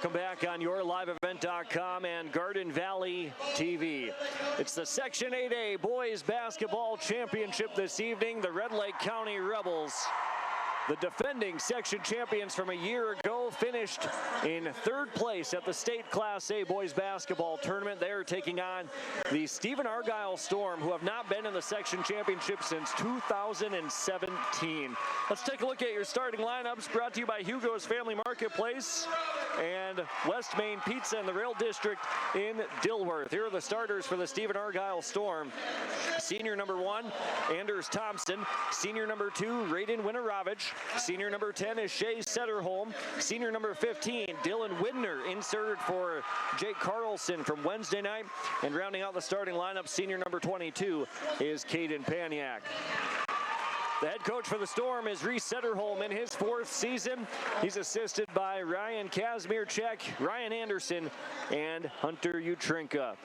welcome back on your liveevent.com and Garden Valley TV. It's the Section 8A Boys Basketball Championship this evening. The Red Lake County Rebels, the defending section champions from a year ago, finished in third place at the state Class A boys basketball tournament. They are taking on the Stephen Argyle Storm, who have not been in the section championship since 2017. Let's take a look at your starting lineups, brought to you by Hugo's Family Marketplace and West Main Pizza in the Rail District in Dilworth. Here are the starters for the Stephen Argyle Storm. Senior number 1, Anders Thompson. Senior number 2, Raiden Winarovich. Senior number 10 is Shea Setterholm. Senior number 15, Dylan Widner, inserted for Jake Carlson from Wednesday night. And rounding out the starting lineup, senior number 22 is Caden Paniak. The head coach for the Storm is Reese Setterholm in his 4th season. He's assisted by Ryan Kazmierczak, Ryan Anderson, and Hunter Utrinka.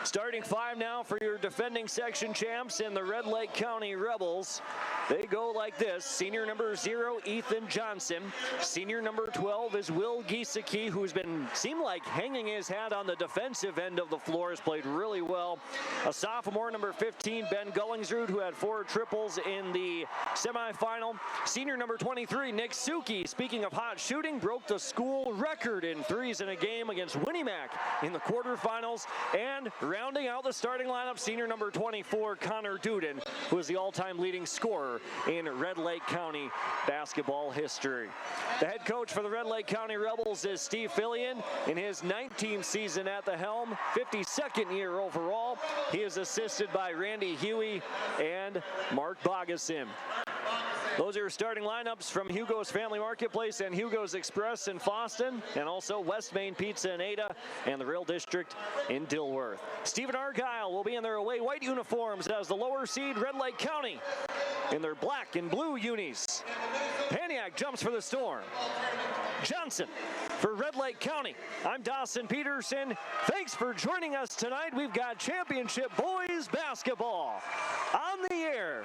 Starting 5 now for your defending section champs in the Red Lake County Rebels. They go like this. Senior number 0, Ethan Johnson. Senior number 12 is Will Giesecke, who's seemed like hanging his hat on the defensive end of the floor, has played really well. A sophomore, number 15, Ben Gullingsrud, who had 4 triples in the semifinal. Senior number 23, Nick Suki, speaking of hot shooting, broke the school record in threes in a game against Winnimac in the quarterfinals. And rounding out the starting lineup, senior number 24, Connor Duden, who is the all-time leading scorer in Red Lake County basketball history. The head coach for the Red Lake County Rebels is Steve Fillion in his 19th season at the helm, 52nd year overall. He is assisted by Randy Huey and Mark Bogasim. Those are your starting lineups from Hugo's Family Marketplace and Hugo's Express in Fosston, and also West Main Pizza in Ada and the Rail District in Dilworth. Stephen Argyle will be in their away white uniforms as the lower seed Red Lake County in their black and blue unis. Paniak jumps for the Storm. Johnson for Red Lake County. I'm Dawson Peterson. Thanks for joining us tonight. We've got championship boys basketball on the air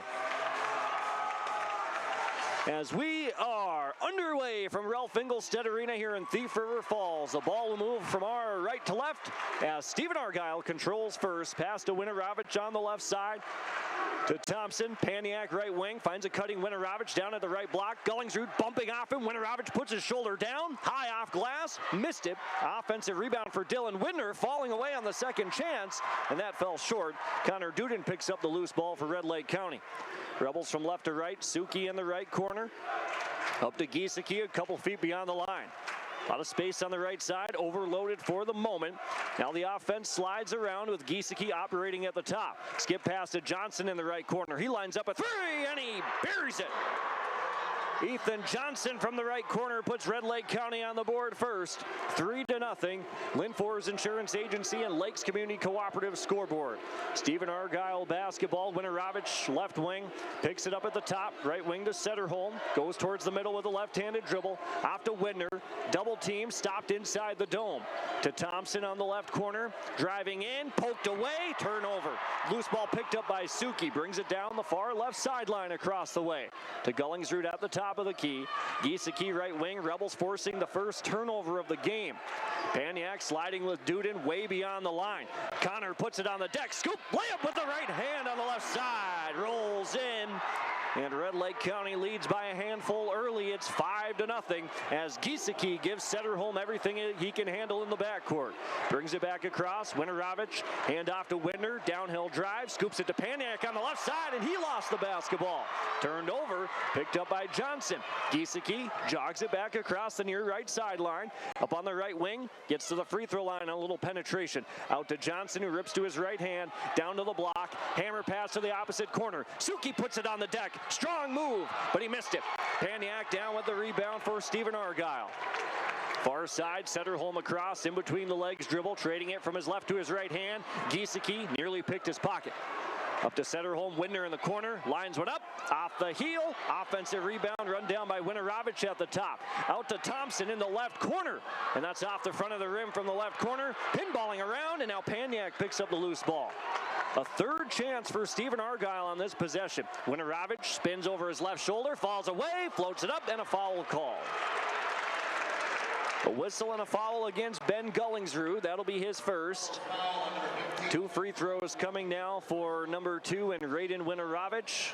as we are underway from Ralph Engelstedt Arena here in Thief River Falls. The ball will move from our right to left as Stephen Argyle controls first. Pass to Winarovich on the left side to Thompson. Paniak right wing, finds a cutting Winarovich down at the right block. Gullingsrud bumping off him. Winarovich puts his shoulder down, high off glass, missed it. Offensive rebound for Dylan Widner, falling away on the second chance, and that fell short. Connor Duden picks up the loose ball for Red Lake County. Rebels from left to right, Suki in the right corner. Up to Giesecke, a couple feet beyond the line. A lot of space on the right side, overloaded for the moment. Now the offense slides around with Giesecke operating at the top. Skip pass to Johnson in the right corner. He lines up a 3, and he buries it. Ethan Johnson from the right corner puts Red Lake County on the board first. 3-0. Linfors Insurance Agency and Lakes Community Cooperative scoreboard. Stephen Argyle basketball. Winarovich left wing. Picks it up at the top. Right wing to Setterholm. Goes towards the middle with a left-handed dribble. Off to Widner. Double team. Stopped inside the dome. To Thompson on the left corner. Driving in. Poked away. Turnover. Loose ball picked up by Suki. Brings it down the far left sideline across the way. To Gullingsrud at the top of the key. Giesecke right wing. Rebels forcing the first turnover of the game. Paniak sliding with Duden way beyond the line. Connor puts it on the deck. Scoop. Layup with the right hand on the left side. Rolls in. And Red Lake County leads by a handful early. It's 5-0 as Giesecke gives Setterholm everything he can handle in the backcourt. Brings it back across. Winarovich, hand off to Widner. Downhill drive. Scoops it to Paniak on the left side, and he lost the basketball. Turned over. Picked up by Johnson. Giesecke jogs it back across the near right sideline. Up on the right wing. Gets to the free throw line on a little penetration. Out to Johnson, who rips to his right hand. Down to the block. Hammer pass to the opposite corner. Suki puts it on the deck. Strong move, but he missed it. Paniak down with the rebound for Stephen Argyle. Far side, Setterholm across, in between the legs dribble, trading it from his left to his right hand. Giesecke nearly picked his pocket. Up to Setterholm, Widner in the corner, lines one up, off the heel, offensive rebound, run down by Winarovich at the top. Out to Thompson in the left corner, and that's off the front of the rim from the left corner, pinballing around, and now Paniak picks up the loose ball. A third chance for Stephen Argyle on this possession. Winarovich spins over his left shoulder, falls away, floats it up, and a foul call. A whistle and a foul against Ben Gullingsrud. That'll be his first. 2 free throws coming now for number 2 and Raiden Winoravich.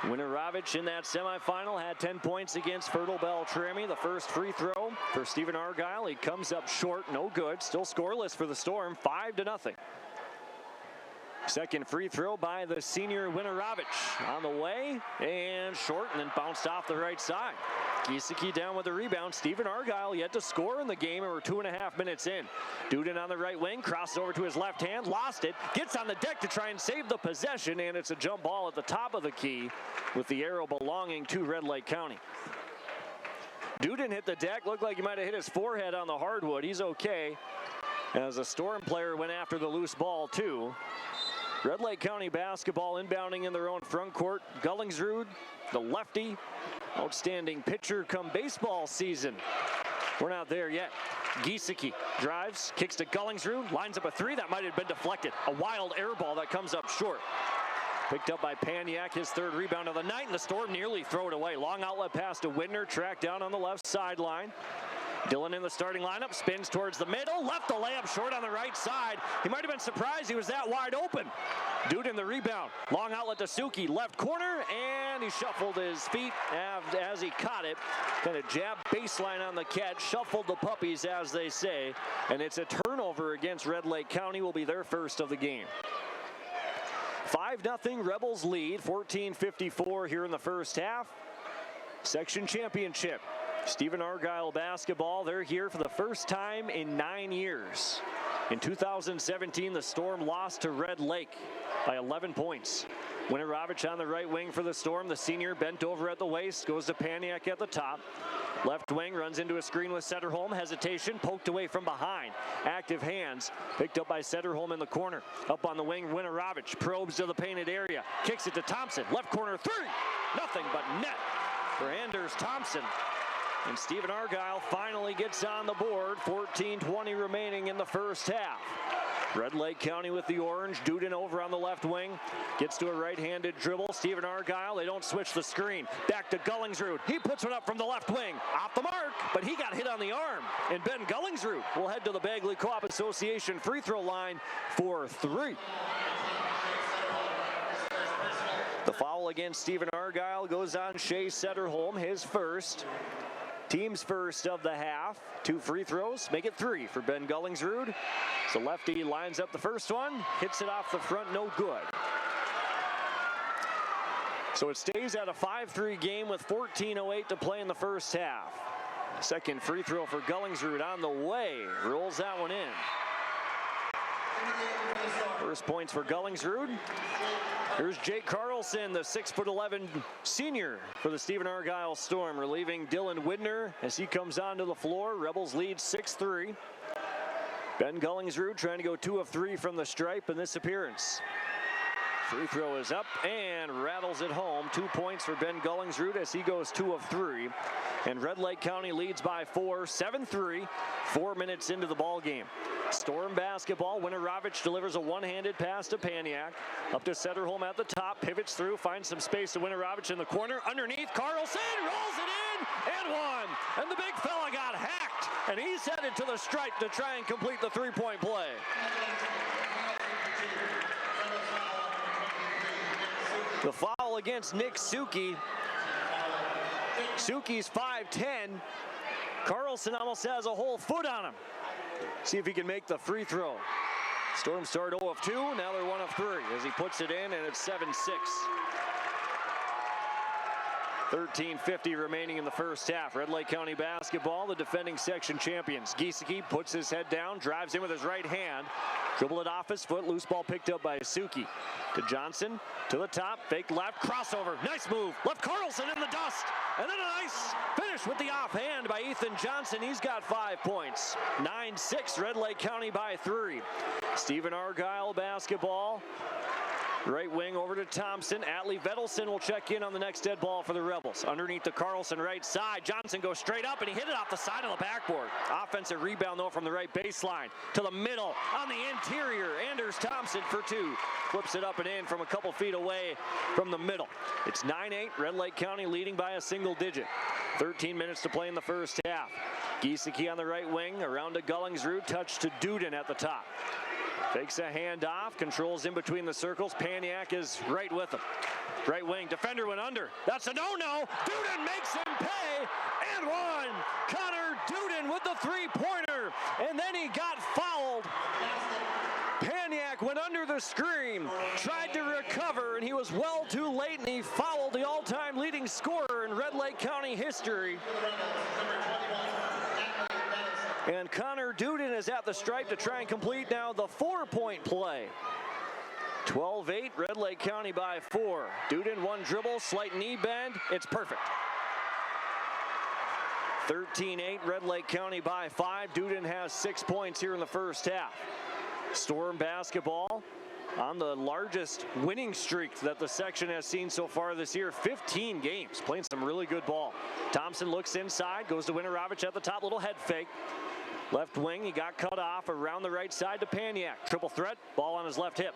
Winoravich in that semifinal had 10 points against Fertile Beltrami. The first free throw for Stephen Argyle. He comes up short, no good. Still scoreless for the Storm, 5-0. Second free throw by the senior Winoravich on the way and short, and then bounced off the right side. Giesecke down with the rebound. Stephen Argyle yet to score in the game, and we're 2.5 minutes in. Duden on the right wing, crosses over to his left hand, lost it, gets on the deck to try and save the possession, and it's a jump ball at the top of the key with the arrow belonging to Red Lake County. Duden hit the deck, looked like he might have hit his forehead on the hardwood. He's okay, as a Storm player went after the loose ball too. Red Lake County basketball inbounding in their own front court. Gullingsrud, the lefty, outstanding pitcher come baseball season. We're not there yet. Giesecke drives, kicks to Gullingsrud, lines up a 3 that might have been deflected. A wild air ball that comes up short. Picked up by Paniak, his 3rd rebound of the night, and the Storm nearly throw it away. Long outlet pass to Widner, tracked down on the left sideline. Dillon in the starting lineup, spins towards the middle, left the layup short on the right side. He might have been surprised he was that wide open. Duden the rebound, long outlet to Suki, left corner, and he shuffled his feet as he caught it. Kind of jab baseline on the catch, shuffled the puppies as they say, and it's a turnover against Red Lake County, will be their first of the game. 5-0 Rebels lead, 14:54 here in the first half. Section championship. Stephen Argyle basketball, they're here for the first time in 9 years. In 2017, the Storm lost to Red Lake by 11 points. Winoravich on the right wing for the Storm. The senior bent over at the waist, goes to Paniak at the top. Left wing runs into a screen with Setterholm. Hesitation, poked away from behind. Active hands, picked up by Setterholm in the corner. Up on the wing, Winoravich probes to the painted area. Kicks it to Thompson. Left corner 3. Nothing but net for Anders Thompson. And Stephen Argyle finally gets on the board. 14:20 remaining in the first half. Red Lake County with the orange. Duden over on the left wing. Gets to a right-handed dribble. Stephen Argyle, they don't switch the screen. Back to Gullingsrud. He puts one up from the left wing. Off the mark, but he got hit on the arm. And Ben Gullingsrud will head to the Bagley Co-op Association free throw line for 3. The foul against Stephen Argyle goes on Shea Setterholm, his first. Team's first of the half. 2 free throws, make it 3 for Ben Gullingsrud. So lefty lines up the first one, hits it off the front, no good. So it stays at a 5-3 game with 14:08 to play in the first half. Second free throw for Gullingsrud on the way, rolls that one in. First points for Gullingsrud. Here's Jake Carlson, the 6'11" senior for the Stephen Argyle Storm, relieving Dylan Widner as he comes onto the floor. Rebels lead 6-3. Ben Gullingsrud trying to go 2 of 3 from the stripe in this appearance. Free throw is up and rattles it home. 2 points for Ben Gullingsrud as he goes 2 of 3. And Red Lake County leads by 4, 7-3, 4 minutes into the ball game. Storm basketball, Winoravich delivers a one-handed pass to Paniak. Up to Setterholm at the top, pivots through, finds some space to Winoravich in the corner. Underneath, Carlson rolls it in and one. And the big fella got hacked, and he's headed to the stripe to try and complete the three-point play. The foul against Nick Suki. Suki's 5'10". Carlson almost has a whole foot on him. See if he can make the free throw. Storm start 0 of 2, now they're 1 of 3 as he puts it in, and it's 7-6. 13:50 remaining in the first half. Red Lake County basketball, the defending section champions. Giesecke puts his head down, drives in with his right hand. Dribble it off his foot, loose ball picked up by Suki. To Johnson, to the top, fake left, crossover, nice move. Left Carlson in the dust, and then a nice finish with the offhand by Ethan Johnson. He's got 5 points. 9-6, Red Lake County by 3. Stephen Argyle basketball. Right wing over to Thompson. Atlee Vedelson will check in on the next dead ball for the Rebels. Underneath to Carlson, right side. Johnson goes straight up, and he hit it off the side of the backboard. Offensive rebound, though, from the right baseline to the middle. On the interior, Anders Thompson for two. Flips it up and in from a couple feet away from the middle. It's 9-8. Red Lake County leading by a single digit. 13 minutes to play in the first half. Giesecke on the right wing. Around to Gullingsrud. Touch to Duden at the top. Takes a handoff, controls in between the circles. Paniak is right with him. Right wing, defender went under. That's a no-no. Duden makes him pay, and one. Connor Duden with the three-pointer, and then he got fouled. Paniak went under the screen, tried to recover, and he was well too late, and he fouled the all-time leading scorer in Red Lake County history. And Connor Duden is at the stripe to try and complete now the 4-point play. 12-8, Red Lake County by 4. Duden one dribble, slight knee bend, it's perfect. 13-8, Red Lake County by 5. Duden has 6 points here in the first half. Storm basketball on the largest winning streak that the section has seen so far this year. 15 games, playing some really good ball. Thompson looks inside, goes to Winorovich at the top, little head fake. Left wing, he got cut off around the right side to Paniak. Triple threat, ball on his left hip.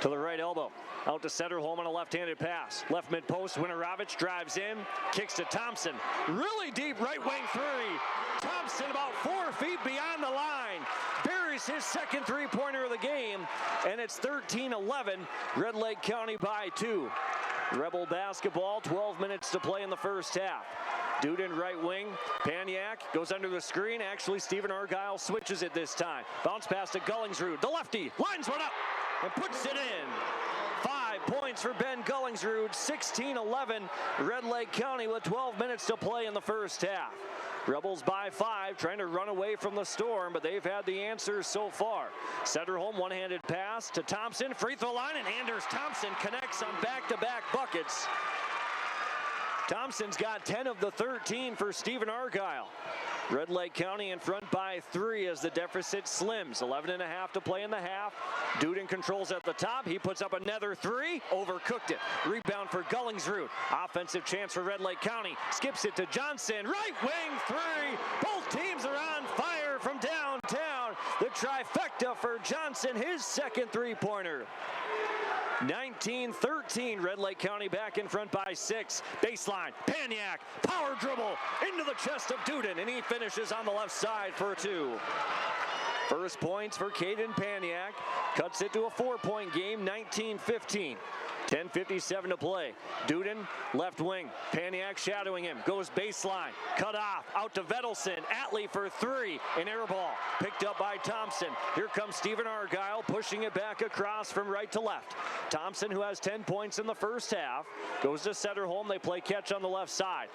To the right elbow. Out to Setterholm on a left-handed pass. Left mid-post, Winorovich drives in, kicks to Thompson. Really deep right wing three. Thompson about 4 feet beyond the line. Buries his second three-pointer of the game, and it's 13-11. Red Lake County by 2. Rebel basketball, 12 minutes to play in the first half. Duden right wing. Paniak goes under the screen. Actually, Stephen Argyle switches it this time. Bounce pass to Gullingsrud. The lefty lines one up and puts it in. 5 points for Ben Gullingsrud. 16-11. Red Lake County with 12 minutes to play in the first half. Rebels by 5, trying to run away from the Storm, but they've had the answers so far. Setterholm, one-handed pass to Thompson. Free throw line, and Anders Thompson connects on back-to-back buckets. Thompson's got 10 of the 13 for Stephen Argyle. Red Lake County in front by 3 as the deficit slims. 11.5 to play in the half. Duden controls at the top. He puts up another 3. Overcooked it. Rebound for Gullingsrud. Offensive chance for Red Lake County. Skips it to Johnson. Right wing 3. Both teams are on fire from downtown. The trifecta for Johnson, his second three-pointer. 19-13, Red Lake County back in front by 6. Baseline, Paniak, power dribble into the chest of Duden, and he finishes on the left side for 2. First points for Caden Paniak, cuts it to a 4-point game, 19-15. 10:57 to play. Duden, left wing. Paniak shadowing him. Goes baseline. Cut off. Out to Vedelson. Atlee for 3. An air ball. Picked up by Thompson. Here comes Stephen Argyle pushing it back across from right to left. Thompson, who has 10 points in the first half, goes to Setterholm. They play catch on the left side.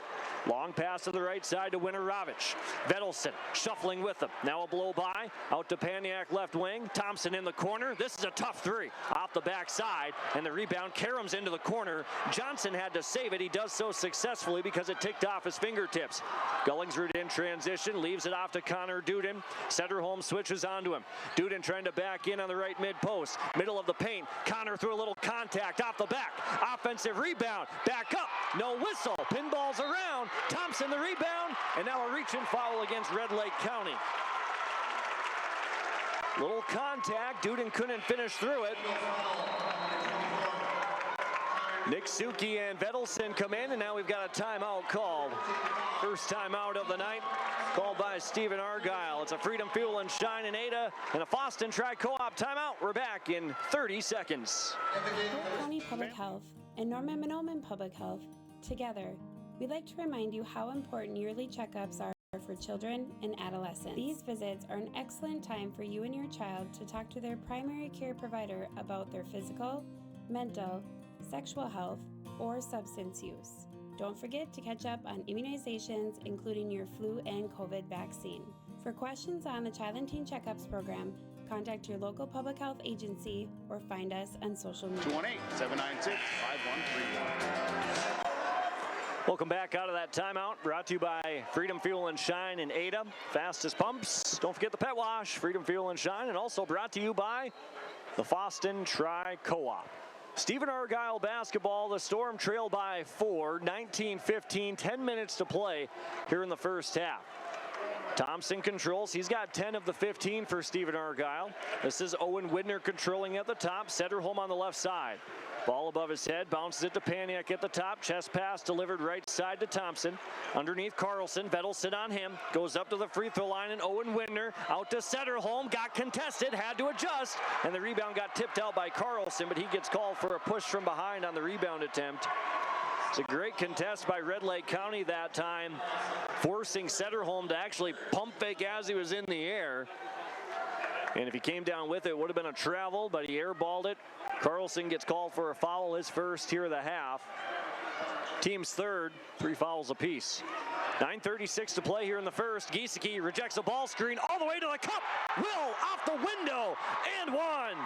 Long pass to the right side to Winorovich. Vedelson shuffling with him. Now a blow by. Out to Paniak, left wing. Thompson in the corner. This is a tough 3. Off the backside. And the rebound caroms into the corner. Johnson had to save it. He does so successfully because it ticked off his fingertips. Gullingsrud in transition. Leaves it off to Connor Duden. Setterholm switches onto him. Duden trying to back in on the right mid-post. Middle of the paint. Connor threw a little contact off the back. Offensive rebound. Back up. No whistle. Pinballs around. Thompson the rebound. And now a reach and foul against Red Lake County. Little contact. Duden couldn't finish through it. Nick Suki and Vedelson come in, and now we've got a timeout called. First timeout of the night, called by Stephen Argyle. It's a Freedom Fuel and Shine in Ada and a Foston Tri-Co-op timeout. We're back in 30 seconds. Polk County Public Health and Norman Minoman Public Health, together, we'd like to remind you how important yearly checkups are for children and adolescents. These visits are an excellent time for you and your child to talk to their primary care provider about their physical, mental, sexual health, or substance use. Don't forget to catch up on immunizations, including your flu and COVID vaccine. For questions on the Child and Teen Checkups program, contact your local public health agency or find us on social media. 218-796-5131. Welcome back out of that timeout. Brought to you by Freedom Fuel and Shine in Ada. Fastest pumps. Don't forget the pet wash, Freedom Fuel and Shine. And also brought to you by the Foston Tri-Co-op. Stephen Argyle basketball. The Storm trail by 4, 19-15, 10 minutes to play here in the first half. Thompson controls. He's got 10 of the 15 for Stephen Argyle. This is Owen Widner controlling at the top. Setterholm on the left side. Ball above his head, bounces it to Paniak at the top. Chest pass delivered right side to Thompson. Underneath Carlson, Vettel sit on him. Goes up to the free throw line, and Owen Widner out to Setterholm. Got contested, had to adjust, and the rebound got tipped out by Carlson, but he gets called for a push from behind on the rebound attempt. It's a great contest by Red Lake County that time, forcing Setterholm to actually pump fake as he was in the air. And if he came down with it, it would have been a travel, but he airballed it. Carlson gets called for a foul, his first here of the half. Team's third, 3 fouls apiece. 9:36 to play here in the first. Giesecke rejects a ball screen all the way to the cup. Will off the window and one.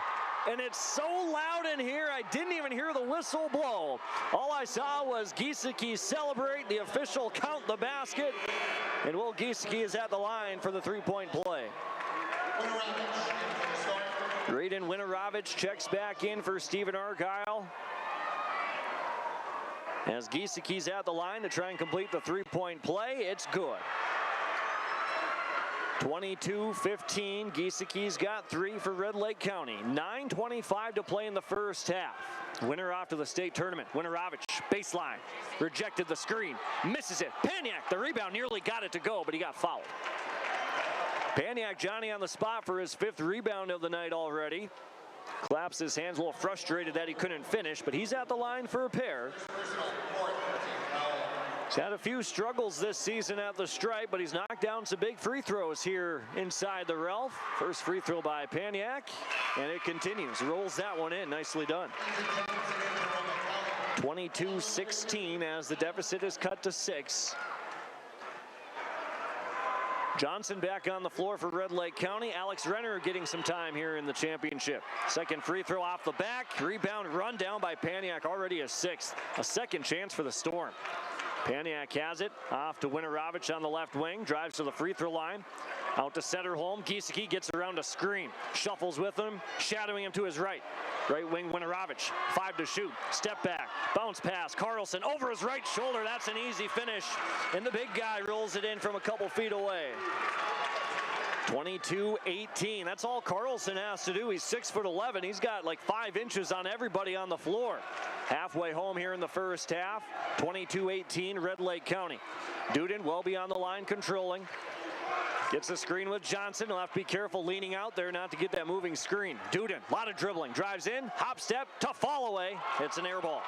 And it's so loud in here, I didn't even hear the whistle blow. All I saw was Giesecke celebrate, the official count the basket, and Will Giesecke is at the line for the three-point play. Graydon Winorovich checks back in for Stephen Argyle. As Giesecke's at the line to try and complete the three-point play, it's good. 22-15, Giesecke's got 3 for Red Lake County. 9:25 to play in the first half. Winner off to the state tournament. Winorovich, baseline, rejected the screen, misses it. Paniak, the rebound, nearly got it to go, but he got fouled. Paniak, Johnny on the spot for his 5th rebound of the night already. Claps his hands, a little frustrated that he couldn't finish, but he's at the line for a pair. He's had a few struggles this season at the stripe, but he's knocked down some big free throws here inside the Ralph. First free throw by Paniak, and it continues. Rolls that one in. Nicely done. 22-16 as the deficit is cut to 6. Johnson back on the floor for Red Lake County. Alex Renner getting some time here in the championship. Second free throw off the back. Rebound run down by Paniak, already a 6th. A second chance for the Storm. Paniak has it, off to Winorovich on the left wing, drives to the free throw line, out to Setterholm. Giesecke gets around a screen, shuffles with him, shadowing him to his right. Right wing Winorovich, 5 to shoot, step back, bounce pass, Carlson over his right shoulder. That's an easy finish, and the big guy rolls it in from a couple feet away. 22-18, that's all Carlson has to do. He's 6'11". He's got like 5 inches on everybody on the floor. Halfway home here in the first half, 22-18, Red Lake County. Duden well beyond the line, controlling. Gets the screen with Johnson. He'll have to be careful leaning out there not to get that moving screen. Duden, a lot of dribbling, drives in, hop step, tough fall away. It's an air ball.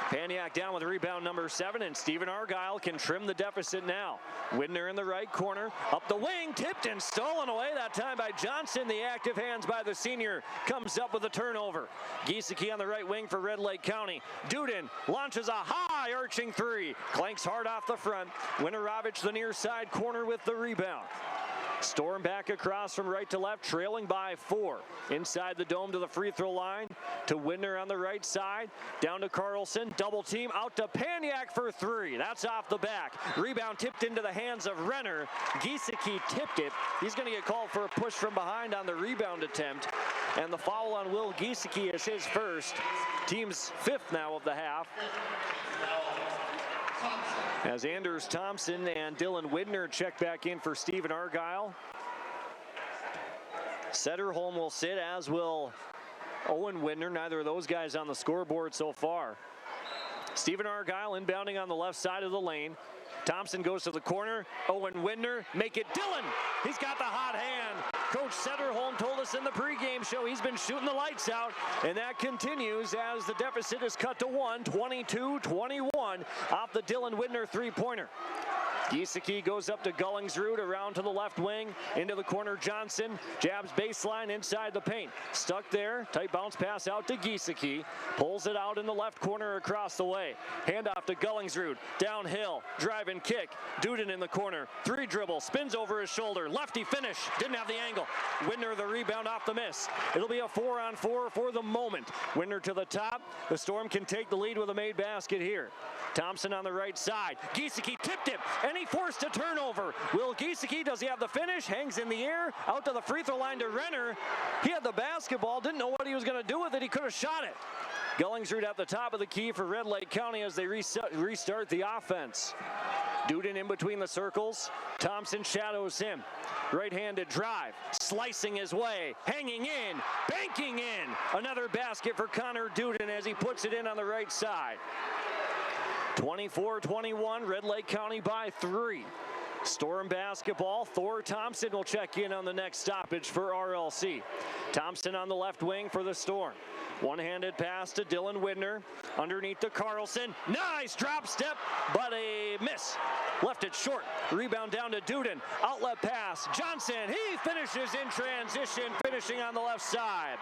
Paniak down with rebound number 7, and Stephen Argyle can trim the deficit now. Widner in the right corner, up the wing, tipped and stolen away that time by Johnson. The active hands by the senior comes up with a turnover. Giesecke on the right wing for Red Lake County. Duden launches a high arching 3, clanks hard off the front. Winorovich the near side corner with the rebound. Storm back across from right to left, trailing by 4. Inside the dome to the free throw line, to Widner on the right side, down to Carlson, double team, out to Paniak for 3. That's off the back. Rebound tipped into the hands of Renner. Giesecke tipped it. He's going to get called for a push from behind on the rebound attempt. And the foul on Will Giesecke is his first. Team's 5th now of the half. As Anders Thompson and Dylan Widner check back in for Stephen Argyle. Setterholm will sit, as will Owen Widner. Neither of those guys on the scoreboard so far. Stephen Argyle inbounding on the left side of the lane. Thompson goes to the corner. Owen Widner, make it Dylan. He's got the hot hand. Coach Setterholm told us in the pregame show he's been shooting the lights out, and that continues as the deficit is cut to 1, 22-21 off the Dylan Widner three-pointer. Giesecke goes up to Gullingsrud, around to the left wing, into the corner. Johnson jabs baseline inside the paint. Stuck there, tight bounce pass out to Giesecke. Pulls it out in the left corner across the way. Handoff to Gullingsrud, downhill, drive and kick. Duden in the corner, 3 dribble, spins over his shoulder. Lefty finish, didn't have the angle. Widner the rebound off the miss. It'll be a 4-on-4 for the moment. Widner to the top. The Storm can take the lead with a made basket here. Thompson on the right side. Giesecke tipped it, and he forced a turnover. Will Giesecke, does he have the finish? Hangs in the air, out to the free throw line to Renner. He had the basketball, didn't know what he was going to do with it. He could have shot it. Gullingsrud at the top of the key for Red Lake County as they restart the offense. Duden in between the circles. Thompson shadows him. Right-handed drive, slicing his way, hanging in, banking in. Another basket for Connor Duden as he puts it in on the right side. 24-21, Red Lake County by 3. Storm basketball. Thor Thompson will check in on the next stoppage for RLC. Thompson on the left wing for the Storm. One-handed pass to Dylan Widner. Underneath to Carlson. Nice drop step, but a miss. Left it short. Rebound down to Duden. Outlet pass. Johnson, he finishes in transition, finishing on the left side.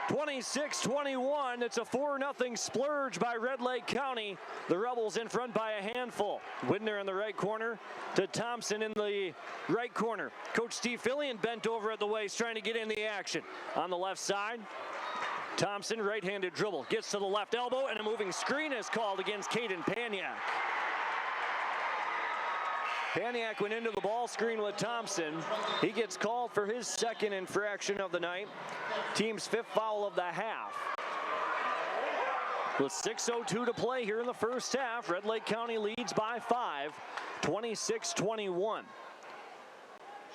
26-21, it's a 4-0 splurge by Red Lake County. The Rebels in front by a handful. Widner in the right corner to Thompson in the right corner. Coach Steve Fillion bent over at the waist trying to get in the action. On the left side, Thompson, right-handed dribble, gets to the left elbow, and a moving screen is called against Caden Paniak. Paniak went into the ball screen with Thompson. He gets called for his second infraction of the night. Team's 5th foul of the half. With 6:02 to play here in the first half, Red Lake County leads by 5, 26-21.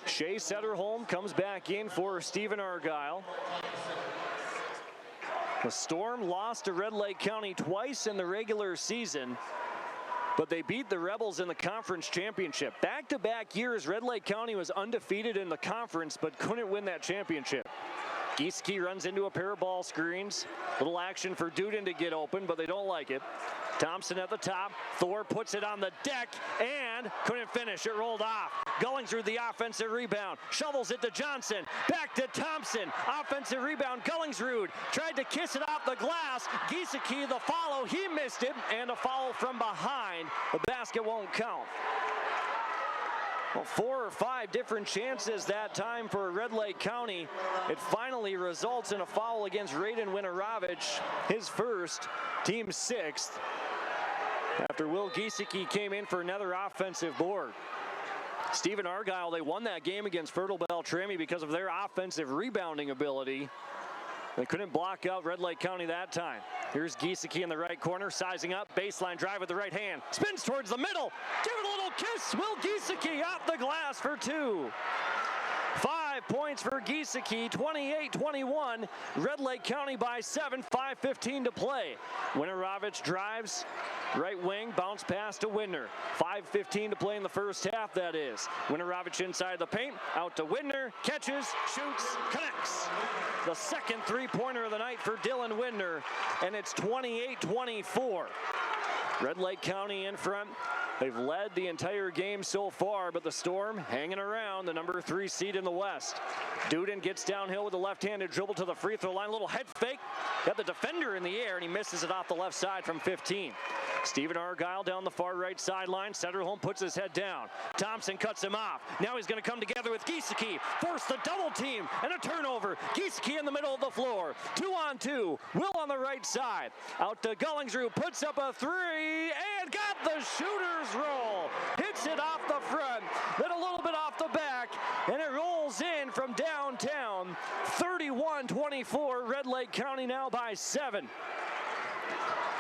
Shea Setterholm comes back in for Stephen Argyle. The Storm lost to Red Lake County twice in the regular season, but they beat the Rebels in the conference championship. Back-to-back years, Red Lake County was undefeated in the conference, but couldn't win that championship. Giesecke runs into a pair of ball screens. Little action for Duden to get open, but they don't like it. Thompson at the top. Thor puts it on the deck and couldn't finish. It rolled off. Gullingsrud the offensive rebound. Shovels it to Johnson. Back to Thompson. Offensive rebound. Gullingsrud tried to kiss it off the glass. Giesecke the follow. He missed it. And a foul from behind. The basket won't count. Well, 4 or 5 different chances that time for Red Lake County. It finally results in a foul against Raiden Winarovich, his first, team 6th, after Will Giesecke came in for another offensive board. Stephen Argyle, they won that game against Fertile Beltrami because of their offensive rebounding ability. They couldn't block out Red Lake County that time. Here's Giesecke in the right corner, sizing up, baseline drive with the right hand. Spins towards the middle, give it a little kiss. Will Giesecke off the glass for 2. 5 points for Giesecke, 28-21. Red Lake County by 7, 5:15 to play. Winarovich drives, right wing, bounce pass to Widner. 5:15 to play in the first half, that is. Winarovich inside the paint, out to Widner, catches, shoots, connects. The second three-pointer of the night for Dylan Widner, and it's 28-24. Red Lake County in front. They've led the entire game so far, but the Storm hanging around, the number 3 seed in the West. Duden gets downhill with a left-handed dribble to the free throw line. A little head fake. Got the defender in the air, and he misses it off the left side from 15. Stephen Argyle down the far right sideline. Setterholm puts his head down. Thompson cuts him off. Now he's going to come together with Giesecke. Force the double team and a turnover. Giesecke in the middle of the floor. 2-on-2. Will on the right side. Out to Gullingsrud. Puts up a 3 and got the shooter's roll. Hits it off the front. Then a little bit off the back. And it rolls in from downtown. 31-24. Red Lake County now by 7.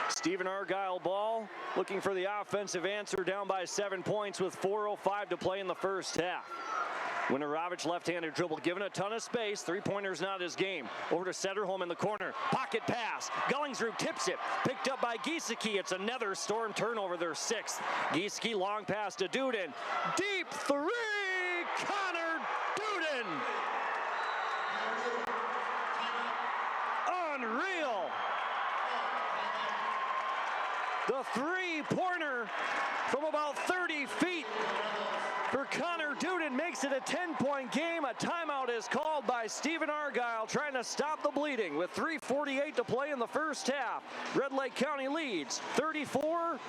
Stephen Argyle ball, looking for the offensive answer, down by 7 points with 4:05 to play in the first half. Winarovich left-handed dribble, given a ton of space. Three-pointer's not his game. Over to Setterholm in the corner. Pocket pass. Gullingsrud tips it. Picked up by Giesecke. It's another Storm turnover, their 6th. Giesecke long pass to Duden. Deep 3. Connor Duden. Unreal. The three-pointer from about 30 feet for Connor Duden makes it a 10-point game. A timeout is called by Stephen Argyle, trying to stop the bleeding with 3:48 to play in the first half. Red Lake County leads 34-24.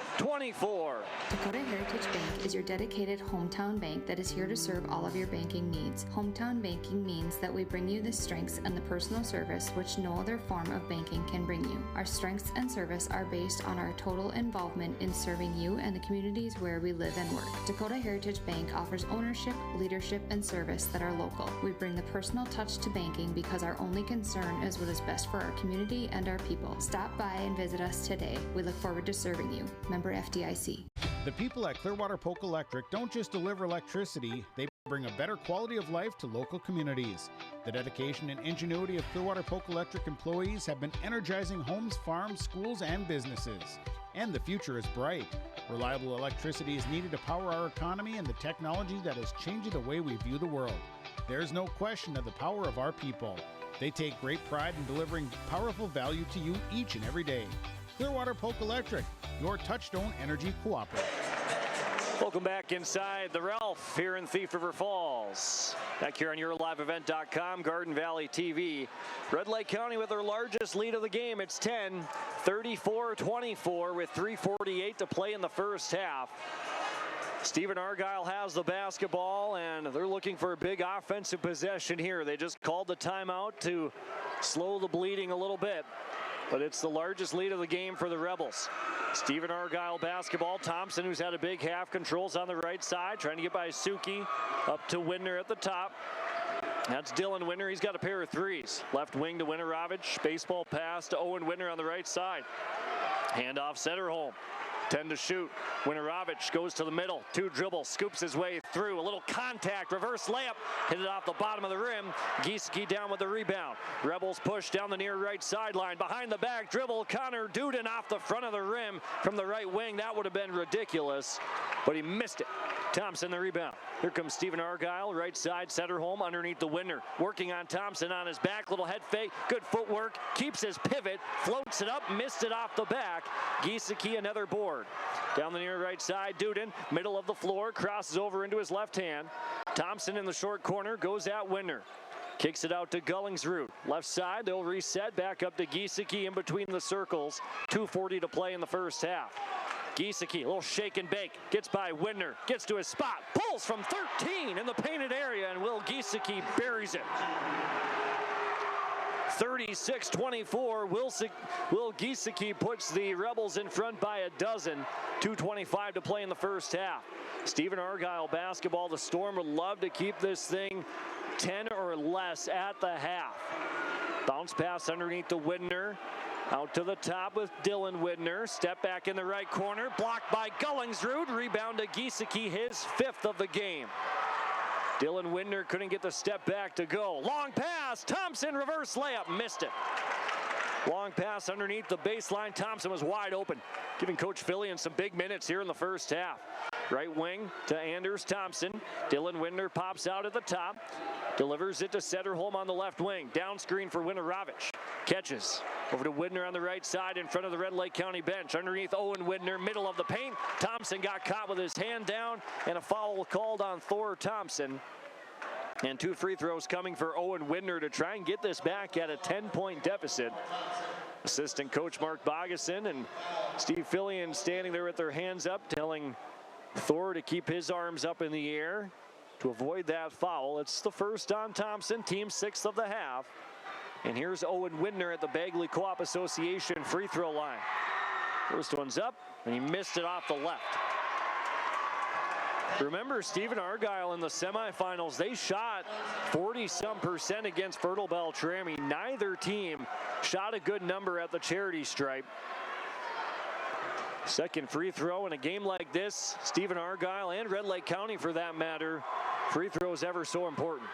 Dakota Heritage Bank is your dedicated hometown bank that is here to serve all of your banking needs. Hometown banking means that we bring you the strengths and the personal service which no other form of banking can bring you. Our strengths and service are based on our total involvement in serving you and the communities where we live and work. Dakota Heritage Bank offers ownership, leadership, and service that are local. We bring the personal touch to banking because our only concern is what is best for our community and our people. Stop by and visit us today. We look forward to serving you. Member FDIC. The people at Clearwater Polk Electric don't just deliver electricity, they bring a better quality of life to local communities. The dedication and ingenuity of Clearwater Polk Electric employees have been energizing homes, farms, schools, and businesses. And the future is bright. Reliable electricity is needed to power our economy and the technology that is changing the way we view the world. There's no question of the power of our people. They take great pride in delivering powerful value to you each and every day. Clearwater Polk Electric, your Touchstone Energy Cooperative. Welcome back inside the Ralph here in Thief River Falls. Back here on YourLiveEvent.com, Garden Valley TV. Red Lake County with their largest lead of the game. It's 10, 34-24 with 3:48 to play in the first half. Stephen Argyle has the basketball, and they're looking for a big offensive possession here. They just called the timeout to slow the bleeding a little bit, but it's the largest lead of the game for the Rebels. Stephen Argyle basketball. Thompson, who's had a big half, controls on the right side, trying to get by Suki. Up to Widner at the top. That's Dylan Widner. He's got a pair of threes. Left wing to Winorovich. Baseball pass to Owen Widner on the right side. Handoff Setterholm. 10 to shoot. Winorovich goes to the middle. 2 dribbles. Scoops his way through. A little contact. Reverse layup. Hit it off the bottom of the rim. Gieske down with the rebound. Rebels push down the near right sideline. Behind the back dribble. Connor Duden off the front of the rim from the right wing. That would have been ridiculous, but he missed it. Thompson the rebound. Here comes Stephen Argyle, right side, Setterholm underneath the Widner. Working on Thompson on his back, little head fake, good footwork, keeps his pivot, floats it up, missed it off the back. Gieske another board. Down the near right side, Duden, middle of the floor, crosses over into his left hand. Thompson in the short corner, goes at Widner. Kicks it out to Gullingsrud. Left side, they'll reset, back up to Gieske in between the circles. 2:40 to play in the first half. Gieske, a little shake and bake, gets by Widner, gets to his spot, pulls from 13 in the painted area, and Will Gieske buries it. 36-24, Will Gieske puts the Rebels in front by a dozen. 2:25 to play in the first half. Stephen Argyle basketball. The Storm would love to keep this thing 10 or less at the half. Bounce pass underneath the Widner. Out to the top with Dylan Widner. Step back in the right corner. Blocked by Gullingsrud. Rebound to Gieske, his 5th of the game. Dylan Widner couldn't get the step back to go. Long pass. Thompson reverse layup. Missed it. Long pass underneath the baseline. Thompson was wide open, giving Coach Fillion some big minutes here in the first half. Right wing to Anders Thompson. Dylan Widner pops out at the top. Delivers it to Setterholm on the left wing. Down screen for Winorovich. Catches. Over to Widner on the right side in front of the Red Lake County bench. Underneath Owen Widner, middle of the paint. Thompson got caught with his hand down, and a foul called on Thor Thompson. And 2 free throws coming for Owen Widner to try and get this back at a 10-point deficit. Assistant coach Mark Bogason and Steve Fillion standing there with their hands up, telling Thor to keep his arms up in the air to avoid that foul. It's the first on Thompson, team 6th of the half. And here's Owen Widner at the Bagley Co-op Association free throw line. First one's up, and he missed it off the left. Remember, Stephen Argyle in the semifinals, they shot 40-some% against Fertile Beltrami. Neither team shot a good number at the charity stripe. Second free throw in a game like this, Stephen Argyle and Red Lake County for that matter, free throws ever so important.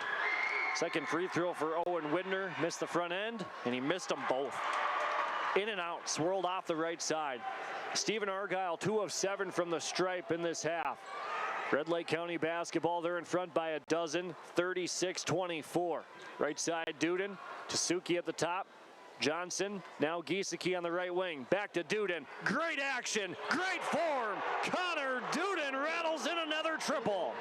Second free throw for Owen Widner, missed the front end, and he missed them both. In and out, swirled off the right side. Stephen Argyle, 2 of 7 from the stripe in this half. Red Lake County basketball, they're in front by a dozen, 36-24. Right side, Duden, to Suki at the top. Johnson, now Gieske on the right wing. Back to Duden. Great action, great form. Connor Duden rattles in another triple.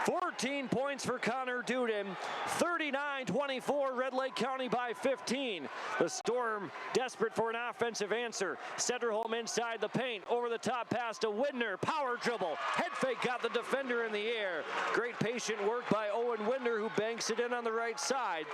14 points for Connor Duden. 39-24, Red Lake County by 15. The Storm desperate for an offensive answer. Setterholm inside the paint. Over the top pass to Widner. Power dribble. Head fake got the defender in the air. Great patient work by Owen Widner, who banks it in on the right side.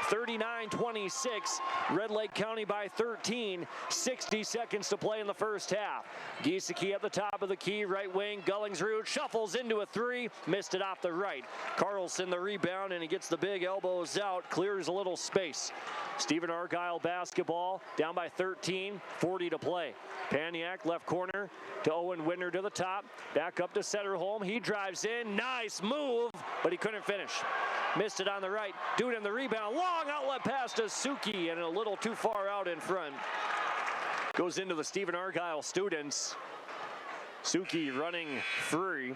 39-26, Red Lake County by 13. 60 seconds to play in the first half. Giesecke at the top of the key, right wing. Gullingsrud shuffles into a three. Missed it off the right. Carlson the rebound, and he gets the big elbows out. Clears a little space. Stephen Argyle basketball, down by 13, 40 to play. Paniak left corner to Owen Widner to the top. Back up to Setterholm. He drives in. Nice move, but he couldn't finish. Missed it on the right. Duden the rebound. Long outlet pass to Suki, and a little too far out in front. Goes into the Stephen Argyle students. Suki running free.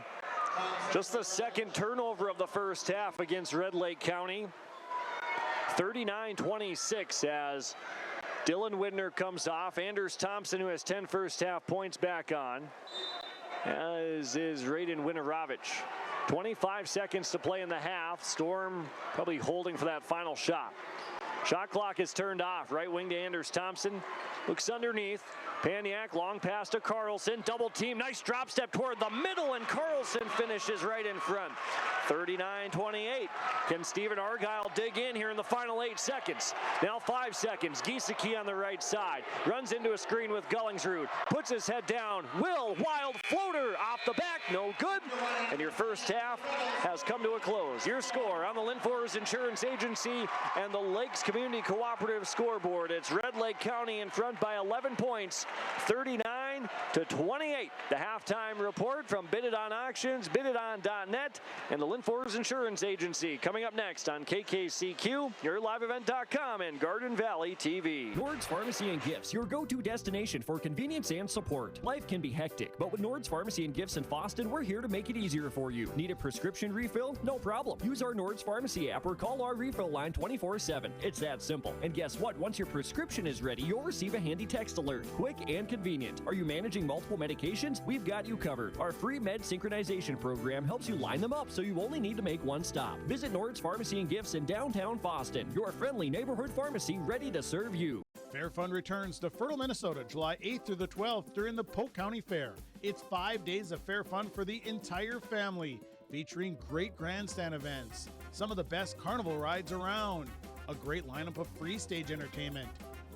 Just the second turnover of the first half against Red Lake County. 39-26 as Dylan Widner comes off. Anders Thompson, who has 10 first half points, back on, as is Raiden Winarovich. 25 seconds to play in the half. Storm probably holding for that final shot. Shot clock is turned off. Right wing to Anders Thompson. Looks underneath. Paniak, long pass to Carlson. Double team. Nice drop step toward the middle, and Carlson finishes right in front. 39-28. Can Stephen Argyle dig in here in the final 8 seconds? Now 5 seconds. Giesecke on the right side. Runs into a screen with Gullingsrud. Puts his head down. Wild floater off the back. No good. And your first half has come to a close. Your score on the Linfors Insurance Agency and the Lakes Community Cooperative scoreboard. It's Red Lake County in front by 11 points. 39-28. The halftime report from Bid It On Auctions, bididon.net, and the Linfors Insurance Agency. Coming up next on KKCQ, YourLiveEvent.com, and Garden Valley TV. Nord's Pharmacy and Gifts, your go-to destination for convenience and support. Life can be hectic, but with Nord's Pharmacy and Gifts in Boston, we're here to make it easier for you. Need a prescription refill? No problem. Use our Nord's Pharmacy app or call our refill line 24/7. It's that simple. And guess what? Once your prescription is ready, you'll receive a handy text alert. Quick and convenient. Are you managing multiple medications? We've got you covered. Our free med synchronization program helps you line them up so you only need to make one stop. Visit Nord's Pharmacy and Gifts in downtown Boston, your friendly neighborhood pharmacy ready to serve you. Fair Fund returns to Fertile, Minnesota, July 8th through the 12th during the Polk County Fair. It's 5 days of Fair Fun for the entire family, featuring great grandstand events, some of the best carnival rides around, a great lineup of free stage entertainment,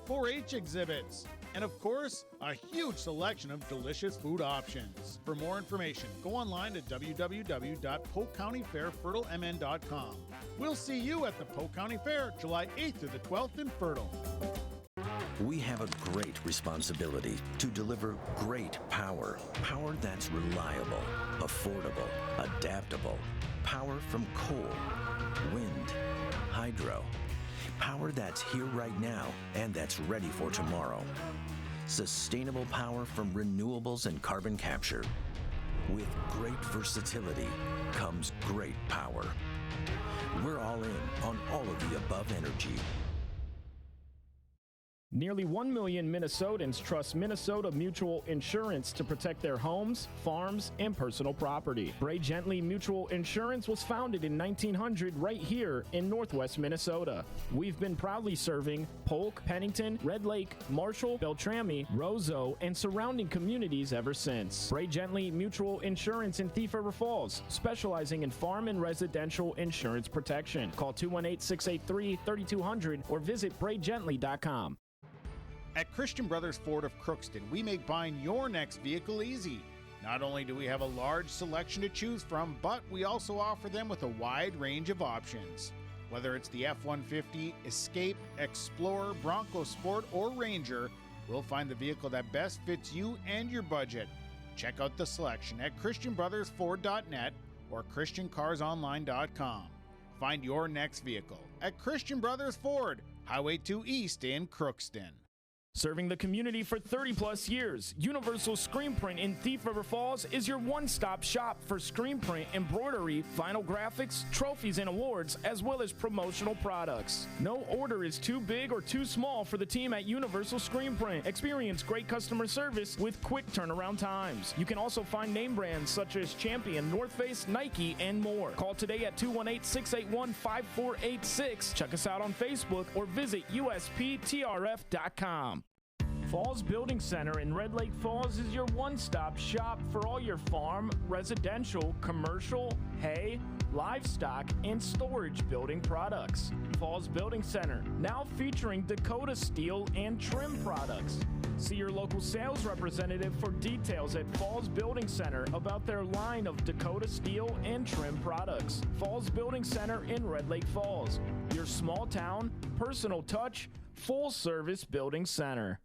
4-H exhibits, and of course, a huge selection of delicious food options. For more information, go online to www.polkcountyfairfertilemn.com. We'll see you at the Polk County Fair, July 8th through the 12th in Fertile. We have a great responsibility to deliver great power. Power that's reliable, affordable, adaptable. Power from coal, wind, hydro. Power that's here right now and that's ready for tomorrow. Sustainable power from renewables and carbon capture. With great versatility comes great power. We're all in on all of the above energy. Nearly 1 million Minnesotans trust Minnesota Mutual Insurance to protect their homes, farms, and personal property. Bray Gently Mutual Insurance was founded in 1900 right here in Northwest Minnesota. We've been proudly serving Polk, Pennington, Red Lake, Marshall, Beltrami, Roseau, and surrounding communities ever since. Bray Gently Mutual Insurance in Thief River Falls, specializing in farm and residential insurance protection. Call 218-683-3200 or visit braygently.com. At Christian Brothers Ford of Crookston, we make buying your next vehicle easy. Not only do we have a large selection to choose from, but we also offer them with a wide range of options. Whether it's the F-150, Escape, Explorer, Bronco Sport, or Ranger, we'll find the vehicle that best fits you and your budget. Check out the selection at ChristianBrothersFord.net or ChristianCarsOnline.com. Find your next vehicle at Christian Brothers Ford, Highway 2 East in Crookston. Serving the community for 30-plus years, Universal Screen Print in Thief River Falls is your one-stop shop for screen print, embroidery, vinyl graphics, trophies, and awards, as well as promotional products. No order is too big or too small for the team at Universal Screen Print. Experience great customer service with quick turnaround times. You can also find name brands such as Champion, North Face, Nike, and more. Call today at 218-681-5486. Check us out on Facebook or visit usptrf.com. Falls Building Center in Red Lake Falls is your one-stop shop for all your farm, residential, commercial, hay, livestock, and storage building products. Falls Building Center, now featuring Dakota steel and trim products. See your local sales representative for details at Falls Building Center about their line of Dakota steel and trim products. Falls Building Center in Red Lake Falls, your small town, personal touch, full-service building center.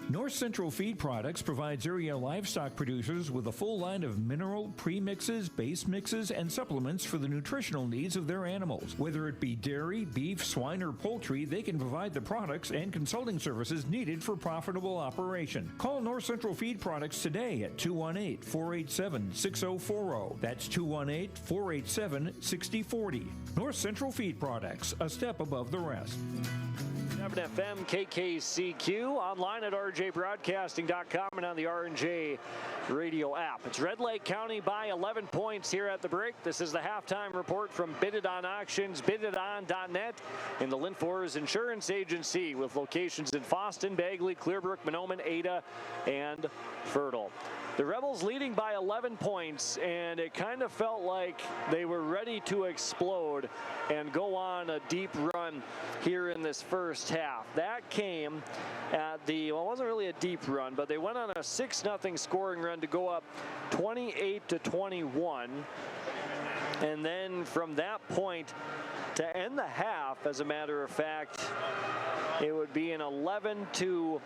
North Central Feed Products provides area livestock producers with a full line of mineral, premixes, base mixes, and supplements for the nutritional needs of their animals. Whether it be dairy, beef, swine, or poultry, they can provide the products and consulting services needed for profitable operation. Call North Central Feed Products today at 218-487-6040. That's 218-487-6040. North Central Feed Products, a step above the rest. FM KKCQ, online at rjbroadcasting.com and on the R&J radio app. It's Red Lake County by 11 points here at the break. This is the halftime report from Bid It On Auctions, bididon.net, and the Linfors Insurance Agency with locations in Fosston, Bagley, Clearbrook, Mahnomen, Ada, and Fertile. The Rebels leading by 11 points, and it kind of felt like they were ready to explode and go on a deep run here in this first half. That came at the, well, it wasn't really a deep run, but they went on a 6-0 scoring run to go up 28-21. And then from that point to end the half, as a matter of fact, it would be an 11-4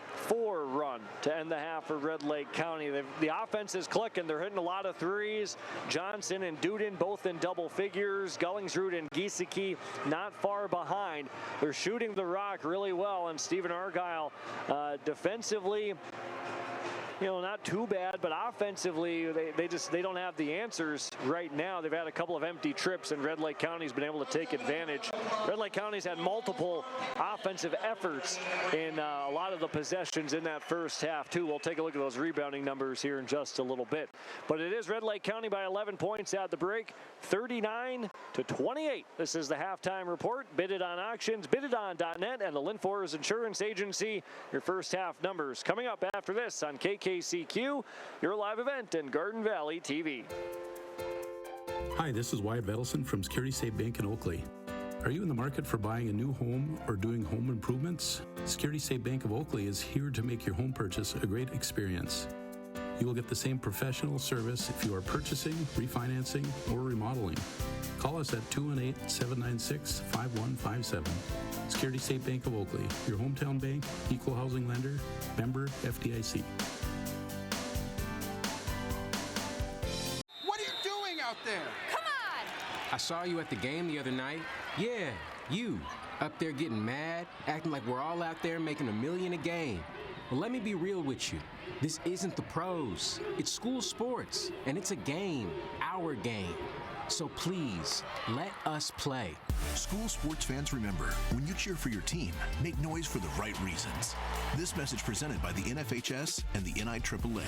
run to end the half for Red Lake County. The offense is clicking. They're hitting a lot of threes. Johnson and Duden both in double figures. Gullingsrud and Giesecke not far behind. They're shooting the rock really well, and Stephen Argyle defensively, you know, not too bad, but offensively, they don't have the answers right now. They've had a couple of empty trips, and Red Lake County's been able to take advantage. Red Lake County's had multiple offensive efforts in a lot of the possessions in that first half, too. We'll take a look at those rebounding numbers here in just a little bit. But it is Red Lake County by 11 points at the break, 39-28. This is the halftime report. Bid It On Auctions, bididon.net, and the Linfors Insurance Agency. Your first half numbers coming up after this on KKCQ, your live event in Garden Valley TV. Hi, this is Wyatt Vedelson from Security State Bank in Oakley. Are you in the market for buying a new home or doing home improvements? Security State Bank of Oakley is here to make your home purchase a great experience. You will get the same professional service if you are purchasing, refinancing, or remodeling. Call us at 218-796-5157. Security State Bank of Oakley, your hometown bank, equal housing lender, member FDIC. What are you doing out there? Come on! I saw you at the game the other night. Yeah, you. Up there getting mad, acting like we're all out there making $1 million a game. Well, let me be real with you. This isn't the pros. It's school sports, and it's a game, our game. So please, let us play. School sports fans, remember, when you cheer for your team, make noise for the right reasons. This message presented by the NFHS and the NIAAA.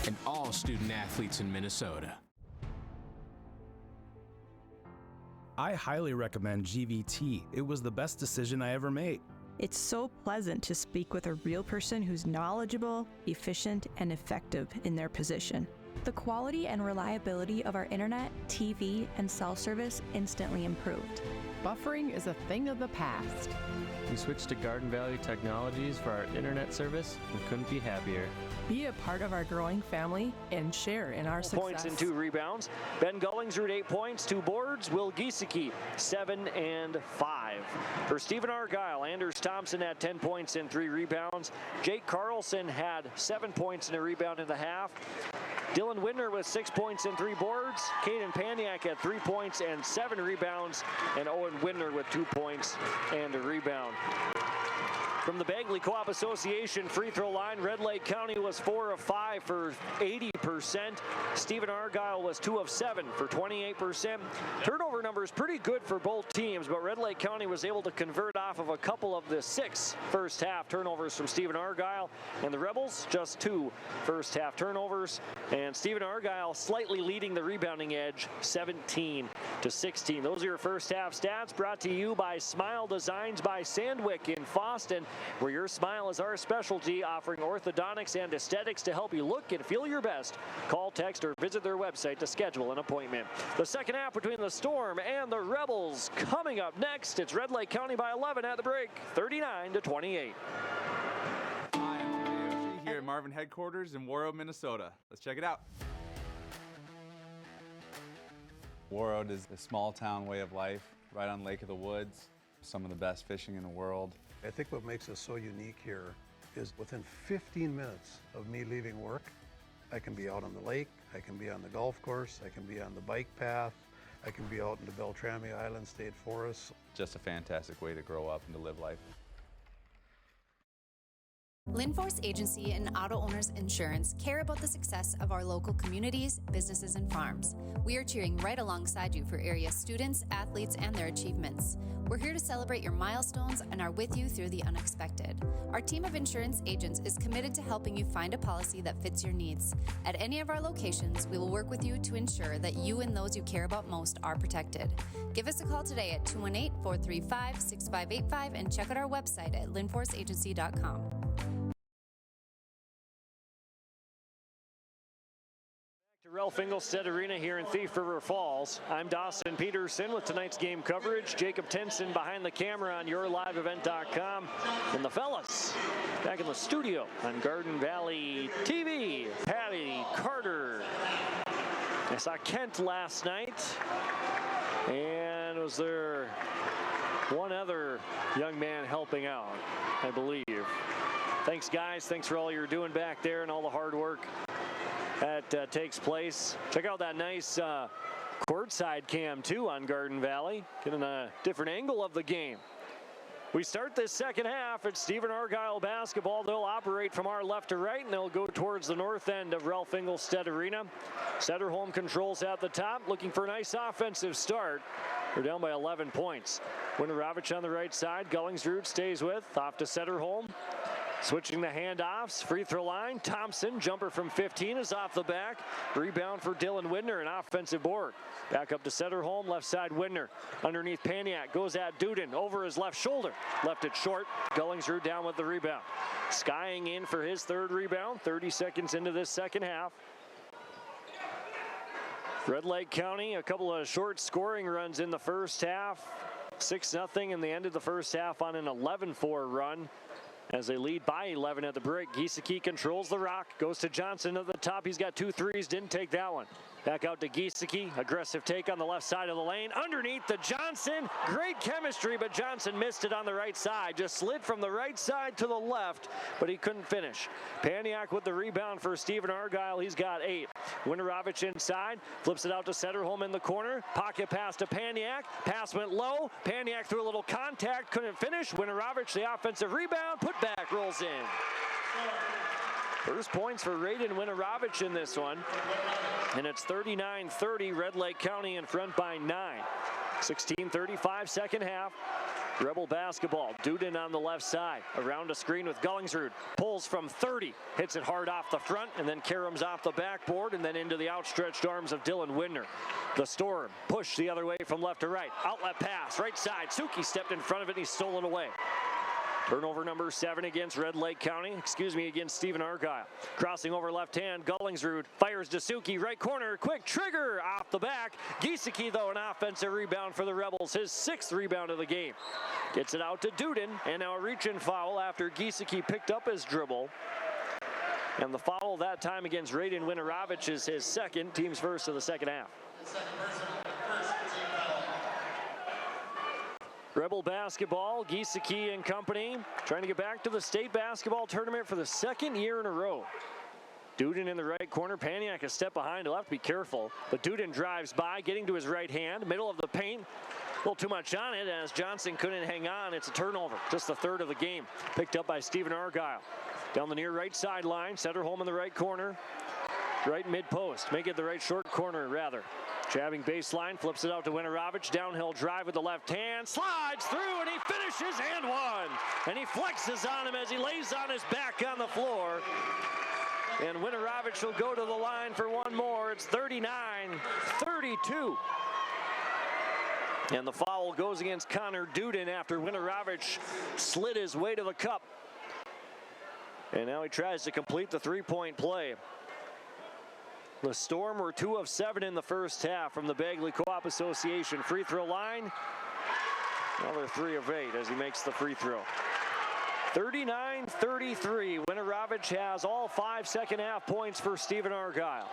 And all student athletes in Minnesota. I highly recommend GVT. It was the best decision I ever made. It's so pleasant to speak with a real person who's knowledgeable, efficient, and effective in their position. The quality and reliability of our internet, TV, and cell service instantly improved. Buffering is a thing of the past. We switched to Garden Valley Technologies for our internet service and couldn't be happier. Be a part of our growing family and share in our success. Points and 2 rebounds. Ben Gullingsrud 8 points, 2 boards. Will Giesecke 7 and 5. For Stephen Argyle, Anders Thompson had 10 points and 3 rebounds. Jake Carlson had 7 points and a rebound in the half. Dylan Dylan Widner with 6 points and 3 boards. Caden Paniak at 3 points and 7 rebounds. And Owen Widner with 2 points and a rebound. From the Bagley Co-op Association free throw line, Red Lake County was 4 of 5 for 80%. Stephen Argyle was 2 of 7 for 28%. Turnover numbers pretty good for both teams, but Red Lake County was able to convert off of a couple of the 6 first half turnovers from Stephen Argyle, and the Rebels just 2 first half turnovers. And Stephen Argyle slightly leading the rebounding edge, 17-16. Those are your first half stats, brought to you by Smile Designs by Sandwick in Fosston, where your smile is our specialty, offering orthodontics and aesthetics to help you look and feel your best. Call, text, or visit their website to schedule an appointment. The second half between the Storm and the Rebels coming up next. It's Red Lake County by 11 at the break, 39-28. Hi, I'm Yoshi here at Marvin headquarters in Warroad, Minnesota. Let's check it out. Warroad is a small town way of life, right on Lake of the Woods. Some of the best fishing in the world. I think what makes us so unique here is within 15 minutes of me leaving work, I can be out on the lake, I can be on the golf course, I can be on the bike path, I can be out in the Beltrami Island State Forest. Just a fantastic way to grow up and to live life. Linforce Agency and Auto Owners Insurance care about the success of our local communities, businesses, and farms. We are cheering right alongside you for area students, athletes, and their achievements. We're here to celebrate your milestones and are with you through the unexpected. Our team of insurance agents is committed to helping you find a policy that fits your needs. At any of our locations, we will work with you to ensure that you and those you care about most are protected. Give us a call today at 218-435-6585 and check out our website at linforceagency.com. Ralph Engelstad Arena here in Thief River Falls. I'm Dawson Peterson with tonight's game coverage. Jacob Tenson behind the camera on yourliveevent.com. And the fellas back in the studio on Garden Valley TV. Patty Carter. I saw Kent last night. And was there one other young man helping out, I believe. Thanks, guys. Thanks for all you're doing back there and all the hard work that takes place. Check out that nice courtside cam too on Garden Valley, getting a different angle of the game. We start this second half. It's Stephen Argyle basketball. They'll operate from our left to right, and they'll go towards the north end of Ralph Engelstad Arena. Setterholm controls at the top, looking for a nice offensive start. They're down by 11 points. Winorovich on the right side. Gullingsrud stays with, off to Setterholm. Switching the handoffs, free throw line. Thompson, jumper from 15 is off the back. Rebound for Dylan Widner, an offensive board. Back up to Setterholm, left side Widner. Underneath Paniak, goes at Duden, over his left shoulder. Left it short, Gullingsrud down with the rebound. Skying in for his third rebound, 30 seconds into this second half. Red Lake County, a couple of short scoring runs in the first half. 6-0 in the end of the first half on an 11-4 run. As they lead by 11 at the break. Giesecke controls the rock, goes to Johnson at the top. He's got 2 threes, didn't take that one. Back out to Giesecke, aggressive take on the left side of the lane. Underneath to Johnson, great chemistry, but Johnson missed it on the right side. Just slid from the right side to the left, but he couldn't finish. Paniak with the rebound for Stephen Argyle, he's got 8. Winorovich inside, flips it out to Setterholm in the corner. Pocket pass to Paniak, pass went low. Paniak threw a little contact, couldn't finish. Winorovich, the offensive rebound, put back, rolls in. First points for Raiden Winorovich in this one. And it's 39-30, Red Lake County in front by 9. 16:35 second half. Rebel basketball. Duden on the left side. Around a screen with Gullingsrud. Pulls from 30. Hits it hard off the front, and then Karams off the backboard, and then into the outstretched arms of Dylan Widner. The Storm push the other way from left to right. Outlet pass, right side. Suki stepped in front of it, and he stole it away. Turnover number 7 against Red Lake County, against Stephen Argyle. Crossing over left hand, Gullingsrud fires to Suki, right corner, quick trigger off the back. Giesecke, though, an offensive rebound for the Rebels, his 6th rebound of the game. Gets it out to Duden, and now a reach-in foul after Giesecke picked up his dribble. And the foul that time against Raiden Winorovich is his 2nd, team's first of the second half. Rebel basketball, Giesecke and company, trying to get back to the state basketball tournament for the 2nd year in a row. Duden in the right corner. Paniak a step behind. He'll have to be careful. But Duden drives by, getting to his right hand. Middle of the paint. A little too much on it as Johnson couldn't hang on. It's a turnover. Just the third of the game. Picked up by Stephen Argyle. Down the near right sideline. Setterholm in the right corner. Right mid post. Make it the right short corner, rather. Jabbing baseline. Flips it out to Winorovich. Downhill drive with the left hand. Slides through and he finishes and one. And he flexes on him as he lays on his back on the floor. And Winorovich will go to the line for one more. It's 39-32. And the foul goes against Connor Duden after Winorovich slid his way to the cup. And now he tries to complete the three-point play. The Storm were 2 of 7 in the first half from the Bagley Co-op Association free throw line. Another 3 of 8 as he makes the free throw. 39-33. Winorovich has all 5 second-half points for Stephen Argyle.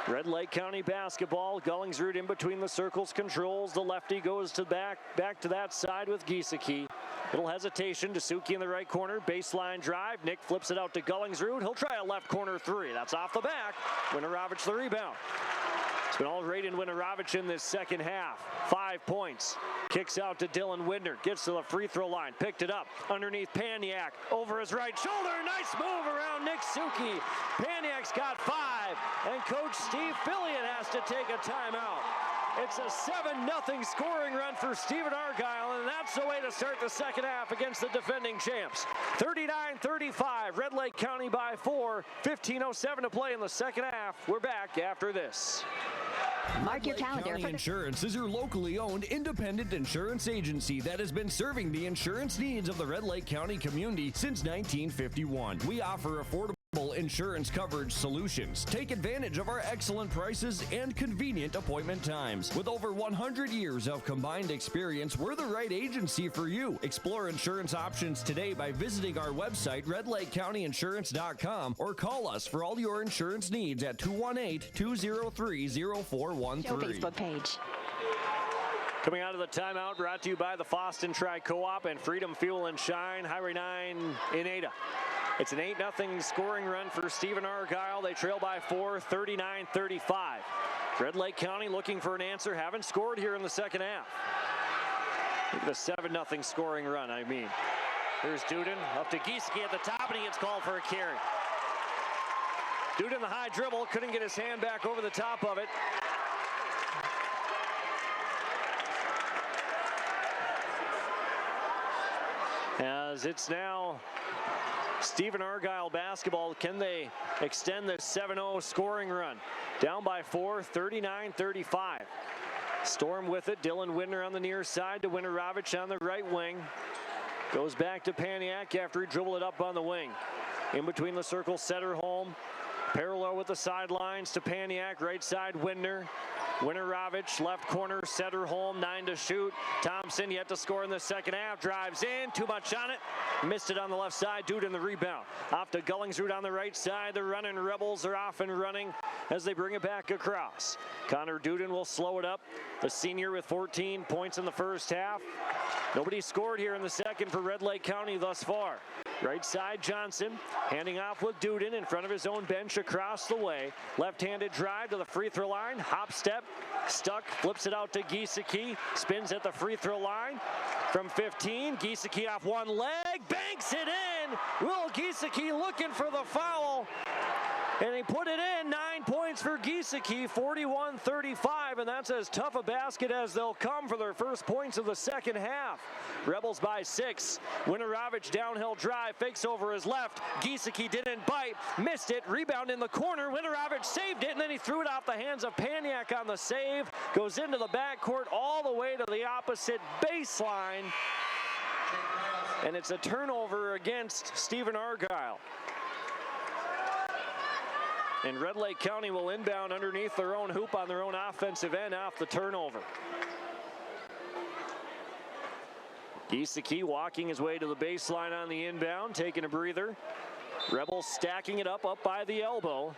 Red Lake County basketball. Gullingsrud in between the circles controls. The lefty goes to back to that side with Giesecke. Little hesitation. Dasuki in the right corner. Baseline drive. Nick flips it out to Gullingsrud. He'll try a left corner 3. That's off the back. Winorovich the rebound. It's been all Raiden Winorovich in this second half. 5 points. Kicks out to Dylan Widner. Gets to the free throw line. Picked it up underneath Paniak. Over his right shoulder. Nice move around Nick Suki. Paniak's got 5. And Coach Steve Fillion has to take a timeout. It's a 7-0 scoring run for Stephen Argyle, and that's the way to start the second half against the defending champs. 39-35, Red Lake County by 4. 15:07 to play in the second half. We're back after this. Mark your calendar. County Insurance is your locally owned independent insurance agency that has been serving the insurance needs of the Red Lake County community since 1951. We offer affordable insurance coverage solutions. Take advantage of our excellent prices and convenient appointment times. With over 100 years of combined experience, we're the right agency for you. Explore insurance options today by visiting our website, redlakecountyinsurance.com, or call us for all your insurance needs at 218-203-0413. Show Facebook page. Coming out of the timeout, brought to you by the Foston Tri-Co-op and Freedom Fuel and Shine, Highway 9 in Ada. It's an 8-0 scoring run for Stephen Argyle. They trail by 4, 39-35. Red Lake County looking for an answer. Haven't scored here in the second half. Look at the 7-0 scoring run, I mean. Here's Duden up to Giesecke at the top, and he gets called for a carry. Duden the high dribble, couldn't get his hand back over the top of it. As it's now Stephen Argyle basketball. Can they extend this 7-0 scoring run? Down by 4, 39-35. Storm with it. Dylan Widner on the near side to Winorovich on the right wing. Goes back to Paniak after he dribbled it up on the wing. In between the circles, Setterholm. Parallel with the sidelines to Paniak. Right side, Widner. Winorovich, left corner, Setterholm, 9 to shoot. Thompson yet to score in the second half. Drives in, too much on it. Missed it on the left side. Duden the rebound. Off to Gullingsrud on the right side. The running Rebels are off and running as they bring it back across. Connor Duden will slow it up. The senior with 14 points in the first half. Nobody scored here in the second for Red Lake County thus far. Right side, Johnson, handing off with Duden in front of his own bench across the way. Left-handed drive to the free throw line. Hop step, stuck, flips it out to Giesecke. Spins at the free throw line from 15. Giesecke off one leg, banks it in. Will Giesecke looking for the foul. And he put it in. 9 points for Giesecke, 41-35, and that's as tough a basket as they'll come for their first points of the second half. Rebels by 6. Winorovich downhill drive, fakes over his left. Giesecke didn't bite, missed it. Rebound in the corner. Winorovich saved it, and then he threw it off the hands of Paniak on the save. Goes into the backcourt all the way to the opposite baseline. And it's a turnover against Stephen Argyle. And Red Lake County will inbound underneath their own hoop on their own offensive end off the turnover. Giesecke walking his way to the baseline on the inbound, taking a breather. Rebels stacking it up by the elbow.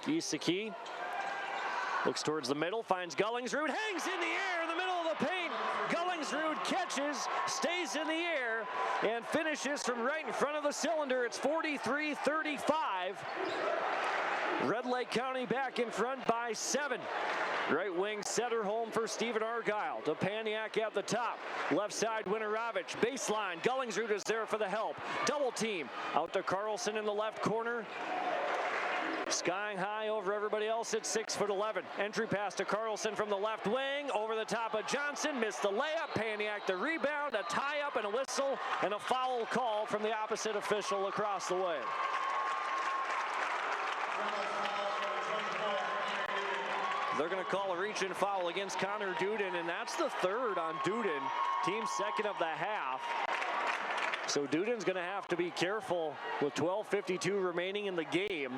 Giesecke looks towards the middle, finds Gullingsrud, hangs in the air in the middle of the paint. Gullingsrud Gollingsrud catches, stays in the air, and finishes from right in front of the cylinder. It's 43-35. Red Lake County back in front by 7. Right wing center home for Stephen Argyle. To Paniak at the top. Left side, Winorovich. Baseline. Gollingsrud is there for the help. Double team. Out to Carlson in the left corner. Skying high over everybody else at 6'11". Entry pass to Carlson from the left wing. Over the top of Johnson. Missed the layup. Paniak the rebound. A tie-up and a whistle. And a foul call from the opposite official across the way. They're going to call a reach-in foul against Connor Duden, and that's the third on Duden, team's second of the half. So Duden's going to have to be careful with 12:52 remaining in the game.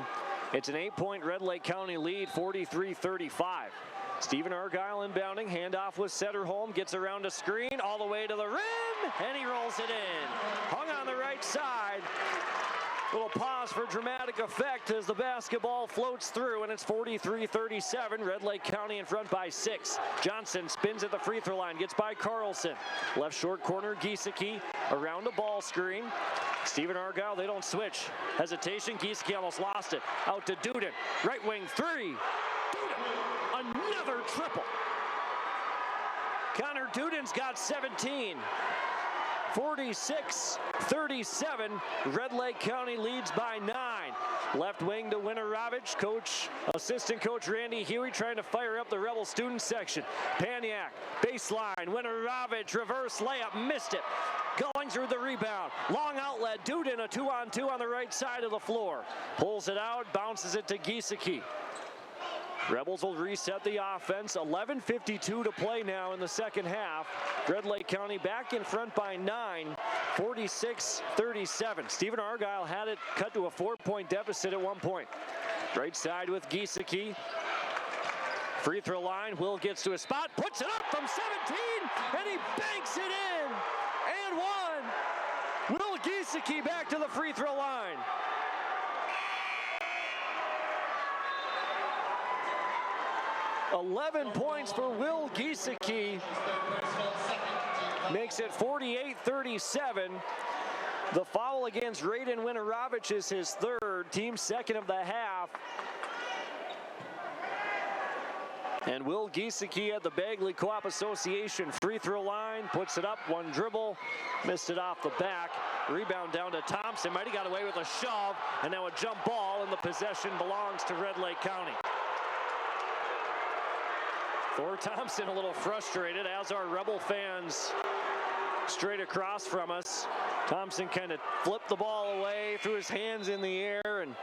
It's an 8-point Red Lake County lead, 43-35. Stephen Argyle inbounding, handoff with Setterholm, gets around a screen, all the way to the rim, and he rolls it in. Hung on the right side. Little pause for dramatic effect as the basketball floats through, and it's 43-37. Red Lake County in front by 6. Johnson spins at the free throw line, gets by Carlson. Left short corner, Giesecke around a ball screen. Stephen Argyle, they don't switch. Hesitation, Giesecke almost lost it. Out to Duden, right wing 3. Duden, another triple. Connor Duden's got 17. 46-37, Red Lake County leads by 9. Left wing to Winorovich. Assistant coach Randy Huey trying to fire up the Rebel student section. Paniak, baseline, Winorovich, reverse layup, missed it. Gollingsrud the rebound. Long outlet, Duden a 2-on-2 on the right side of the floor. Pulls it out, bounces it to Giesecke. Rebels will reset the offense. 11:52 to play now in the second half. Red Lake County back in front by 9, 46-37. Stephen Argyle had it cut to a 4-point deficit at one point. Right side with Giesecke. Free throw line. Will gets to a spot, puts it up from 17, and he banks it in. And one. Will Giesecke back to the free throw line. $11 points for Will Giesecke. Makes it 48-37. The foul against Raiden Winorovich is his third, team second of the half. And Will Giesecke at the Bagley Co-op Association free throw line, puts it up, one dribble, missed it off the back. Rebound down to Thompson, might have got away with a shove, and now a jump ball, and the possession belongs to Red Lake County. Thor Thompson a little frustrated, as are Rebel fans straight across from us. Thompson kind of flipped the ball away, threw his hands in the air, and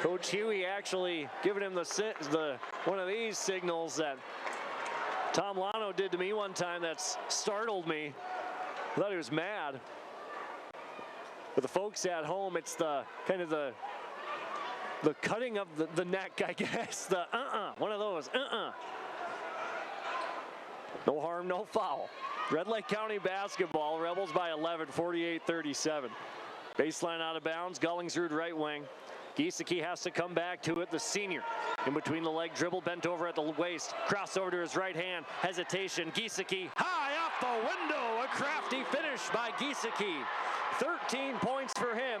Coach Huey actually giving him the one of these signals that Tom Lano did to me one time that's startled me. I thought he was mad. For the folks at home, it's the kind of the cutting of the neck, I guess. The one of those No harm, no foul. Red Lake County basketball, Rebels by 11, 48-37. Baseline out of bounds, Gollingsrud right wing. Giesecke has to come back to it, the senior. In between the leg dribble, bent over at the waist. Crossover to his right hand, hesitation. Giesecke high off the window. A crafty finish by Giesecke. 13 points for him.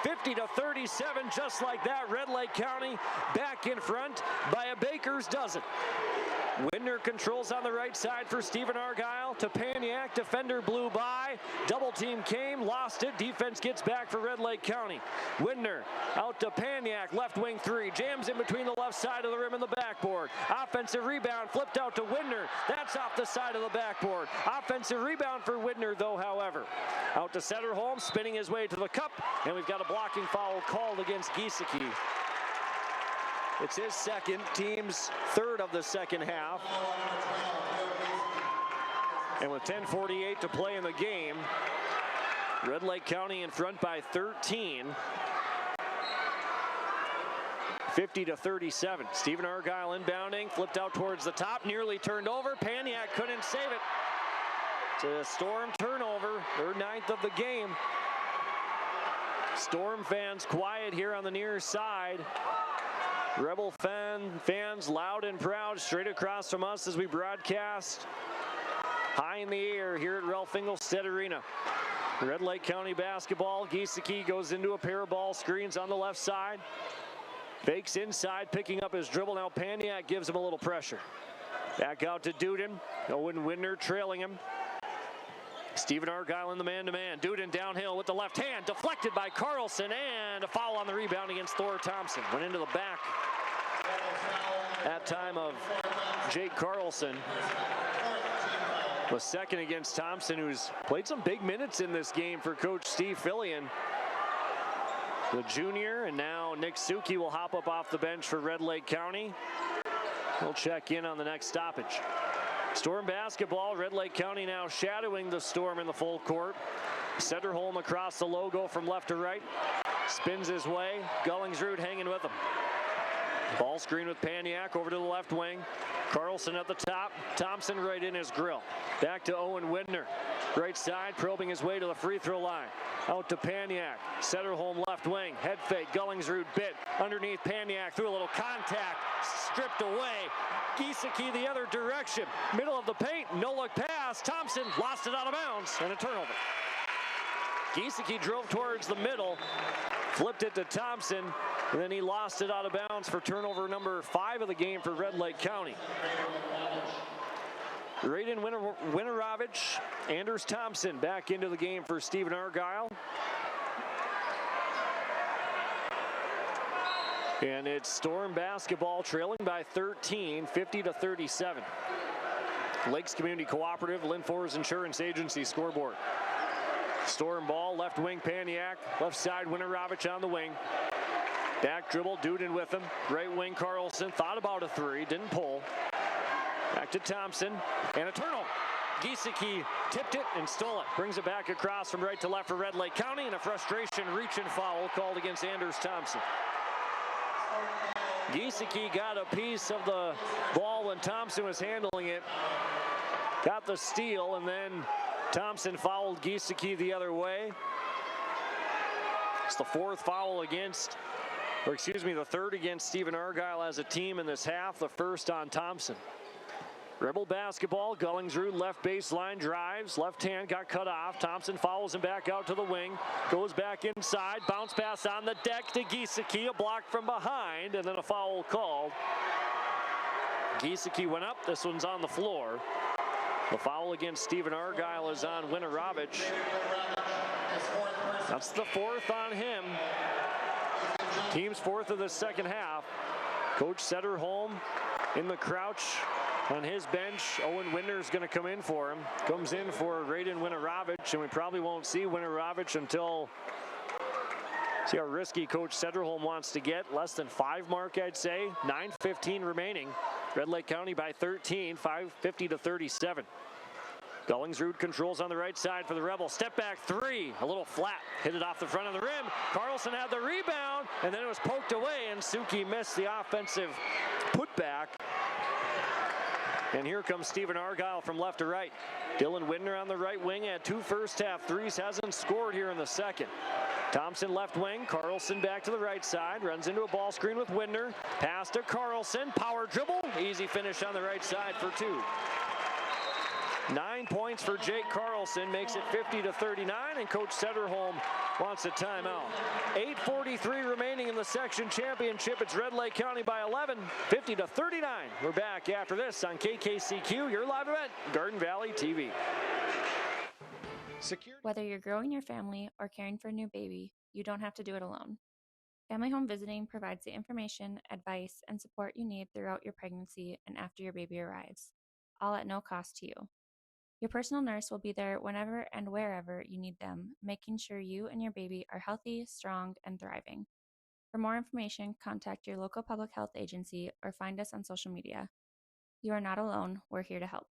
50-37, just like that. Red Lake County back in front by a baker's dozen. Widner controls on the right side for Stephen Argyle. To Paniak, defender blew by. Double team came, lost it. Defense gets back for Red Lake County. Widner out to Paniak, left wing 3. Jams in between the left side of the rim and the backboard. Offensive rebound flipped out to Widner. That's off the side of the backboard. Offensive rebound for Widner, though, however. Out to Setterholm, spinning his way to the cup. And we've got a blocking foul called against Giesecke. It's his second, team's third of the second half. And with 10:48 to play in the game, Red Lake County in front by 13. 50-37. Stephen Argyle inbounding, flipped out towards the top, nearly turned over. Paniak couldn't save it. It's a Storm turnover, their 9th of the game. Storm fans quiet here on the near side. Rebel fans loud and proud straight across from us as we broadcast high in the air here at Ralph Engelstedt Arena. Red Lake County basketball. Giesecke goes into a pair of ball screens on the left side. Fakes inside, picking up his dribble. Now Paniak gives him a little pressure. Back out to Duden. Owen Widner trailing him. Stephen Argyle in the man-to-man. Duden downhill with the left hand. Deflected by Carlson, and a foul on the rebound against Thor Thompson. Went into the back that time of Jake Carlson. The second against Thompson, who's played some big minutes in this game for Coach Steve Fillion. The junior, and now Nick Suki will hop up off the bench for Red Lake County. He'll check in on the next stoppage. Storm basketball, Red Lake County now shadowing the Storm in the full court. Setterholm across the logo from left to right. Spins his way. Gullingsrud hanging with him. Ball screen with Paniak over to the left wing. Carlson at the top. Thompson right in his grill. Back to Owen Widner. Right side, probing his way to the free throw line. Out to Paniak. Setterholm left wing. Head fake. Gullingsrud bit. Underneath Paniak. Through a little contact. Stripped away. Giesecke the other direction. Middle of the paint. No look pass. Thompson lost it out of bounds. And a turnover. Giesecke drove towards the middle. Flipped it to Thompson. And then he lost it out of bounds for turnover number 5 of the game for Red Lake County. Raiden Winerovich, Anders Thompson back into the game for Stephen Argyle. And it's Storm basketball trailing by 13, 50-37. Lakes Community Cooperative, Lynn Forest Insurance Agency scoreboard. Storm ball, left wing Paniak, left side Winerovich on the wing. Back dribble, Duden with him. Right wing Carlson, thought about a three, didn't pull. Back to Thompson, and a turnover. Giesecke tipped it and stole it. Brings it back across from right to left for Red Lake County, and a frustration reach and foul called against Anders Thompson. Giesecke got a piece of the ball when Thompson was handling it. Got the steal, and then Thompson fouled Giesecke the other way. It's the fourth foul against, or excuse me, the third against Stephen Argyle as a team in this half, the first on Thompson. Rebel basketball, Gullingsrud left baseline drives, left hand got cut off. Thompson follows him back out to the wing, goes back inside, bounce pass on the deck to Giesecke, a block from behind, and then a foul called. Giesecke went up, this one's on the floor. The foul against Stephen Argyle is on Winerovich. That's the fourth on him. Team's fourth of the second half. Coach Setterholm in the crouch on his bench. Owen Widner's going to come in for him. Comes in for Raiden Winerovich, and we probably won't see Winerovich until, see how risky Coach Setterholm wants to get. Less than 5 mark, I'd say. 9:15 remaining. Red Lake County by 13, 50-37. Gullingsrud controls on the right side for the Rebels. Step back three, a little flat. Hit it off the front of the rim. Carlson had the rebound, and then it was poked away, and Suki missed the offensive putback. And here comes Stephen Argyle from left to right. Dylan Widner on the right wing had 2 first-half threes, hasn't scored here in the second. Thompson left wing, Carlson back to the right side, runs into a ball screen with Widner. Pass to Carlson, power dribble, easy finish on the right side for 2. 9 points for Jake Carlson, makes it 50-39, and Coach Setterholm wants a timeout. 8:43 remaining in the section championship. It's Red Lake County by 11, 50-39. We're back after this on KKCQ, your live event, Garden Valley TV. Whether you're growing your family or caring for a new baby, you don't have to do it alone. Family Home Visiting provides the information, advice, and support you need throughout your pregnancy and after your baby arrives, all at no cost to you. Your personal nurse will be there whenever and wherever you need them, making sure you and your baby are healthy, strong, and thriving. For more information, contact your local public health agency or find us on social media. You are not alone. We're here to help.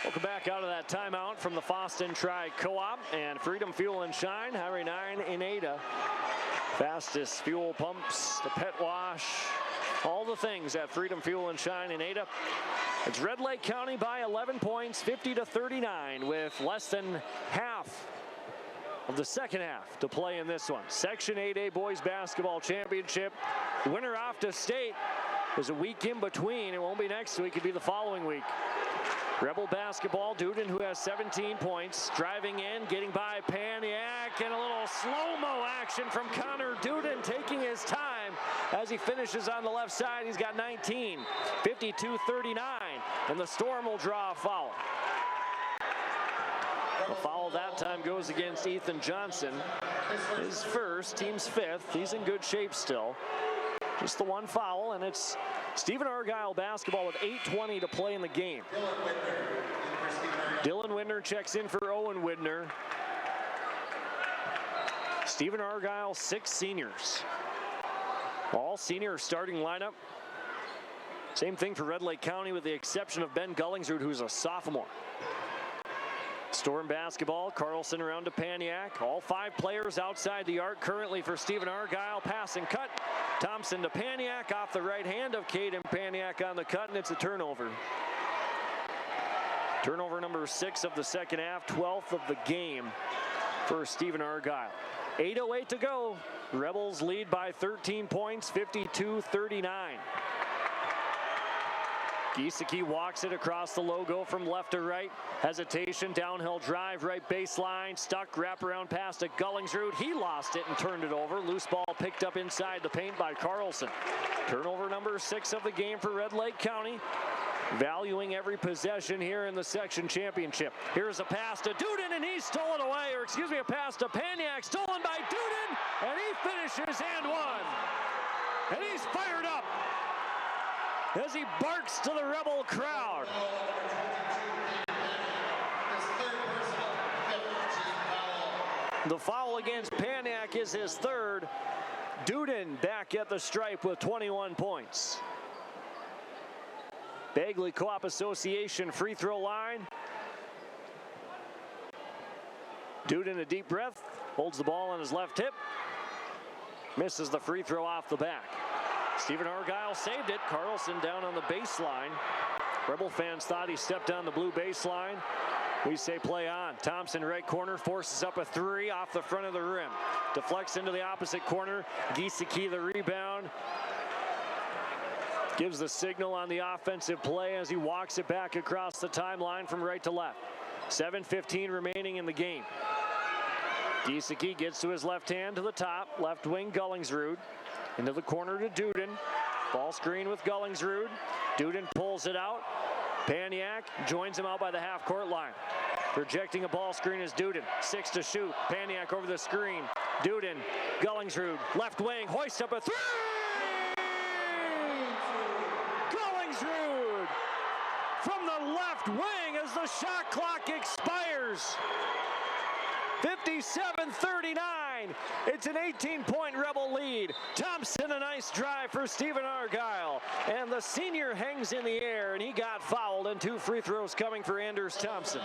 Welcome back out of that timeout from the Foston Tri-Co-op and Freedom Fuel and Shine, Highway 9 in Ada. Fastest fuel pumps, the pet wash, all the things at Freedom Fuel and Shine in Ada. It's Red Lake County by 11 points, 50-39, with less than half of the second half to play in this one. Section 8A Boys Basketball Championship. Winner off to state. There's a week in between. It won't be next week. It'll be the following week. Rebel basketball, Duden, who has 17 points, driving in, getting by Paniak, and a little slow-mo action from Connor Duden, taking his time as he finishes on the left side. He's got 19, 52-39, and the Storm will draw a foul. The foul that time goes against Ethan Johnson. His first, team's fifth. He's in good shape still. Just the one foul, and it's Stephen Argyle basketball with 8:20 to play in the game. Dylan Widner checks in for Owen Widner. Stephen Argyle, 6 seniors. All senior starting lineup. Same thing for Red Lake County with the exception of Ben Gullingsrud, who's a sophomore. Storm basketball, Carlson around to Paniak. All 5 players outside the arc currently for Stephen Argyle. Pass and cut. Thompson to Paniak off the right hand of Caden Paniak on the cut, and it's a turnover. Turnover number 6 of the second half, 12th of the game for Stephen Argyle. 8:08 to go. Rebels lead by 13 points, 52-39. Giesecke walks it across the logo from left to right. Hesitation, downhill drive, right baseline, stuck, wraparound pass to Gullingsrud. He lost it and turned it over. Loose ball picked up inside the paint by Carlson. Turnover number 6 of the game for Red Lake County. Valuing every possession here in the section championship. Here's a pass to Duden, and he's stolen away, or excuse me, a pass to Paniak, stolen by Duden, and he finishes and one. And he's fired up as he barks to the Rebel crowd. The foul against Paniak is his third. Duden back at the stripe with 21 points. Bagley Co-op Association free throw line. Duden a deep breath, holds the ball on his left hip, misses the free throw off the back. Stephen Argyle saved it. Carlson down on the baseline. Rebel fans thought he stepped on the blue baseline. We say play on. Thompson right corner forces up a 3 off the front of the rim. Deflects into the opposite corner. Giesecke the rebound. Gives the signal on the offensive play as he walks it back across the timeline from right to left. 7:15 remaining in the game. Giesecke gets to his left hand to the top. Left wing Gullingsrud. Into the corner to Duden. Ball screen with Gullingsrud. Duden pulls it out. Paniak joins him out by the half-court line. Projecting a ball screen is Duden. 6 to shoot. Paniak over the screen. Duden, Gullingsrud, left wing, hoists up a 3! Gullingsrud from the left wing as the shot clock expires. 57-39. It's an 18-point Rebel lead. Thompson, a nice drive for Stephen Argyle. And the senior hangs in the air, and he got fouled, and 2 free throws coming for Anders Thompson.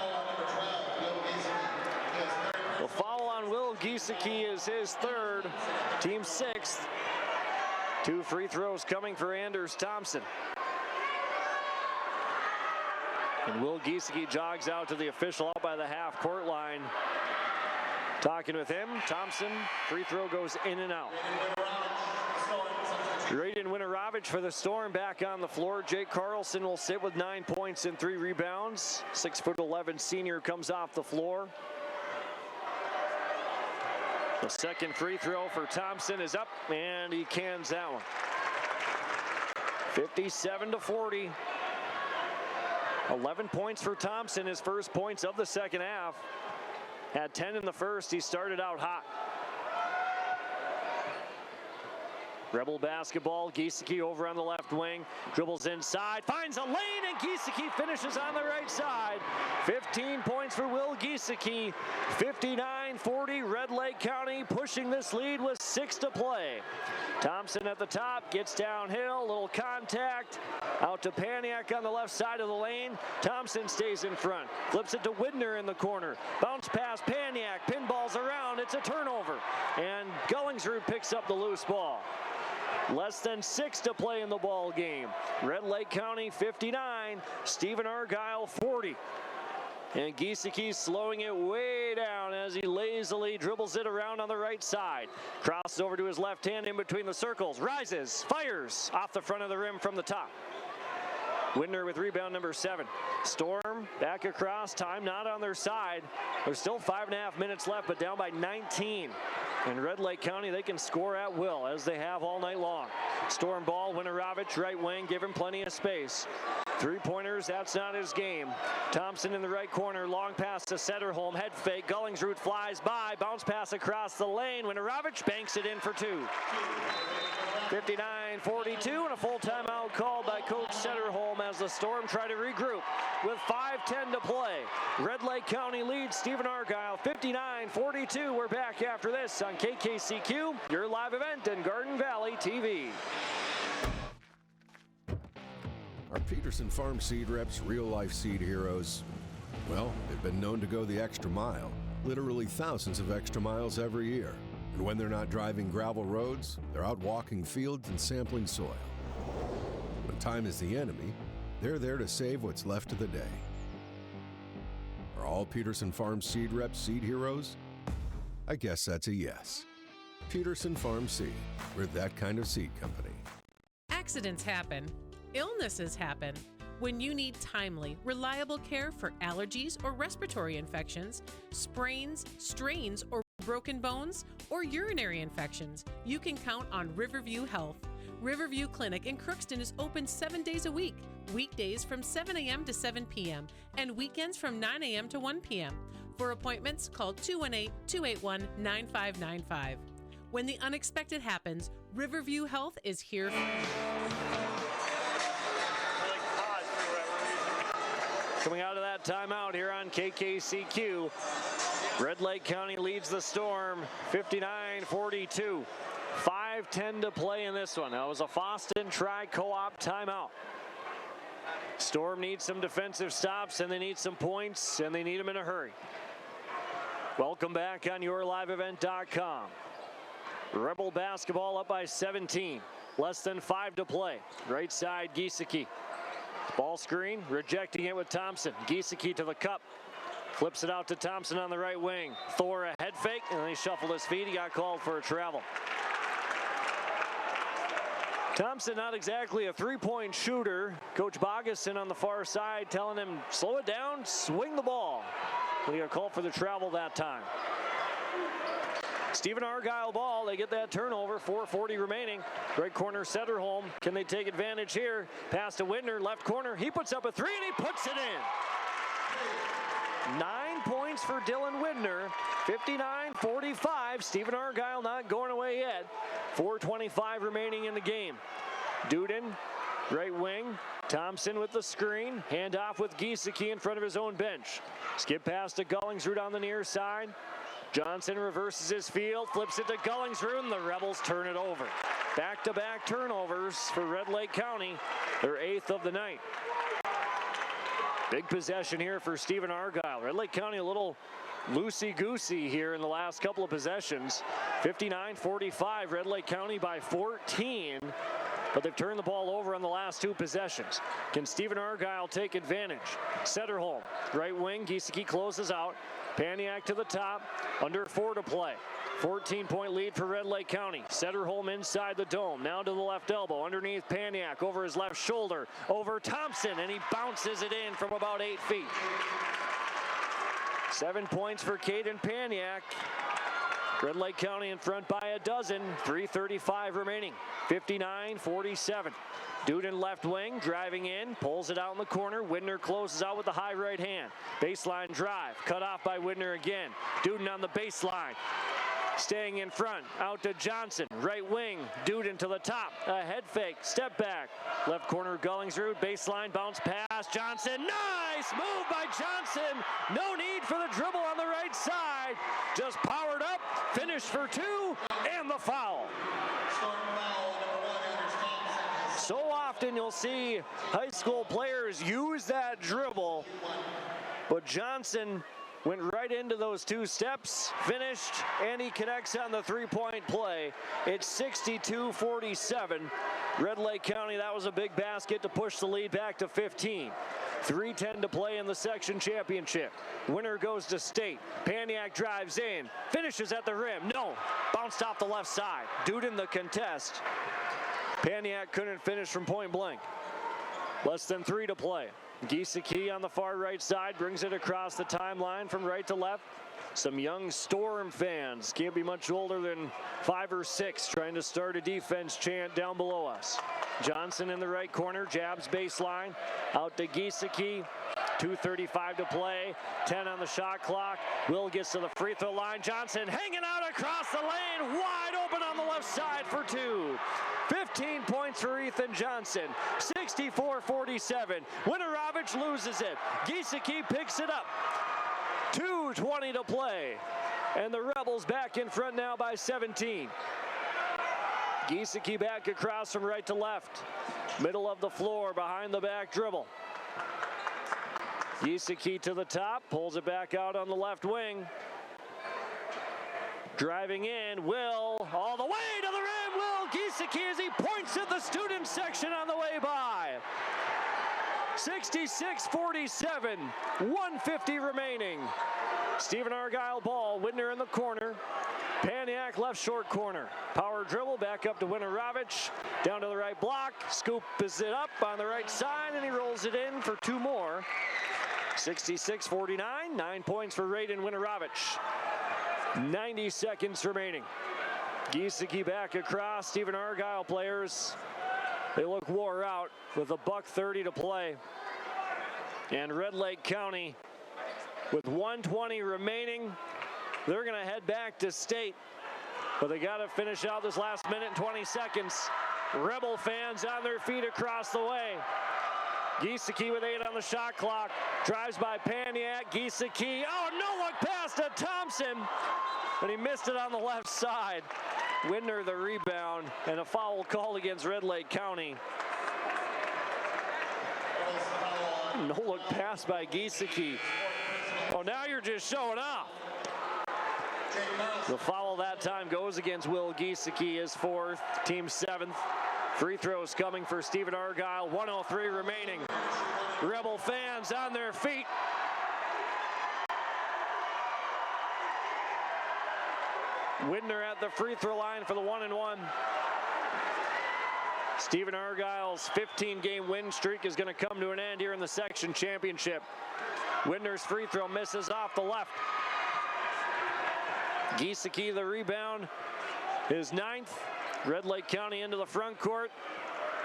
The foul on Will Giesecke is his third, team 6th. 2 free throws coming for Anders Thompson. And Will Giesecke jogs out to the official out by the half-court line. Talking with him, Thompson, free throw goes in and out. Raiden Winarovich for the Storm back on the floor. Jake Carlson will sit with 9 points and 3 rebounds. 6'11" senior comes off the floor. The second free throw for Thompson is up, and he cans that one. 57-40. 11 points for Thompson, his first points of the second half. Had 10 in the first. He started out hot. Rebel basketball. Giesecke over on the left wing. Dribbles inside. Finds a lane, and Giesecke finishes on the right side. 15 points for Will Giesecke. 59-40. Red Lake County pushing this lead with 6 to play. Thompson at the top. Gets downhill. Little contact. Out to Paniak on the left side of the lane. Thompson stays in front. Flips it to Widner in the corner. Bounce pass Paniak. Pinballs around. It's a turnover. And Gullingsrud picks up the loose ball. Less than 6 to play in the ball game. Red Lake County 59, Stephen Argyle 40. And Giesecke slowing it way down as he lazily dribbles it around on the right side. Crosses over to his left hand in between the circles. Rises, fires off the front of the rim from the top. Widner with rebound number 7. Storm back across, time not on their side. There's still 5.5 minutes left, but down by 19. And Red Lake County, they can score at will, as they have all night long. Storm ball, Winorovich, right wing, give him plenty of space. Three-pointers, that's not his game. Thompson in the right corner, long pass to Setterholm, head fake, Gullingsrud flies by, bounce pass across the lane. Winorovich banks it in for 2. 59-42, and a full timeout called by Coach Setterholm as the Storm try to regroup with 5:10 to play. Red Lake County leads Stephen Argyle 59-42. We're back after this on KKCQ, your live event in Garden Valley TV. Our Peterson Farm seed reps, real-life seed heroes, well, they've been known to go the extra mile, literally thousands of extra miles every year. And when they're not driving gravel roads, they're out walking fields and sampling soil. When time is the enemy, they're there to save what's left of the day. Are all Peterson Farm seed reps seed heroes? I guess that's a yes. Peterson Farm Seed, we're that kind of seed company. Accidents happen. Illnesses happen. When you need timely, reliable care for allergies or respiratory infections, sprains, strains, or broken bones, or urinary infections, you can count on Riverview Health. Riverview Clinic in Crookston is open 7 days a week, weekdays from 7 a.m. to 7 p.m., and weekends from 9 a.m. to 1 p.m. For appointments, call 218-281-9595. When the unexpected happens, Riverview Health is here. Coming out of that timeout here on KKCQ, Red Lake County leads the Storm 59-42. 5:10 to play in this one. That was a Foston Tri-Co-op timeout. Storm needs some defensive stops, and they need some points, and they need them in a hurry. Welcome back on yourliveevent.com. Rebel basketball up by 17. Less than 5 to play. Right side, Giesecke. Ball screen, rejecting it with Thompson. Giesecke to the cup. Flips it out to Thompson on the right wing. Thor a head fake, and then he shuffled his feet. He got called for a travel. Thompson not exactly a three-point shooter. Coach Bogason on the far side telling him, slow it down, swing the ball. But he got called for the travel that time. Stephen Argyle ball, they get that turnover, 4:40 remaining. Right corner, Setterholm. Can they take advantage here? Pass to Widner, left corner. He puts up a three, and he puts it in. 9 points for Dylan Widner. 59-45. Stephen Argyle not going away yet. 4:25 remaining in the game. Duden, right wing. Thompson with the screen. Handoff with Giesecke in front of his own bench. Skip pass to Gullingsrud on the near side. Johnson reverses his field, flips it to Gullingsrud, and the Rebels turn it over. Back-to-back turnovers for Red Lake County, their 8th of the night. Big possession here for Stephen Argyle. Red Lake County a little loosey-goosey here in the last couple of possessions. 59-45, Red Lake County by 14, but they've turned the ball over on the last 2 possessions. Can Stephen Argyle take advantage? Setterholm, right wing, Giesecke closes out. Paniak to the top, under 4 to play. 14-point lead for Red Lake County. Setterholm inside the dome, now to the left elbow, underneath Paniak, over his left shoulder, over Thompson, and he bounces it in from about 8 feet. 7 points for Caden Paniak. Red Lake County in front by a dozen, 3:35 remaining, 59-47. Duden left wing, driving in, pulls it out in the corner. Widner closes out with the high right hand. Baseline drive, cut off by Widner again. Duden on the baseline, staying in front, out to Johnson. Right wing, Duden to the top, a head fake, step back. Left corner, Gullingsrud, baseline, bounce pass, Johnson. Nice move by Johnson. No need for the dribble on the right side. Just powered up, finished for 2, and the foul. So often you'll see high school players use that dribble, but Johnson went right into those 2 steps, finished, and he connects on the 3-point play. It's 62-47. Red Lake County, that was a big basket to push the lead back to 15. 3:10 to play in the section championship. Winner goes to state. Paniak drives in, finishes at the rim. No, bounced off the left side. Duden the contest. Paniak couldn't finish from point blank. Less than 3 to play. Giesecke on the far right side brings it across the timeline from right to left. Some young Storm fans, can't be much older than 5 or 6, trying to start a defense chant down below us. Johnson in the right corner, jabs baseline, out to Giesecke. 2:35 to play, 10 on the shot clock. Will gets to the free throw line. Johnson hanging out across the lane, wide open on the left side for 2. 15 points for Ethan Johnson, 64-47. Winorovich loses it. Giesecke picks it up. 2:20 to play, and the Rebels back in front now by 17. Giesecke back across from right to left. Middle of the floor, behind the back dribble. Giesecke to the top, pulls it back out on the left wing. Driving in, Will, all the way to the rim. Will Giesecke as he points at the student section on the way by. 66-47, 150 remaining. Stephen Argyle ball, Widner in the corner. Paniak left short corner. Power dribble back up to Winorovich. Down to the right block. Scoop is it up on the right side, and he rolls it in for 2 more. 66-49, 9 points for Raiden Winorovich. 90 seconds remaining. Giesecke back across. Stephen Argyle players, they look wore out with $1:30 to play. And Red Lake County, with 1:20 remaining, they're going to head back to state. But they got to finish out this last minute and 20 seconds. Rebel fans on their feet across the way. Giesecke with 8 on the shot clock. Drives by Paniak. Giesecke. Oh, no look pass to Thompson. But he missed it on the left side. Widner the rebound, and a foul called against Red Lake County. No look pass by Giesecke. Oh, now you're just showing off. The foul that time goes against Will Giesecke, his 4th, team 7th. Free throws coming for Stephen Argyle, 1:03 remaining. Rebel fans on their feet. Widner at the free throw line for the 1-and-1. Stephen Argyle's 15-game win streak is going to come to an end here in the section championship. Widner's free throw misses off the left. Giesecke the rebound, his 9th. Red Lake County into the front court.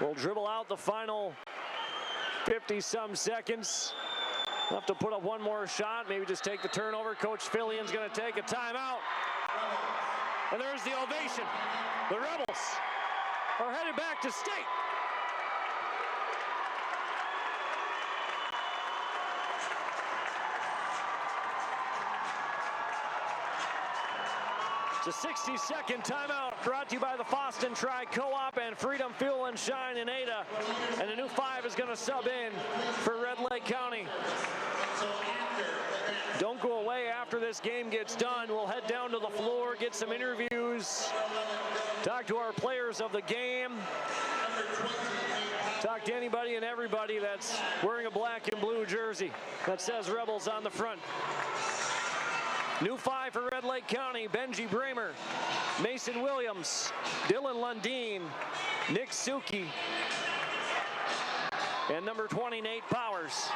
Will dribble out the final 50-some seconds. We'll have to put up one more shot, maybe just take the turnover. Coach Fillion's going to take a timeout. And there's the ovation. The Rebels are headed back to state. It's a 60-second timeout brought to you by the Foston Tri-Co-op and Freedom Fuel and Shine in Ada. And a new 5 is going to sub in for Red Lake County. Don't go away after this game gets done. We'll head down to the floor, get some interviews, talk to our players of the game, talk to anybody and everybody that's wearing a black and blue jersey that says Rebels on the front. New 5 for Red Lake County: Benji Bramer, Mason Williams, Dylan Lundeen, Nick Suki, and number 20, Nate Powers.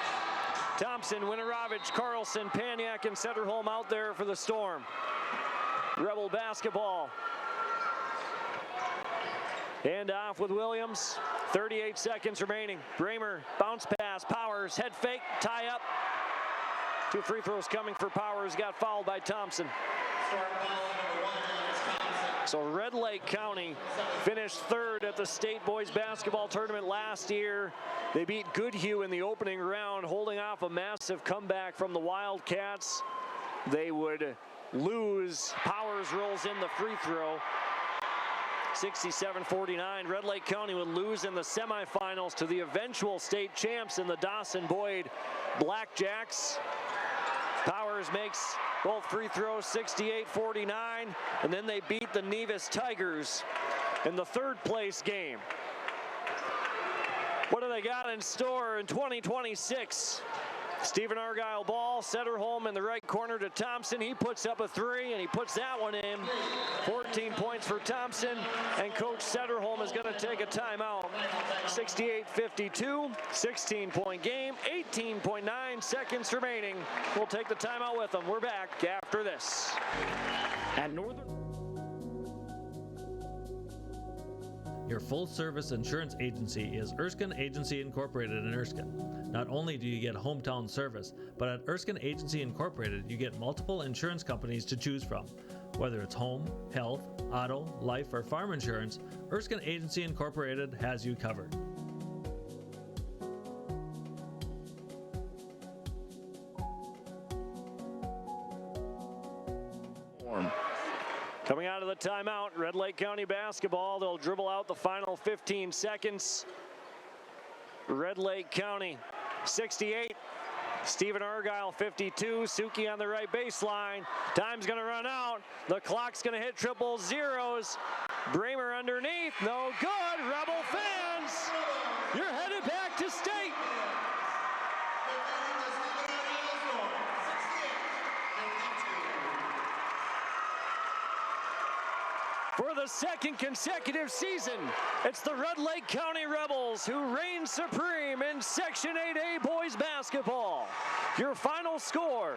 Thompson, Winorovich, Carlson, Paniak, and Setterholm out there for the Storm. Rebel basketball. Hand off with Williams. 38 seconds remaining. Bramer, bounce pass, Powers, head fake, tie up. 2 free throws coming for Powers, got fouled by Thompson. So Red Lake County finished 3rd at the state boys basketball tournament last year. They beat Goodhue in the opening round, holding off a massive comeback from the Wildcats. They would lose. Powers rolls in the free throw. 67-49. Red Lake County would lose in the semifinals to the eventual state champs in the Dawson Boyd Blackjacks. Powers makes both free throws, 68-49, and then they beat the Nevis Tigers in the 3rd place game. What do they got in store in 2026? Stephen Argyle ball, Sederholm in the right corner to Thompson. He puts up a three, and he puts that one in. 14 points for Thompson, and Coach Sederholm is going to take a timeout. 68-52, 16-point game, 18.9 seconds remaining. We'll take the timeout with them. We're back after this. At Northern... Your full-service insurance agency is Erskine Agency Incorporated in Erskine. Not only do you get hometown service, but at Erskine Agency Incorporated, you get multiple insurance companies to choose from. Whether it's home, health, auto, life, or farm insurance, Erskine Agency Incorporated has you covered. Coming out of the timeout, Red Lake County basketball. They'll dribble out the final 15 seconds. Red Lake County 68. Stephen Argyle 52. Suki on the right baseline. Time's going to run out. The clock's going to hit triple zeros. Bramer underneath. No good. Rebel fans, you're headed back to state. For the second consecutive season, it's the Red Lake County Rebels who reign supreme in Section 8A boys basketball. Your final score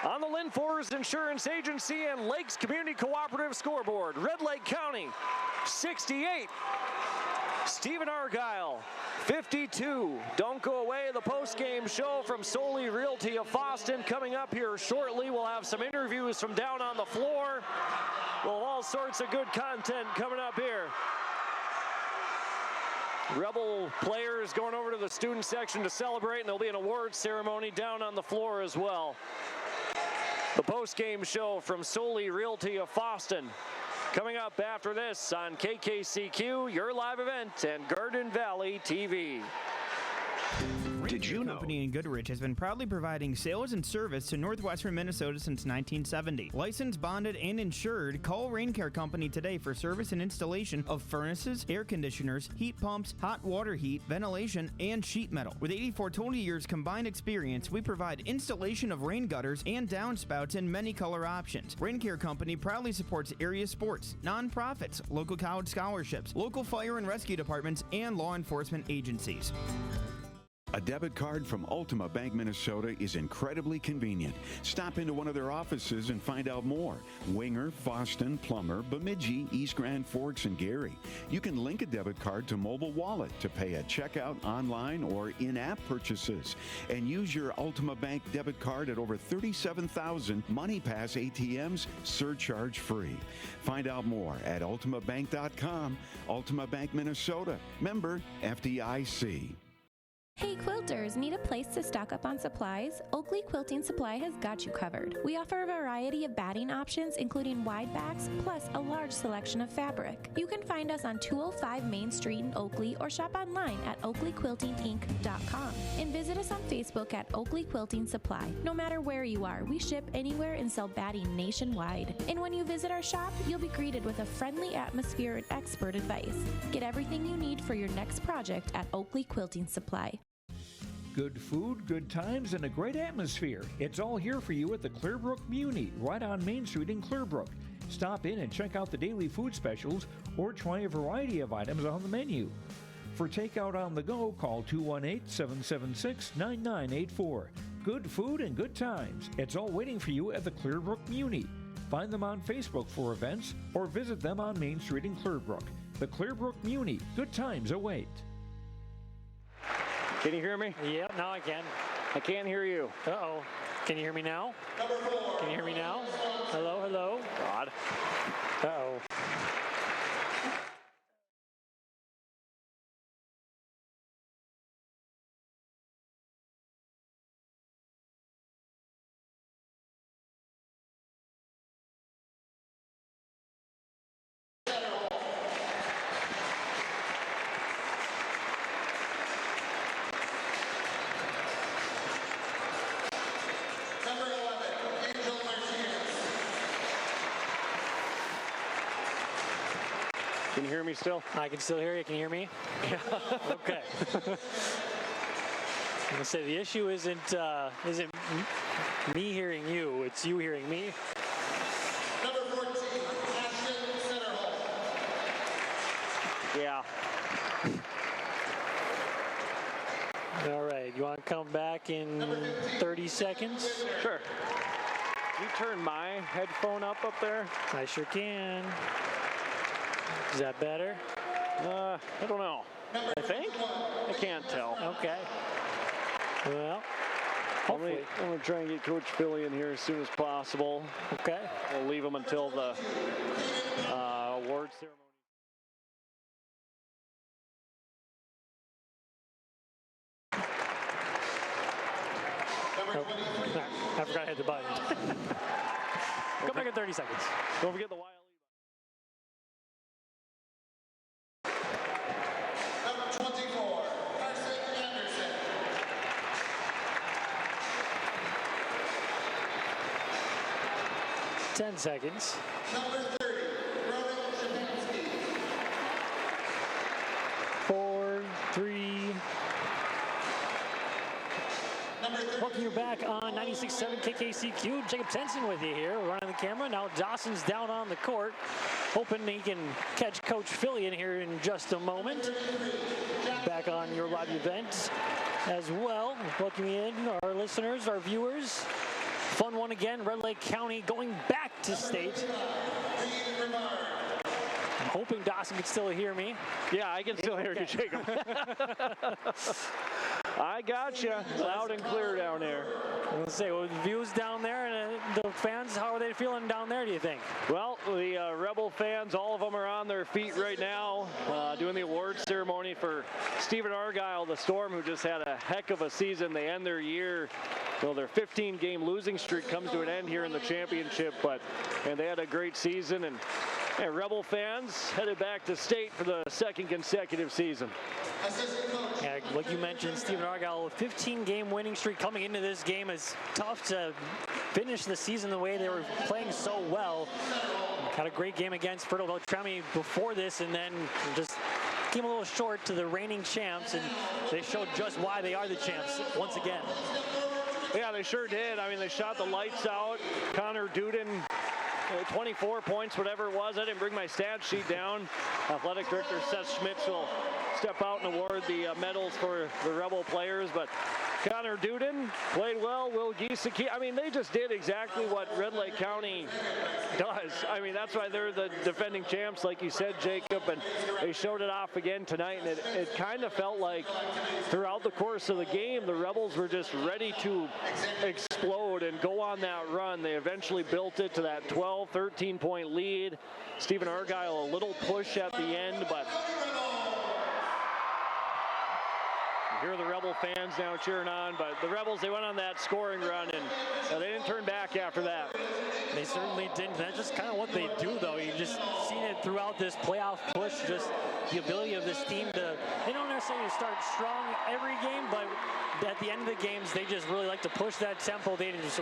on the Lynn Forest Insurance Agency and Lakes Community Cooperative scoreboard. Red Lake County 68, Stephen Argyle 52. Don't go away. The post-game show from Solely Realty of Fosston coming up here shortly. We'll have some interviews from down on the floor. Well, all sorts of good content coming up here. Rebel players going over to the student section to celebrate, and there'll be an awards ceremony down on the floor as well. The post-game show from Solely Realty of Fosston coming up after this on KKCQ, your live event, and Garden Valley TV. Did you know? Company in Goodrich has been proudly providing sales and service to northwestern Minnesota since 1970. Licensed, bonded, and insured, call Rain Care Company today for service and installation of furnaces, air conditioners, heat pumps, hot water heat, ventilation, and sheet metal. With 84 total years combined experience, we provide installation of rain gutters and downspouts in many color options. Rain Care Company proudly supports area sports, nonprofits, local college scholarships, local fire and rescue departments, and law enforcement agencies. A debit card from Ultima Bank Minnesota is incredibly convenient. Stop into one of their offices and find out more. Winger, Fosston, Plummer, Bemidji, East Grand Forks, and Gary. You can link a debit card to mobile wallet to pay at checkout, online, or in-app purchases. And use your Ultima Bank debit card at over 37,000 MoneyPass ATMs surcharge free. Find out more at ultimabank.com. Ultima Bank Minnesota. Member FDIC. Hey quilters, need a place to stock up on supplies? Oakley Quilting Supply has got you covered. We offer a variety of batting options, including wide backs, plus a large selection of fabric. You can find us on 205 Main Street in Oakley or shop online at oakleyquiltinginc.com and visit us on Facebook at Oakley Quilting Supply. No matter where you are, we ship anywhere and sell batting nationwide. And when you visit our shop, you'll be greeted with a friendly atmosphere and expert advice. Get everything you need for your next project at Oakley Quilting Supply. Good food, good times, and a great atmosphere. It's all here for you at the Clearbrook Muni, right on Main Street in Clearbrook. Stop in and check out the daily food specials or try a variety of items on the menu. For takeout on the go, call 218-776-9984. Good food and good times. It's all waiting for you at the Clearbrook Muni. Find them on Facebook for events or visit them on Main Street in Clearbrook. The Clearbrook Muni. Good times await. Can you hear me? Yep, now I can. I can't hear you. Uh-oh. Can you hear me now? Can you hear me now? Hello, hello? God. Uh-oh. Can you hear me still? I can still hear you. Can you hear me? Yeah. Okay. I'm gonna say the issue isn't me hearing you. It's you hearing me. Number 14, Ashton Centerhall. Yeah. All right. You want to come back in 30 seconds? Sure. Can you turn my headphone up there? I sure can. Is that better? I don't know. I think? I can't tell. Okay. Well, hopefully. I'm going to try and get Coach Philly in here as soon as possible. Okay. We'll leave him until the award ceremony. Oh, I forgot to hit the button. Come back in 30 seconds. Don't forget the YLE. Number 24, Carson Anderson. Ten seconds. Number 30, Ronan Shapansky. 4, 3. Welcome you back on 96.7 KKCQ. Jacob Tenson with you here, running the camera. Now Dawson's down on the court, hoping he can catch Coach Philly in here in just a moment. Back on your live event as well. Welcome in our listeners, our viewers. Fun one again, Red Lake County going back to state. I'm hoping Dawson can still hear me. Yeah, I can still hear you, Jacob. I got you loud and clear down there. I was going to say, well, the views down there and the fans, how are they feeling down there, do you think? Well, the Rebel fans, all of them are on their feet right now, doing the award ceremony for Stephen Argyle, the Storm, who just had a heck of a season. They end their year, well, their 15-game losing streak comes to an end here in the championship, and they had a great season. And Rebel fans headed back to state for the second consecutive season. Yeah, like you mentioned, Stephen Argyle, a 15-game winning streak coming into this game. Is tough to finish the season the way they were playing so well. Had a great game against Fertile Beltrami before this, and then just came a little short to the reigning champs, and they showed just why they are the champs once again. Yeah, they sure did. I mean, they shot the lights out. Connor Duden, 24 points, whatever it was. I didn't bring my stat sheet down. Athletic Director Seth Schmitz will step out and award the medals for the Rebel players, but Connor Duden played well. Will Giesecke, I mean, they just did exactly what Red Lake County does. I mean, that's why they're the defending champs, like you said, Jacob, and they showed it off again tonight, and it kind of felt like throughout the course of the game, the Rebels were just ready to explode and go on that run. They eventually built it to that 12, 13-point lead. Stephen Argyle, a little push at the end, but here are the Rebel fans now cheering on, but the Rebels, they went on that scoring run, and they didn't turn back after that. They certainly didn't. That's just kind of what they do, though. You've just seen it throughout this playoff push, just the ability of this team to, they don't necessarily start strong every game, but at the end of the games, they just really like to push that tempo. They just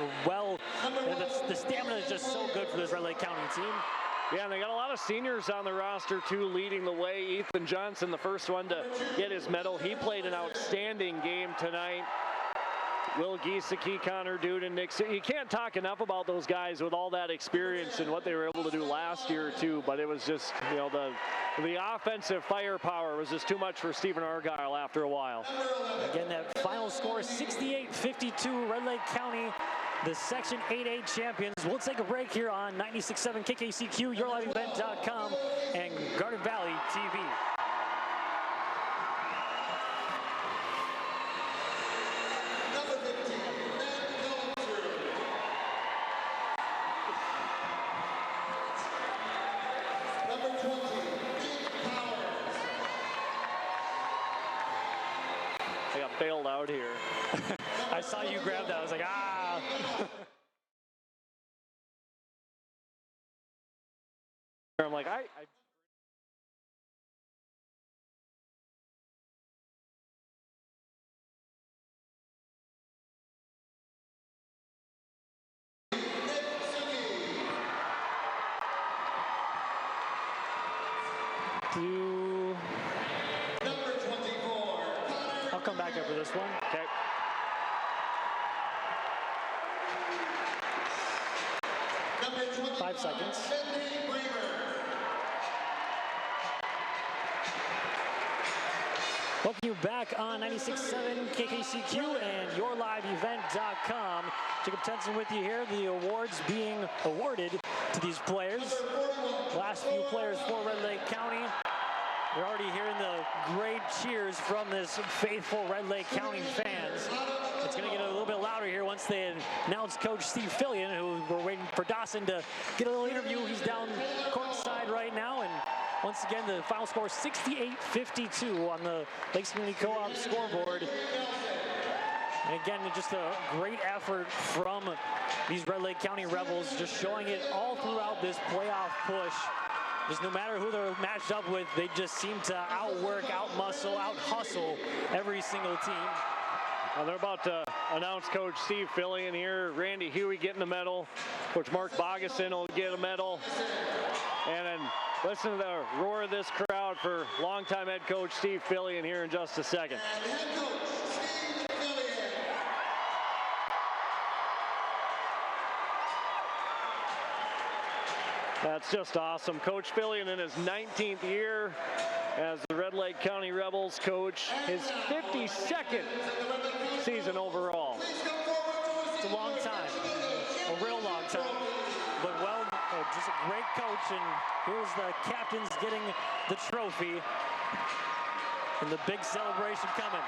the stamina is just so good for this Red Lake County team. Yeah, and they got a lot of seniors on the roster, too, leading the way. Ethan Johnson, the first one to get his medal. He played an outstanding game tonight. Will Giesecke, Connor Duden, Nick. You can't talk enough about those guys with all that experience and what they were able to do last year, too. But it was just, you know, the offensive firepower was just too much for Stephen Argyle after a while. Again, that final score, 68-52, Red Lake County, the Section 8A champions. We'll take a break here on 96.7 KKCQ, YourLiveEvent.com, and Garden Valley TV. I got bailed out here. I saw you grab that. I was like, ah. I'm like, I second for this one. Okay. Number 25, 5 seconds. Cindy Braver. Welcome you back on 96.7 KKCQ and YourLiveEvent.com. Jacob Tenson with you here. The awards being awarded to these players. Last few players for Red Lake County. We're already hearing the great cheers from this faithful Red Lake County fans. It's going to get a little bit louder here once they announce Coach Steve Fillion, who we're waiting for Dawson to get a little interview. He's down courtside right now, and once again, the final score 68-52 on the Lakes Community Co-op scoreboard. And again, just a great effort from these Red Lake County Rebels, just showing it all throughout this playoff push. Just no matter who they're matched up with, they just seem to outwork, outmuscle, out-hustle every single team. Well, they're about to announce Coach Steve Fillion here. Randy Huey getting the medal. Coach Mark Bogason will get a medal. And then listen to the roar of this crowd for longtime head coach Steve Fillion here in just a second. That's just awesome. Coach Fillion in his 19th year as the Red Lake County Rebels coach, his 52nd season overall. It's a long time, a real long time. But just a great coach, and here's the captains getting the trophy and the big celebration coming.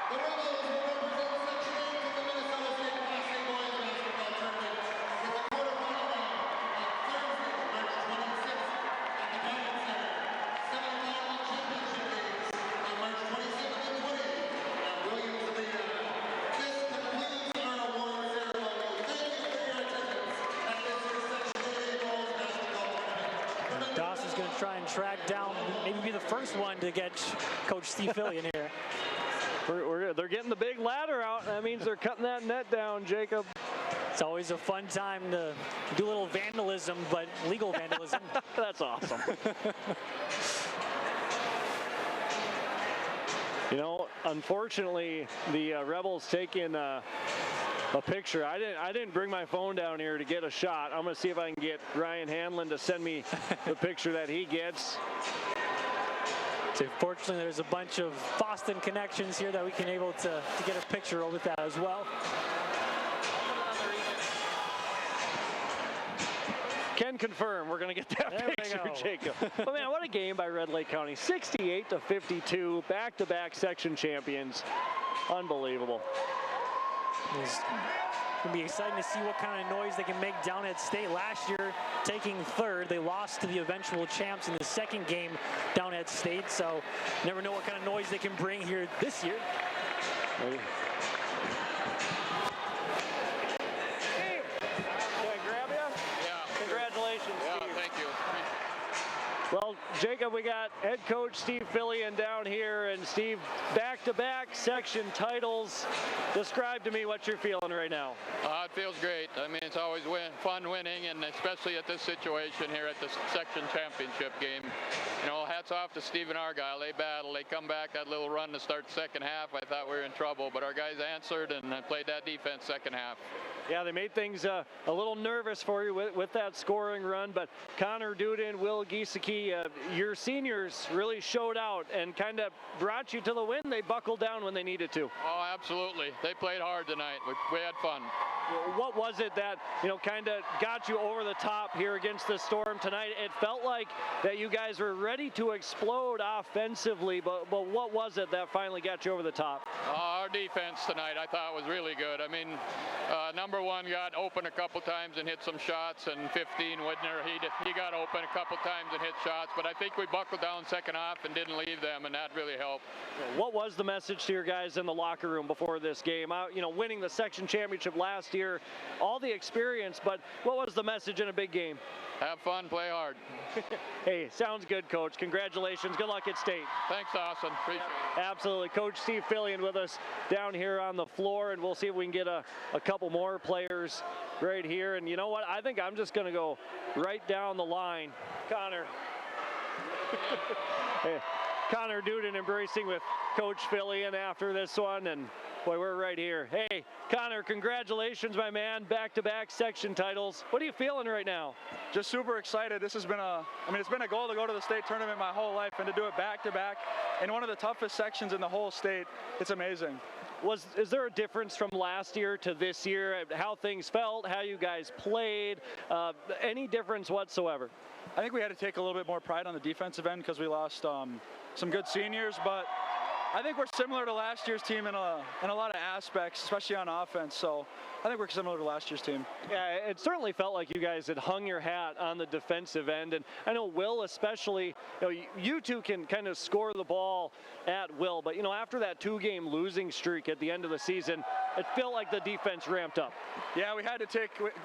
The Rebels will represent Section 8 of the Minnesota State Class A Boys Basketball Tournament with a quarterfinal round on Thursday, March 26th at the Garden Center. Semifinal championship games on March 27th and 28th at Williams Arena. This concludes our award ceremony. Thank you for your attendance at this year's Section 8 Boys Basketball Tournament. Dawson's going to try and track down, maybe be the first one to get Coach Steve Fillion here. They're getting the big ladder out. That means they're cutting that net down, Jacob. It's always a fun time to do a little vandalism, but legal vandalism. That's awesome. You know, unfortunately, the Rebels taking a picture. I didn't bring my phone down here to get a shot. I'm going to see if I can get Ryan Hanlon to send me the picture that he gets. So fortunately, there's a bunch of Boston connections here that we can able to get a picture with that as well. Can confirm we're going to get that picture, Jacob. But man, what a game by Red Lake County. 68-52, back-to-back section champions. Unbelievable. It's going to be exciting to see what kind of noise they can make down at state. Last year, taking third, they lost to the eventual champs in the second game down at state. So never know what kind of noise they can bring here this year. Hey, can I grab you? Yeah. Congratulations, Yeah, Steve. thank you. Well, Jacob, we got head coach Steve Fillion down here, and Steve, back-to-back section titles. Describe to me what you're feeling right now. It feels great. I mean, it's always fun winning, and especially at this situation here at the section championship game. You know, hats off to Steve and ARGYLE. They battle. They come back that little run to start the second half. I thought we were in trouble, but our guys answered and played that defense second half. Yeah, they made things a little nervous for you with that scoring run, but Connor Duden, Will Giesecke, your seniors really showed out and kind of brought you to the win. They buckled down when they needed to. Oh, absolutely. They played hard tonight. We had fun. What was it that, you know, kind of got you over the top here against the Storm tonight? It felt like that you guys were ready to explode offensively, but what was it that finally got you over the top? Our defense tonight I thought was really good. I mean, number one got open a couple times and hit some shots, and 15 Widner, he got open a couple times and hit shots, but I think we buckled down second half and didn't leave them, and that really helped. What was the message to your guys in the locker room before this game? You know, winning the section championship last year, all the experience, but what was the message in a big game? Have fun, play hard. Hey, sounds good, Coach. Congratulations. Good luck at state. Thanks, Dawson. Appreciate it. Absolutely. Coach Steve Fillion with us down here on the floor, and we'll see if we can get a couple more players right here. And you know what? I think I'm just going to go right down the line. Connor. Hey, Connor Duden embracing with Coach Fillion after this one, and boy, we're right here. Hey, Connor, congratulations, my man. Back-to-back section titles. What are you feeling right now? Just super excited. This has been it's been a goal to go to the state tournament my whole life, and to do it back-to-back in one of the toughest sections in the whole state. It's amazing. Is there a difference from last year to this year? How things felt, how you guys played, any difference whatsoever? I think we had to take a little bit more pride on the defensive end because we lost some good seniors, but I think we're similar to last year's team in a lot of aspects, especially on offense. So I think we're similar to last year's team. Yeah, it certainly felt like you guys had hung your hat on the defensive end. And I know Will especially, you two can kind of score the ball at will. But, after that 2-game losing streak at the end of the season, it felt like the defense ramped up. Yeah,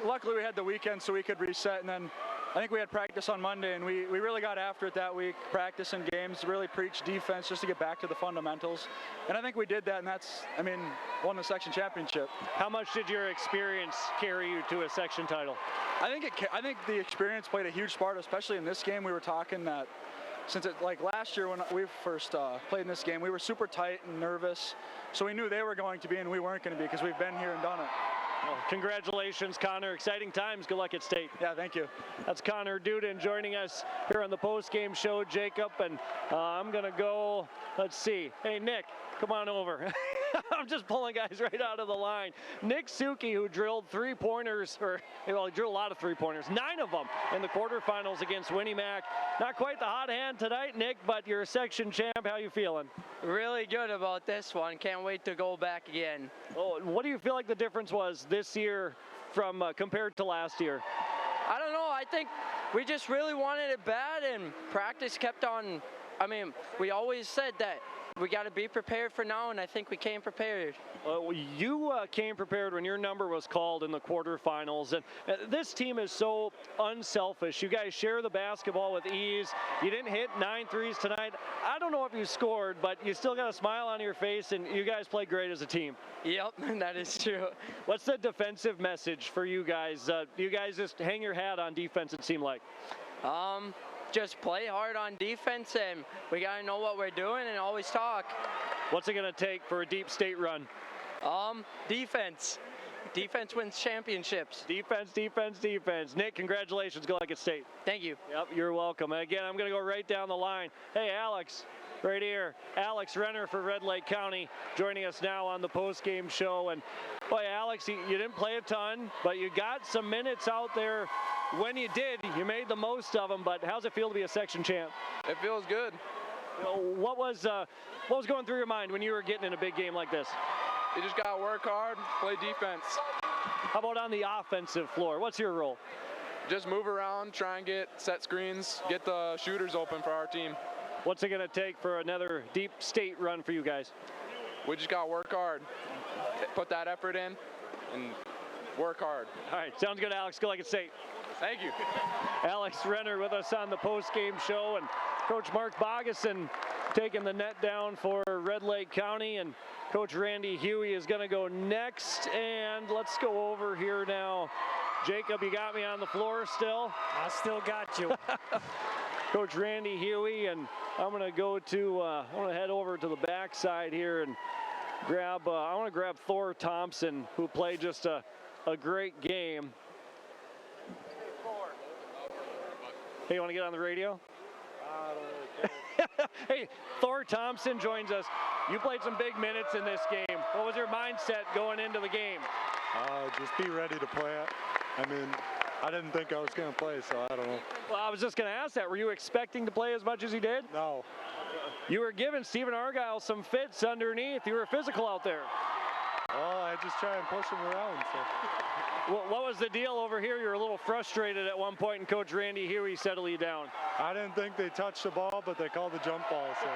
luckily we had the weekend so we could reset. And then I think we had practice on Monday, and we really got after it that week. Practice and games, really preached defense just to get back to the fundamentals. And I think we did that, and won the section championship. How much did your experience carry you to a section title? I think the experience played a huge part, especially in this game. We were talking that since last year when we first played in this game, we were super tight and nervous. So we knew they were going to be and we weren't going to be because we've been here and done it. Well, congratulations, Connor. Exciting times. Good luck at state. Yeah, thank you. That's Connor Duden joining us here on the post-game show, Jacob. And I'm going to go, let's see. Hey, Nick, come on over. I'm just pulling guys right out of the line. Nick Suki, who drilled three-pointers, he drilled a lot of three-pointers, 9 of them in the quarterfinals against Winnie Mac. Not quite the hot hand tonight, Nick, but you're a section champ. How you feeling? Really good about this one. Can't wait to go back again. Oh, what do you feel like the difference was this year from compared to last year? I don't know. I think we just really wanted it bad, and practice kept on. We always said that we got to be prepared for now, and I think we came prepared. You came prepared when your number was called in the quarterfinals, and this team is so unselfish. You guys share the basketball with ease. You didn't hit 9 threes tonight. I don't know if you scored, but you still got a smile on your face, and you guys played great as a team. Yep, that is true. What's the defensive message for you guys? You guys just hang your hat on defense, it seemed like. Just play hard on defense, and we got to know what we're doing and always talk. What's it going to take for a deep state run? Defense. Defense wins championships. Defense, defense, defense. Nick, congratulations. Good luck at state. Thank you. Yep, you're welcome. And again, I'm going to go right down the line. Hey, Alex, right here. Alex Renner for Red Lake County joining us now on the post-game show. And boy, Alex, you didn't play a ton, but you got some minutes out there. When you did, you made the most of them, but how's it feel to be a section champ? It feels good. What was going through your mind when you were getting in a big game like this? You just got to work hard, play defense. How about on the offensive floor? What's your role? Just move around, try and get set screens, get the shooters open for our team. What's it going to take for another deep state run for you guys? We just got to work hard, put that effort in, and work hard. All right, sounds good, Alex. Good luck at state. Thank you. Alex Renner with us on the post-game show, and Coach Mark Bogason taking the net down for Red Lake County, and Coach Randy Huey is going to go next. And let's go over here now. Jacob, you got me on the floor still? I still got you. Coach Randy Huey, and I'm going to go to, I want to head over to the backside here and grab, I want to grab Thor Thompson, who played just a great game. Hey, you want to get on the radio? I don't really care. Hey, Thor Thompson joins us. You played some big minutes in this game. What was your mindset going into the game? Just be ready to play it. I didn't think I was going to play, so I don't know. Well, I was just going to ask that. Were you expecting to play as much as you did? No. You were giving Stephen Argyle some fits underneath. You were physical out there. Well, I just try and push him around. So. What was the deal over here? You were a little frustrated at one point, and Coach Randy Huey settled you down. I didn't think they touched the ball, but they called the jump ball. So.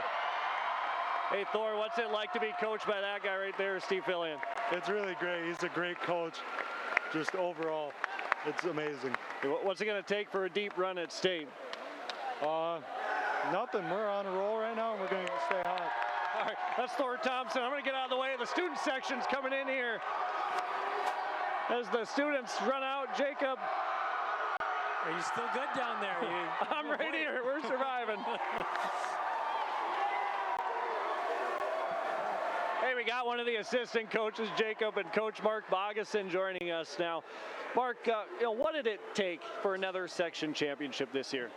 Hey, Thor, what's it like to be coached by that guy right there, Steve Fillion? It's really great. He's a great coach. Just overall, it's amazing. What's it going to take for a deep run at state? Nothing. We're on a roll right now, and we're going to stay hot. All right, that's Thor Thompson. I'm going to get out of the way. The student section's coming in here. As the students run out, Jacob. Are you still good down there? I'm right here. We're surviving. Hey, we got one of the assistant coaches, Jacob, and Coach Mark Bogason joining us now. Mark, what did it take for another section championship this year?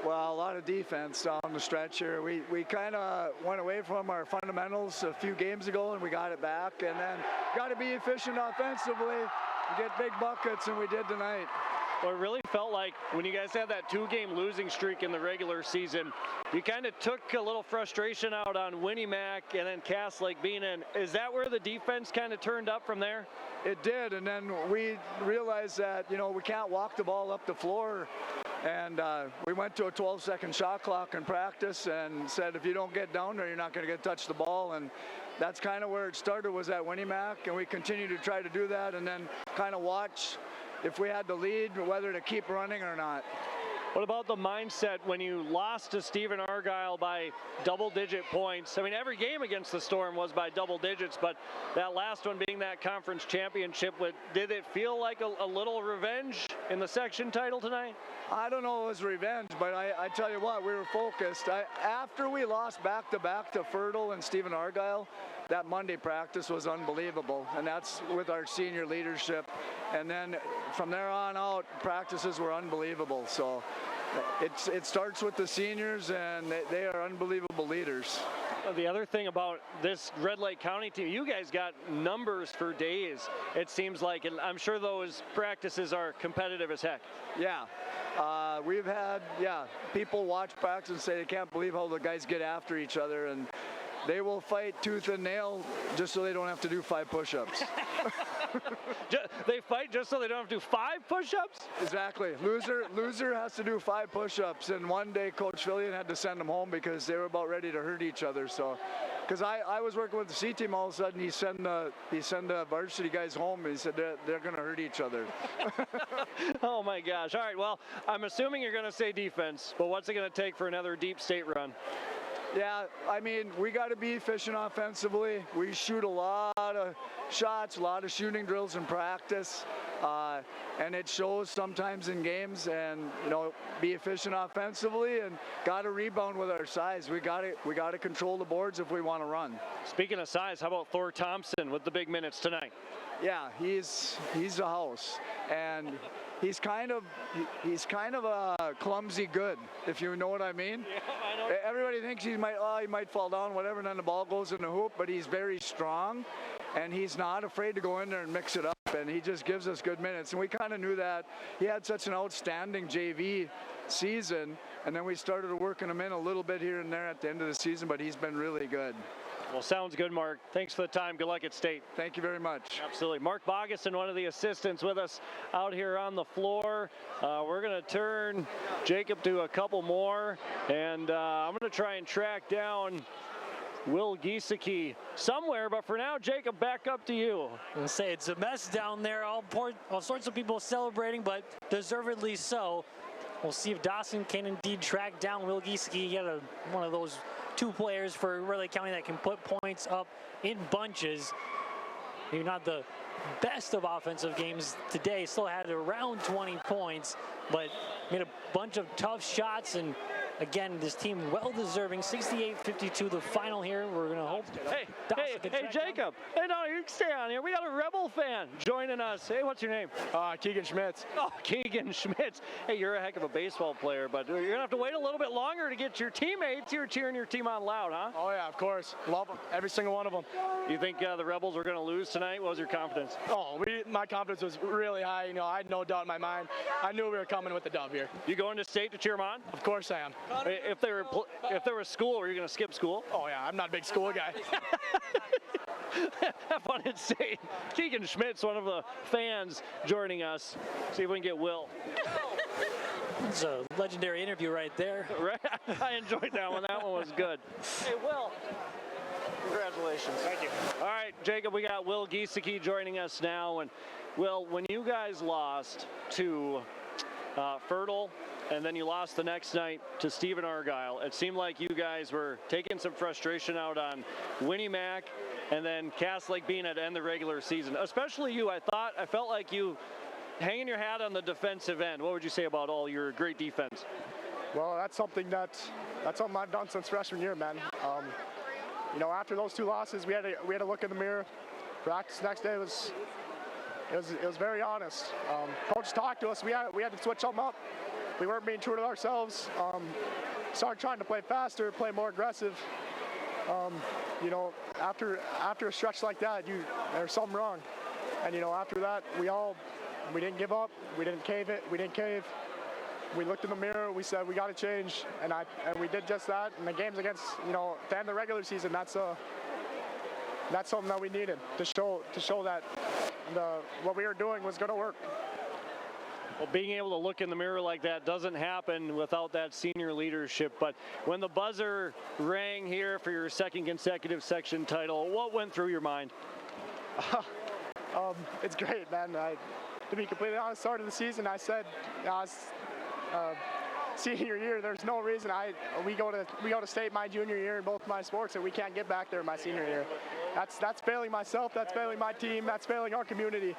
Well, a lot of defense down the stretch here. We kind of went away from our fundamentals a few games ago, and we got it back. And then got to be efficient offensively and get big buckets, and we did tonight. Well, it really felt like when you guys had that 2-game losing streak in the regular season, you kind of took a little frustration out on Winnie Mac and then Cass Lake being in. Is that where the defense kind of turned up from there? It did, and then we realized that, we can't walk the ball up the floor. And we went to a 12-second shot clock in practice and said, if you don't get down there, you're not going to touch the ball. And that's kind of where it started, was at Winnie Mac, and we continue to try to do that and then kind of watch if we had the lead, whether to keep running or not. What about the mindset when you lost to Stephen Argyle by double-digit points? I mean, every game against the Storm was by double digits, but that last one being that conference championship, did it feel like a little revenge in the section title tonight? I don't know if it was revenge, but I tell you what, we were focused. After we lost back-to-back to Fertile and Stephen Argyle, that Monday practice was unbelievable, and that's with our senior leadership. And then from there on out, practices were unbelievable. So it starts with the seniors, and they are unbelievable leaders. The other thing about this Red Lake County team, you guys got numbers for days, it seems like, and I'm sure those practices are competitive as heck. Yeah. We've had, people watch practice and say they can't believe how the guys get after each other, and they will fight tooth and nail just so they don't have to do 5 push-ups. They fight just so they don't have to do 5 push-ups? Exactly. Loser has to do 5 push-ups, and one day Coach Fillion had to send them home because they were about ready to hurt each other. So, because I was working with the C team, all of a sudden he sent the varsity guys home, and he said they're going to hurt each other. Oh my gosh! All right. Well, I'm assuming you're going to say defense, but what's it going to take for another deep state run? Yeah, I mean, we got to be efficient offensively. We shoot a lot of shots, a lot of shooting drills in practice, and it shows sometimes in games. And be efficient offensively, and got to rebound with our size. We got to control the boards if we want to run. Speaking of size, how about Thor Thompson with the big minutes tonight? Yeah, he's a house, and he's kind of a clumsy good, if you know what I mean. Yeah, I know. Everybody thinks he might fall down, whatever, and then the ball goes in the hoop, but he's very strong, and he's not afraid to go in there and mix it up, and he just gives us good minutes. And we kind of knew that. He had such an outstanding JV season, and then we started working him in a little bit here and there at the end of the season, but he's been really good. Well, sounds good, Mark. Thanks for the time. Good luck at state. Thank you very much. Absolutely. Mark Bogason, one of the assistants with us out here on the floor. We're going to turn Jacob to a couple more, and I'm going to try and track down Will Giesecke somewhere, but for now, Jacob, back up to you. I'll say it's a mess down there. All sorts of people celebrating, but deservedly so. We'll see if Dawson can indeed track down Will Giesecke, get one of those 2 players for Red Lake County that can put points up in bunches. Maybe not the best of offensive games today, still had around 20 points, but made a bunch of tough shots. And again, this team well deserving. 68-52 the final here. We're going to hope. Hey, Jacob. Hey, no, you can stay on here. We got a Rebel fan joining us. Hey, what's your name? Keegan Schmitz. Oh, Keegan Schmitz. Hey, you're a heck of a baseball player, but you're going to have to wait a little bit longer to get your teammates. You're cheering your team on loud, huh? Oh, yeah, of course. Love them. Every single one of them. You think the Rebels are going to lose tonight? What was your confidence? Oh, my confidence was really high. I had no doubt in my mind. I knew we were coming with the dub here. You going to state to cheer them on? Of course I am. If there was school, were you going to skip school? Oh, yeah. I'm not a big school guy. Have fun at state. Keegan Schmitz, one of the fans, joining us. See if we can get Will. It's a legendary interview right there. Right? I enjoyed that one. That one was good. Hey, Will. Congratulations. Thank you. All right, Jacob, we got Will Giesecke joining us now. And, Will, when you guys lost to Fertile, and then you lost the next night to Stephen Argyle, it seemed like you guys were taking some frustration out on Winnie Mac and then Cass Lake being at the end of the regular season. Especially you, I felt like you hanging your hat on the defensive end. What would you say about all your great defense? Well, that's something I've done since freshman year, man. after those 2 losses, we had to look in the mirror. Practice next day was very honest. Coach talked to us. We had to switch something up. We weren't being true to ourselves. Started trying to play faster, play more aggressive. After a stretch like that, there's something wrong. And after that, we didn't give up. We didn't cave. We looked in the mirror. We said we got to change, and we did just that. And the games against to end the regular season, that's something that we needed to show that what we were doing was going to work. Well, being able to look in the mirror like that doesn't happen without that senior leadership. But when the buzzer rang here for your 2nd consecutive section title, what went through your mind? It's great, man. To be completely honest, start of the season, I said, senior year, there's no reason we go to state my junior year in both my sports, and we can't get back there my senior year. That's failing myself. That's failing my team. That's failing our community.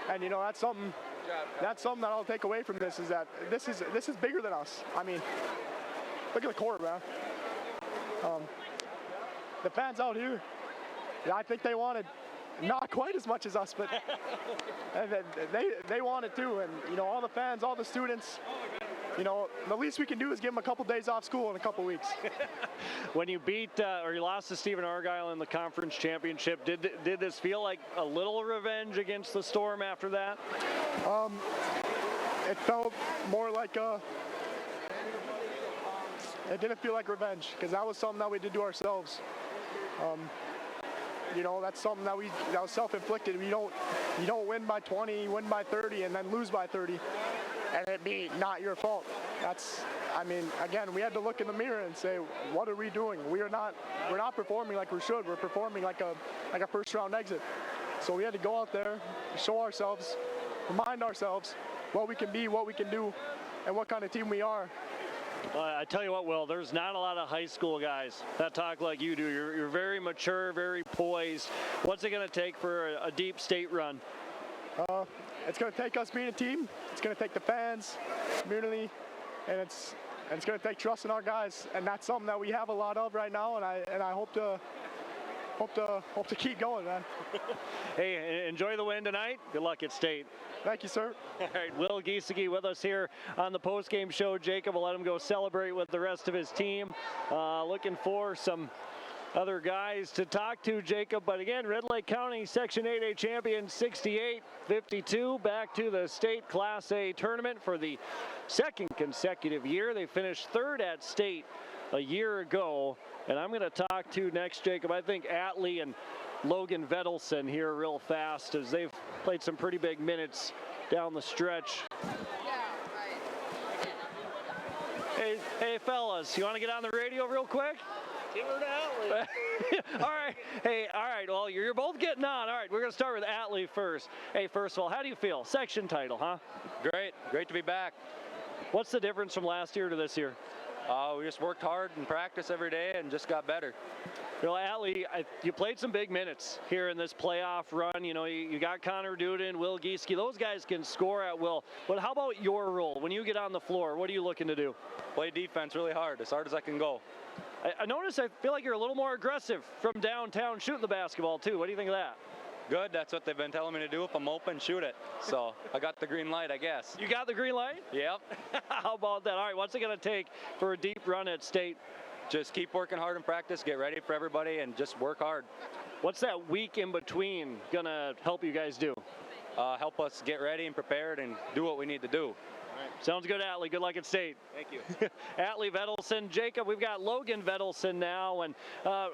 And that's something that I'll take away from this, is that this is bigger than us. I mean, look at the court, man. The fans out here, I think they wanted not quite as much as us, but they want it too. And all the fans, all the students, the least we can do is give them a couple days off school in a couple weeks. When you beat or you lost to Stephen Argyle in the conference championship, did this feel like a little revenge against the Storm after that? It felt more like it didn't feel like revenge, because that was something that we did to ourselves. That's something that was self-inflicted. You don't win by 20, you win by 30, and then lose by 30, and it be not your fault. Again, we had to look in the mirror and say, what are we doing? We're not performing like we should. We're performing like a first-round exit. So we had to go out there, show ourselves, remind ourselves what we can be, what we can do, and what kind of team we are. I tell you what, Will, there's not a lot of high school guys that talk like you do. You're very mature, very poised. What's it going to take for a deep state run? It's going to take us being a team. It's going to take the fans, community, and it's going to take trust in our guys. And that's something that we have a lot of right now. And I hope to keep going, man. Hey, enjoy the win tonight. Good luck at state. Thank you, sir. All right, Will Giesecke with us here on the postgame show. Jacob will let him go celebrate with the rest of his team. Looking for some other guys to talk to, Jacob. But again, Red Lake County Section 8A champion 68-52, back to the state Class A tournament for the 2nd consecutive year. They finished 3rd at state a year ago. And I'm going to talk to next, Jacob, I think Atlee and Logan Vedelson here real fast, as they've played some pretty big minutes down the stretch. Hey fellas, you want to get on the radio real quick? Give her to Atlee. All right. Hey, all right. Well, you're both getting on. All right, we're going to start with Atlee first. Hey, first of all, how do you feel? Section title, huh? Great to be back. What's the difference from last year to this year? We just worked hard and practiced every day and just got better. Well, Atlee, you played some big minutes here in this playoff run. You got Connor Duden, Will Giesecke. Those guys can score at will. But how about your role? When you get on the floor, what are you looking to do? Play defense really hard as I can go. I noticed, I feel like you're a little more aggressive from downtown shooting the basketball, too. What do you think of that? Good. That's what they've been telling me to do. If I'm open, shoot it. So I got the green light, I guess. You got the green light? Yep. How about that? All right, what's it going to take for a deep run at state? Just keep working hard in practice, get ready for everybody, and just work hard. What's that week in between going to help you guys do? Help us get ready and prepared and do what we need to do. Sounds good, Atlee. Good luck at state. Thank you. Atlee Vedelson. Jacob, we've got Logan Vedelson now, and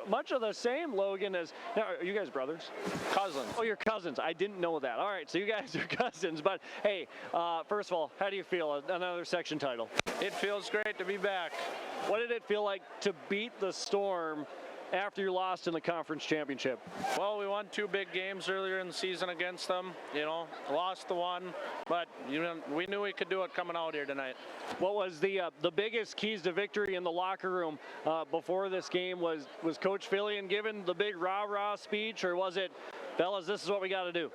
much of the same Logan as... Now, are you guys brothers? Cousins. Oh, you're cousins. I didn't know that. All right, so you guys are cousins. But, hey, first of all, how do you feel? Another section title. It feels great to be back. What did it feel like to beat the Storm after you lost in the conference championship? Well, we won 2 big games earlier in the season against them. Lost the one, but we knew we could do it coming out here tonight. What was the biggest keys to victory in the locker room before this game? Was Coach Fillion giving the big rah-rah speech, or was it, fellas, this is what we got to do?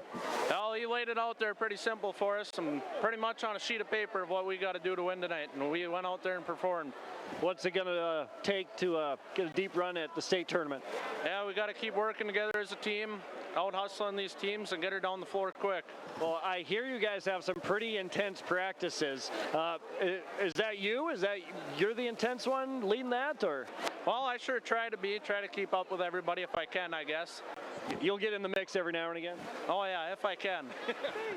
Well, he laid it out there pretty simple for us, and pretty much on a sheet of paper of what we got to do to win tonight, and we went out there and performed. What's it going to take to get a deep run at the state tournament? Yeah, we got to keep working together as a team, out hustling these teams and get her down the floor quick. Well, I hear you guys have some pretty intense practices. Is that you? You're the intense one leading that, or? Well, I sure try to keep up with everybody if I can, I guess. You'll get in the mix every now and again? Oh yeah, if I can.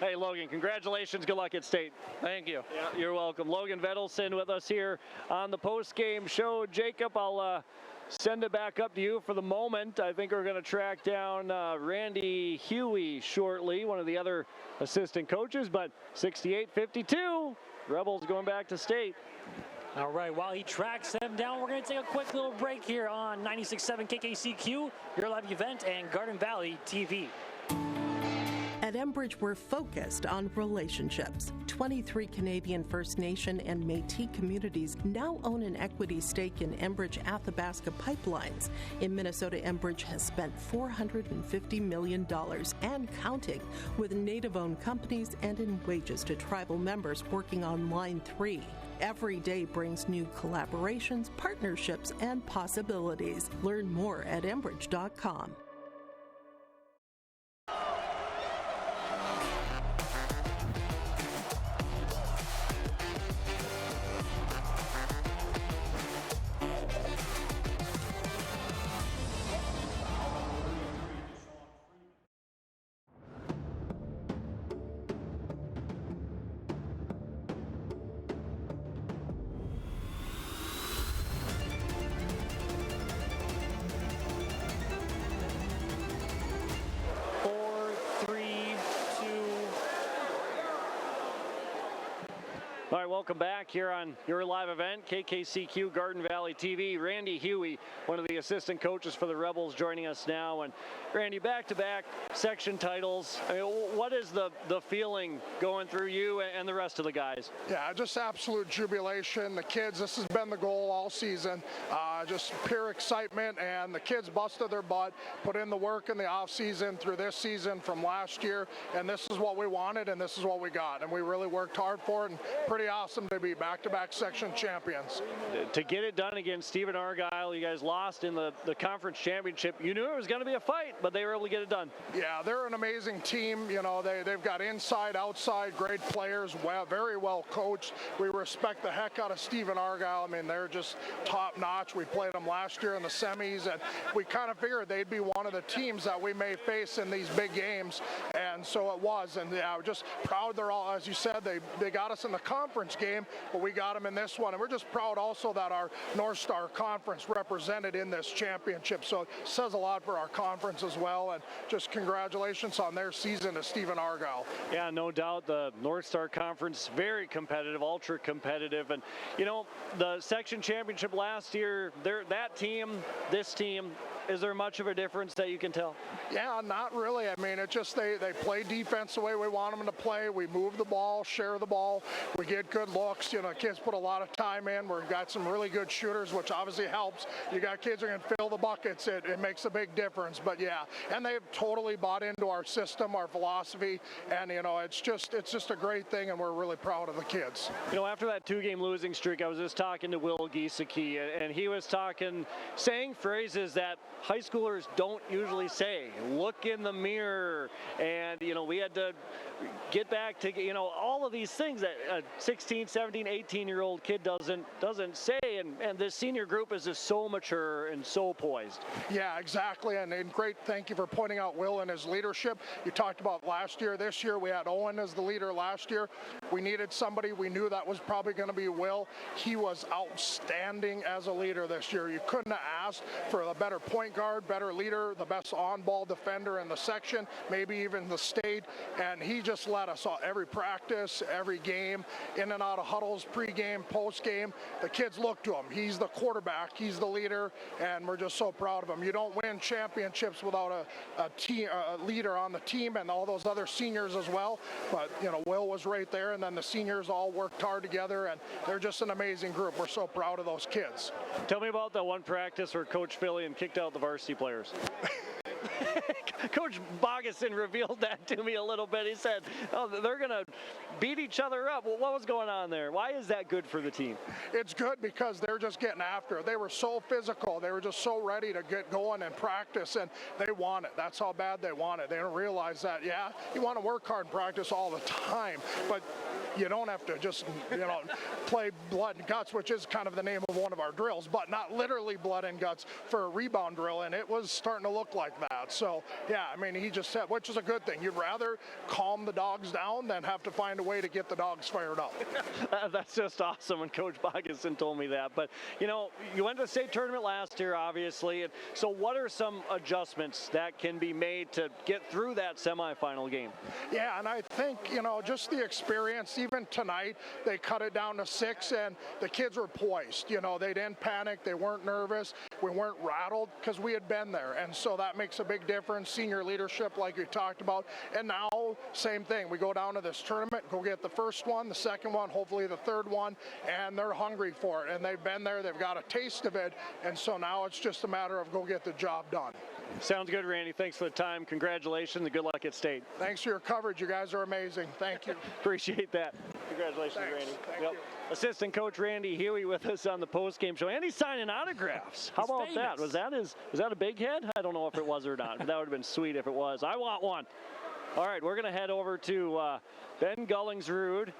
Hey Logan, congratulations, good luck at state. Thank you. Yeah, you're welcome. Logan Vedelson with us here on the post-game show. Jacob, I'll send it back up to you for the moment. I think we're going to track down Randy Huey shortly, one of the other assistant coaches, but 68-52, Rebels going back to state. All right, while he tracks them down, we're going to take a quick little break here on 96.7 KKCQ, your live event, and Garden Valley TV. At Enbridge, we're focused on relationships. 23 Canadian First Nation and Métis communities now own an equity stake in Enbridge Athabasca Pipelines. In Minnesota, Enbridge has spent $450 million and counting, with Native-owned companies and in wages to tribal members working on Line 3. Every day brings new collaborations, partnerships, and possibilities. Learn more at Enbridge.com. All right, welcome back here on your live event, KKCQ Garden Valley TV. Randy Huey, one of the assistant coaches for the Rebels, joining us now. And Randy, back-to-back section titles. I mean, what is the feeling going through you and the rest of the guys? Yeah, just absolute jubilation. The kids, this has been the goal all season. Just pure excitement, and the kids busted their butt, put in the work in the off-season through this season from last year, and this is what we wanted, and this is what we got. And we really worked hard for it, and pretty awesome to be back-to-back section champions. To get it done against Stephen Argyle, you guys lost in the conference championship. You knew it was going to be a fight, but they were able to get it done. Yeah, they're an amazing team. You know, they've got inside, outside, great players, very well coached. We respect the heck out of Stephen Argyle. I mean, they're just top-notch. We played them last year in the semis, and we kind of figured they'd be one of the teams that we may face in these big games, and so it was. And yeah, we're just proud they're all, as you said, they got us in the conference game, but we got them in this one. And we're just proud also that our North Star Conference represented in this championship. So it says a lot for our conference as well. And just congratulations on their season to Stephen Argyle. Yeah, no doubt. The North Star Conference, very competitive, ultra competitive. And, you know, the section championship last year, that team, this team, is there much of a difference that you can tell? Yeah, not really. I mean, it's just they play defense the way we want them to play. We move the ball, share the ball. We get good looks. You know, kids put a lot of time in. We've got some really good shooters, which obviously helps. You got kids who can fill the buckets. It makes a big difference. But yeah, and they've totally bought into our system, our philosophy, and you know, it's just a great thing, and we're really proud of the kids. You know, after that two-game losing streak, I was just talking to Will Giesecke, and he was saying phrases that high schoolers don't usually say. Look in the mirror, and you know, we had to get back to, you know, all of these things that a 16, 17, 18-year-old kid doesn't say, and this senior group is just so mature and so poised. Yeah, exactly, and great. Thank you for pointing out Will and his leadership. You talked about last year. This year we had Owen as the leader last year. We needed somebody. We knew that was probably going to be Will. He was outstanding as a leader this year. You couldn't have asked for a better point guard, better leader, the best on-ball defender in the section, maybe even the state, and he just led us all, every practice, every game, in and out of huddles, pre-game, post-game. The kids look to him. He's the quarterback. He's the leader, and we're just so proud of him. You don't win championships without a leader on the team and all those other seniors as well, but you know, Will was right there, and then the seniors all worked hard together, and they're just an amazing group. We're so proud of those kids. Tell me about that one practice where Coach Fillion kicked out the varsity players. Coach Bogason revealed that to me a little bit. He said, oh, they're going to beat each other up. Well, what was going on there? Why is that good for the team? It's good because they're just getting after it. They were so physical. They were just so ready to get going and practice, and they want it. That's how bad they want it. They don't realize that, yeah, you want to work hard and practice all the time, but you don't have to just, play blood and guts, which is kind of the name of one of our drills, but not literally blood and guts for a rebound drill, and it was starting to look like that. So, yeah, I mean, he just said, which is a good thing. You'd rather calm the dogs down than have to find a way to get the dogs fired up. That's just awesome when Coach Bogason told me that. But, you went to the state tournament last year, obviously, and so what are some adjustments that can be made to get through that semifinal game? Yeah, and I think, just the experience, even tonight, they cut it down to 6, and the kids were poised. They didn't panic. They weren't nervous. We weren't rattled because we had been there, and so that makes a big difference. Senior leadership, like we talked about, and now, same thing. We go down to this tournament, go get the first one, the second one, hopefully the third one, and they're hungry for it, and they've been there. They've got a taste of it, and so now it's just a matter of go get the job done. Sounds good, Randy. Thanks for the time. Congratulations and good luck at state. Thanks for your coverage. You guys are amazing. Thank you. Appreciate that. Congratulations, Thanks. Randy. Thank you. Assistant Coach Randy Huey with us on the post-game show. And he's signing autographs. How about that? Was that a big head? I don't know if it was or not, but that would have been sweet if it was. I want one. All right, we're going to head over to Ben Gullingsrud.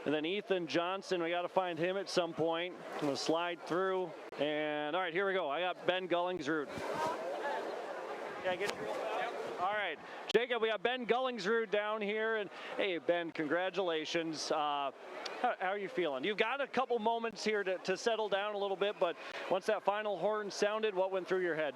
And then Ethan Johnson, we got to find him at some point. I'm going to slide through. And all right, here we go. I got Ben Gullingsrud. Can I get you real fast? All right, Jacob, we got Ben Gullingsrud down here. And hey, Ben, congratulations. How are you feeling? You've got a couple moments here to settle down a little bit, but once that final horn sounded, what went through your head?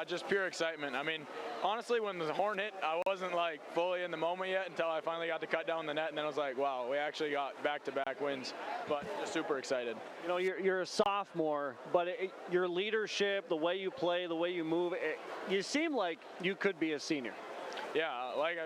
Just pure excitement. I mean, honestly, when the horn hit, I wasn't like fully in the moment yet until I finally got to cut down the net, and then I was like, wow, we actually got back-to-back wins, but just super excited. You're a sophomore, but your leadership, the way you play, the way you move, you seem like you could be a senior. Yeah, like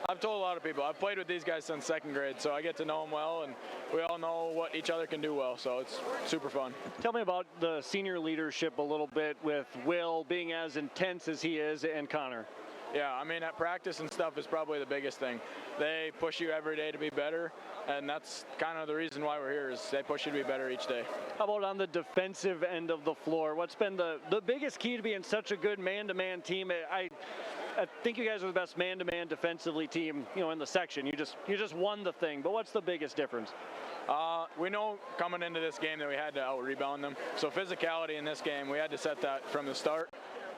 I've told a lot of people, I've played with these guys since 2nd grade, so I get to know them well, and we all know what each other can do well, so it's super fun. Tell me about the senior leadership a little bit with Will being as intense as he is and Connor. Yeah, I mean, at practice and stuff is probably the biggest thing. They push you every day to be better, and that's kind of the reason why we're here is they push you to be better each day. How about on the defensive end of the floor? What's been the biggest key to being such a good man-to-man team? I think you guys are the best man-to-man defensively team, in the section. You just won the thing, but what's the biggest difference? We know coming into this game that we had to out-rebound them. So physicality in this game, we had to set that from the start.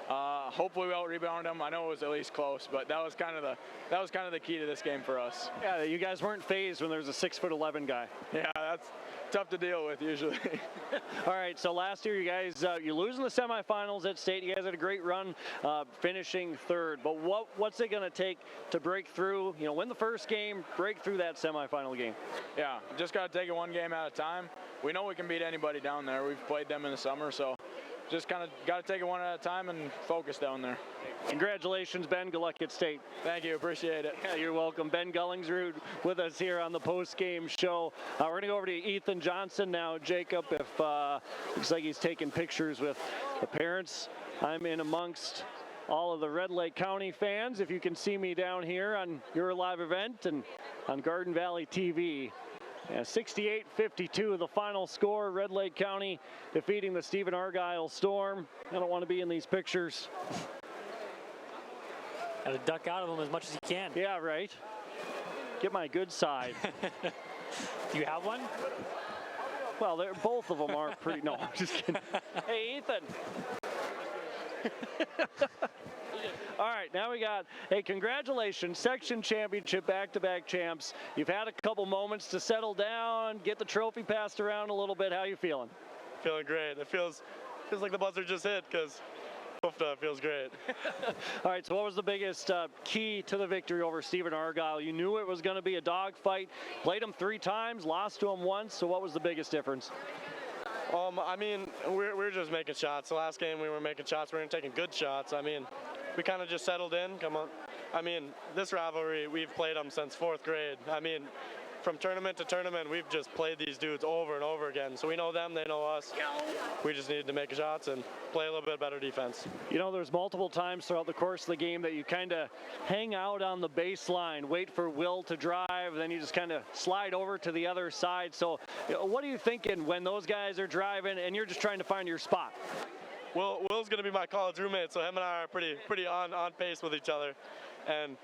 Hopefully we out-rebounded them. I know it was at least close, but that was kind of the key to this game for us. Yeah, you guys weren't phased when there was a 6'11" guy. Yeah, that's tough to deal with usually. All right, so last year you guys you lose in the semifinals at state. You guys had a great run, finishing 3rd. But what's it going to take to break through? Win the first game, break through that semifinal game. Yeah, just got to take it one game at a time. We know we can beat anybody down there. We've played them in the summer, so just kind of got to take it one at a time and focus down there. Congratulations, Ben. Good luck at state. Thank you. Appreciate it. Yeah, you're welcome. Ben Gullingsrud with us here on the post-game show. We're going to go over to Ethan Johnson now. Jacob, if looks like he's taking pictures with the parents. I'm in amongst all of the Red Lake County fans. If you can see me down here on your live event and on Garden Valley TV. Yeah, 68-52 the final score. Red Lake County defeating the Stephen Argyle Storm. I don't want to be in these pictures. Got to duck out of them as much as you can. Yeah, right. Get my good side. Do you have one? Well, both of them aren't pretty. No, I'm just kidding. Hey, Ethan. All right, now we got, hey, congratulations, section championship, back-to-back champs. You've had a couple moments to settle down, get the trophy passed around a little bit. How you feeling? Feeling great. It feels like the buzzer just hit because it feels great. All right, so what was the biggest key to the victory over Stephen Argyle? You knew it was going to be a dogfight. Played them 3 times, lost to them once. So what was the biggest difference? I mean, we're just making shots. The last game we were making shots. We weren't taking good shots. I mean, we kind of just settled in. Come on. I mean, this rivalry, we've played them since 4th grade. I mean, from tournament to tournament, we've just played these dudes over and over again. So we know them, they know us. We just needed to make shots and play a little bit better defense. You know, there's multiple times throughout the course of the game that you kind of hang out on the baseline, wait for Will to drive, then you just kind of slide over to the other side. So what are you thinking when those guys are driving and you're just trying to find your spot? Will's going to be my college roommate, so him and I are pretty on pace with each other. And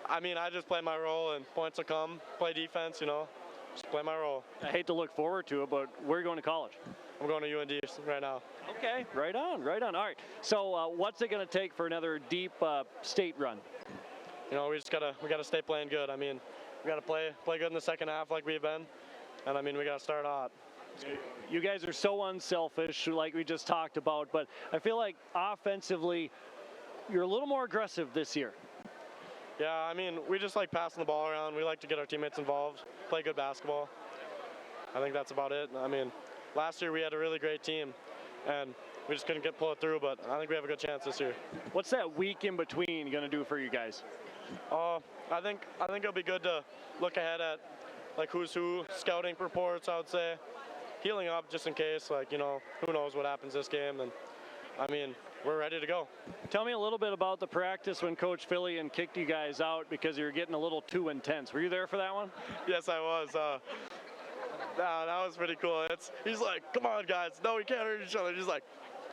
I mean, I just play my role, and points will come, play defense, you know, just play my role. I hate to look forward to it, but where are you going to college? I'm going to UND right now. Okay, right on, right on. All right, so what's it going to take for another deep state run? You know, we gotta stay playing good. I mean, we gotta play good in the second half like we've been, and I mean, we gotta start hot. You guys are so unselfish, like we just talked about, but I feel like offensively, you're a little more aggressive this year. Yeah, I mean, we just like passing the ball around. We like to get our teammates involved, play good basketball. I think that's about it. I mean, last year we had a really great team, and we just couldn't pull it through, but I think we have a good chance this year. What's that week in between going to do for you guys? I think it'll be good to look ahead at like who's who, scouting reports, I would say. Healing up just in case, like, you know, who knows what happens this game. And I mean, we're ready to go. Tell me a little bit about the practice when Coach Fillion kicked you guys out because you were getting a little too intense. Were you there for that one? Yes, I was. That was pretty cool. He's like, come on, guys. No, we can't hurt each other. He's like,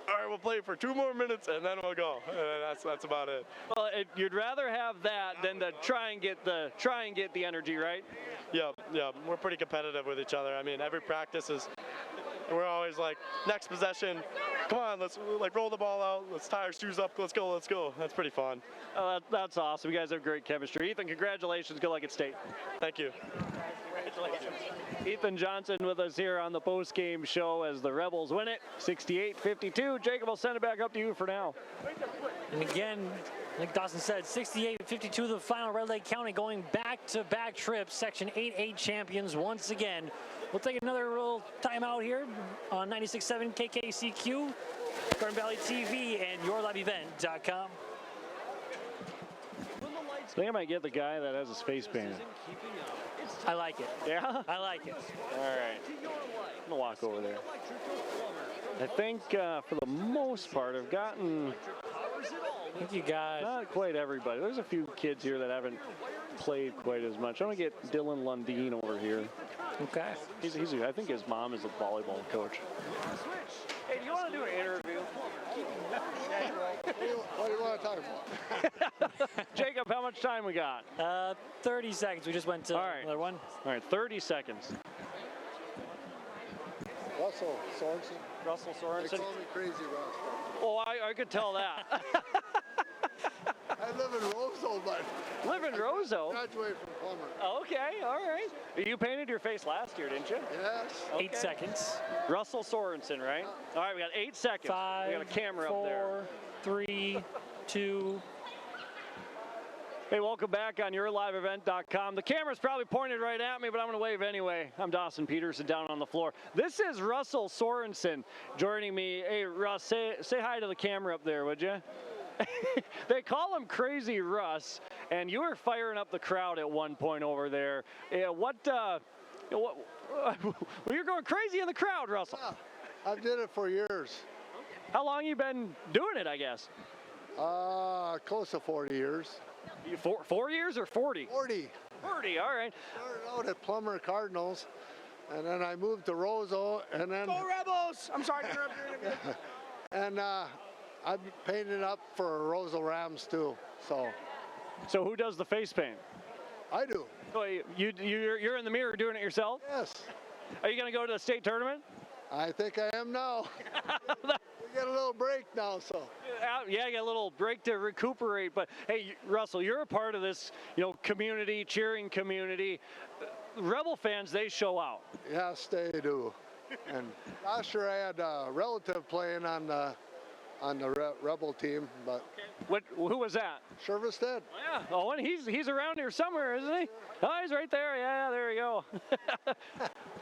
all right, we'll play for 2 more minutes and then we'll go. And that's about it. Well, you'd rather have that than to try and get the energy, right? Yeah. We're pretty competitive with each other. I mean, every practice we're always like, next possession, come on, let's like roll the ball out, let's tie our shoes up, let's go. That's pretty fun. That's awesome. You guys have great chemistry. Ethan, congratulations. Good luck at state. Thank you. Congratulations. Ethan Johnson with us here on the post-game show as the Rebels win it 68-52. Jacob, I'll send it back up to you for now. And again, like Dawson said, 68-52 the final. Red Lake County going back-to-back trips. Section 8A champions once again. We'll take another little timeout here on 96.7 KKCQ, Garden Valley TV, and YourLiveEvent.com. I think I might get the guy that has his face painted. I like it. Yeah? I like it. All right. I'm going to walk over there. I think for the most part, I've gotten... I think you got... Not quite everybody. There's a few kids here that haven't played quite as much. I'm going to get Dylan Lundeen over here. Okay. I think his mom is a volleyball coach. Hey, do you want to do an interview? What do you want to talk about? Jacob, how much time we got? 30 seconds. We just went to another one. All right, 30 seconds. Russell Sorensen. They call me Crazy Russ. Oh, I could tell that. I live in Roseau, but... Live in Roseau? Graduated from Plummer. Okay, all right. You painted your face last year, didn't you? Yes. Okay. 8 seconds. Russell Sorensen, right? All right, we got 8 seconds. 5, we got a camera 4, up there. 3, 2... Hey, welcome back on YourLiveEvent.com. The camera's probably pointed right at me, but I'm going to wave anyway. I'm Dawson Peterson down on the floor. This is Russell Sorensen joining me. Hey, Russ, say hi to the camera up there, would you? They call him Crazy Russ, and you were firing up the crowd at one point over there. Well, you're going crazy in the crowd, Russell. Yeah, I've did it for years. How long you been doing it, I guess? Close to 40 years. 4 years or 40? 40. 40, all right. Started out at Plummer Cardinals, and then I moved to Roseau, and then... Go Rebels! I'm sorry to interrupt you. And I've painted up for Roseau Rams, too, so... So who does the face paint? I do. Oh, you're in the mirror doing it yourself? Yes. Are you going to go to the state tournament? I think I am now. We get a little break now, so. Yeah, you got a little break to recuperate. But hey, Russell, you're a part of this, community, cheering community. Rebel fans, they show out. Yes, they do. And last year I had a relative playing on the Rebel team, but. Who was that? Shervestead. Oh, yeah. Oh, and he's around here somewhere, isn't he? Oh, he's right there. Yeah, there you go.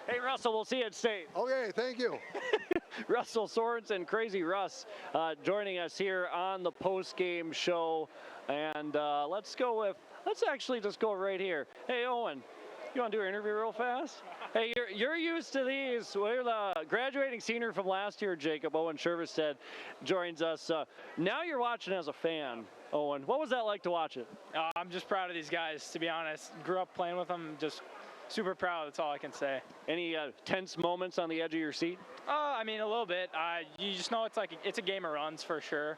Hey, Russell, we'll see you at state. Okay, thank you. Russell Sorensen, Crazy Russ, joining us here on the post-game show. And let's actually just go right here. Hey, Owen, You want to do an interview real fast? Hey, you're used to these. We're the graduating senior from last year, Jacob. Owen Shervestead joins us. Now you're watching as a fan, Owen. What was that like to watch it? I'm just proud of these guys, to be honest. Grew up playing with them, just super proud. That's all I can say. Any tense moments on the edge of your seat? I mean, a little bit. You just know it's a game of runs for sure.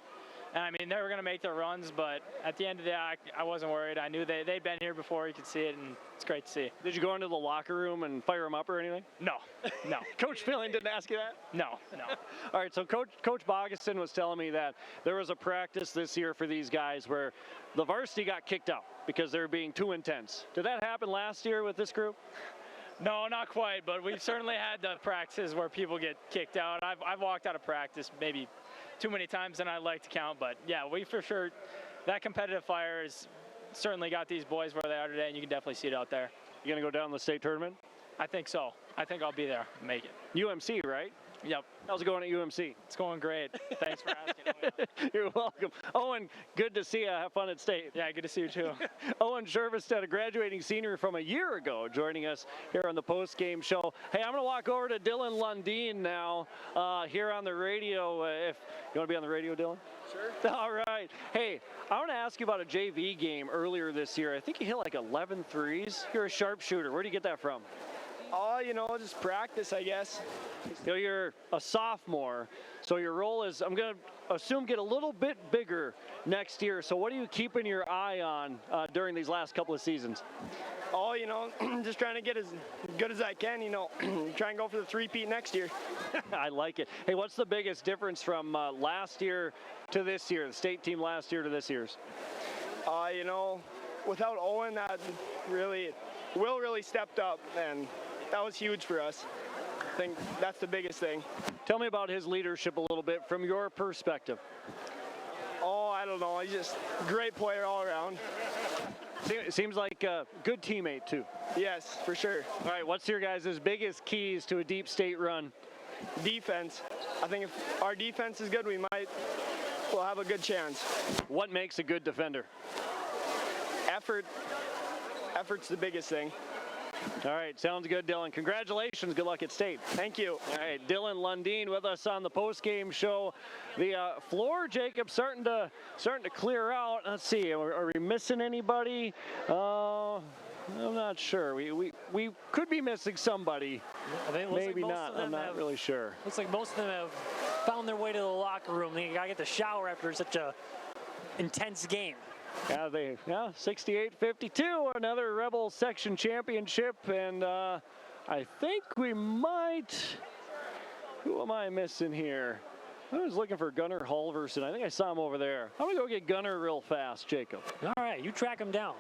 And I mean, they were going to make their runs, but at the end of the day, I wasn't worried. I knew they'd been here before. You could see it, and it's great to see. Did you go into the locker room and fire them up or anything? No. Coach Filling didn't ask you that? No. All right, so Coach Bogason was telling me that there was a practice this year for these guys where the varsity got kicked out because they were being too intense. Did that happen last year with this group? No, not quite, but we've certainly had the practices where people get kicked out. I've walked out of practice maybe too many times than I'd like to count, but yeah, we for sure, that competitive fire has certainly got these boys where they are today, and you can definitely see it out there. You gonna go down the state tournament? I think so. I think I'll be there, make it. UMC, right? Yep. How's it going at UMC? It's going great. Thanks for asking. You're welcome. Owen, good to see you. Have fun at state. Yeah, good to see you too. Owen Shervestead, a graduating senior from a year ago, joining us here on the post-game show. Hey, I'm going to walk over to Dylan Lundeen now here on the radio. If you want to be on the radio, Dylan? Sure. All right. Hey, I want to ask you about a JV game earlier this year. I think you hit like 11 threes. You're a sharpshooter. Where do you get that from? Oh, just practice, I guess. You're a sophomore, so your role is, I'm going to assume, get a little bit bigger next year. So what are you keeping your eye on during these last couple of seasons? Oh, just trying to get as good as I can, try and go for the three-peat next year. I like it. Hey, what's the biggest difference from last year to this year, the state team last year to this year's? Without Owen, that Will really stepped up, and that was huge for us. I think that's the biggest thing. Tell me about his leadership a little bit from your perspective. Oh, I don't know. He's just a great player all around. Seems like a good teammate, too. Yes, for sure. All right, what's your guys' biggest keys to a deep state run? Defense. I think if our defense is good, we'll have a good chance. What makes a good defender? Effort. Effort's the biggest thing. All right, sounds good, Dylan. Congratulations. Good luck at state. Thank you. All right, Dylan Lundeen with us on the post-game show. The floor, Jacob, starting to clear out. Let's see, are we missing anybody? I'm not sure. We could be missing somebody. Maybe not. I'm not really sure. Looks like most of them have found their way to the locker room. They gotta get the shower after such a intense game. Yeah, 68-52, another Rebel section championship, and I think we might. Who am I missing here? I was looking for Gunnar Halverson. I think I saw him over there. I'm gonna go get Gunnar real fast, Jacob. All right, you track him down.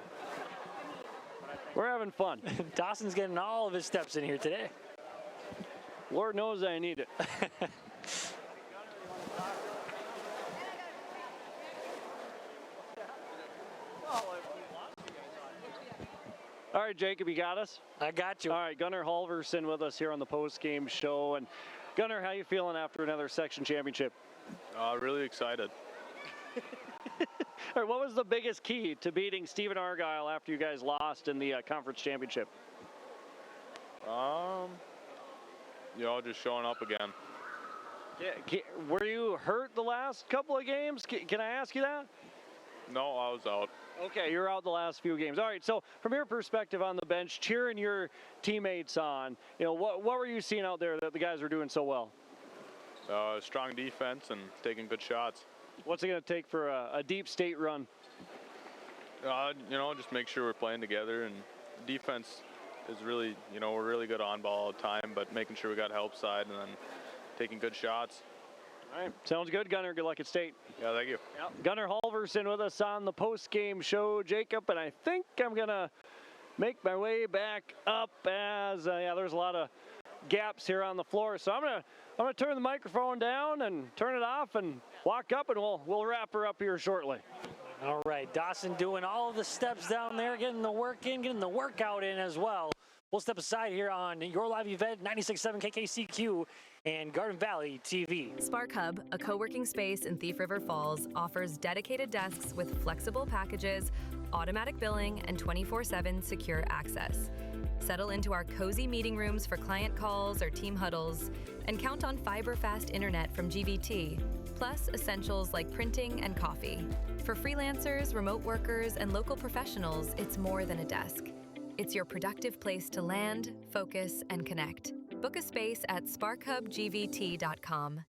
We're having fun. Dawson's getting all of his steps in here today. Lord knows I need it. All right, Jacob, you got us? I got you. All right, Gunnar Halverson with us here on the post-game show. And Gunnar, how you feeling after another section championship? Really excited. All right, what was the biggest key to beating Stephen Argyle after you guys lost in the conference championship? Just showing up again. Yeah, were you hurt the last couple of games? Can I ask you that? No, I was out. Okay, you're out the last few games. All right, so from your perspective on the bench, cheering your teammates on, what were you seeing out there that the guys were doing so well? Strong defense and taking good shots. What's it going to take for a deep state run? Just make sure we're playing together, and defense is really, we're really good on ball all the time, but making sure we got help side and then taking good shots. All right, sounds good, Gunnar. Good luck at state. Yeah, thank you. Yep. Gunnar Halverson with us on the post-game show, Jacob, and I think I'm going to make my way back up as, there's a lot of gaps here on the floor. So I'm gonna turn the microphone down and turn it off and walk up, and we'll wrap her up here shortly. All right, Dawson doing all of the steps down there, getting the work in, getting the workout in as well. We'll step aside here on your live event, 96.7 KKCQ and Garden Valley TV. Spark Hub, a co-working space in Thief River Falls, offers dedicated desks with flexible packages, automatic billing, and 24/7 secure access. Settle into our cozy meeting rooms for client calls or team huddles, and count on fiber-fast internet from GVT, plus essentials like printing and coffee. For freelancers, remote workers, and local professionals, it's more than a desk. It's your productive place to land, focus, and connect. Book a space at sparkhubgvt.com.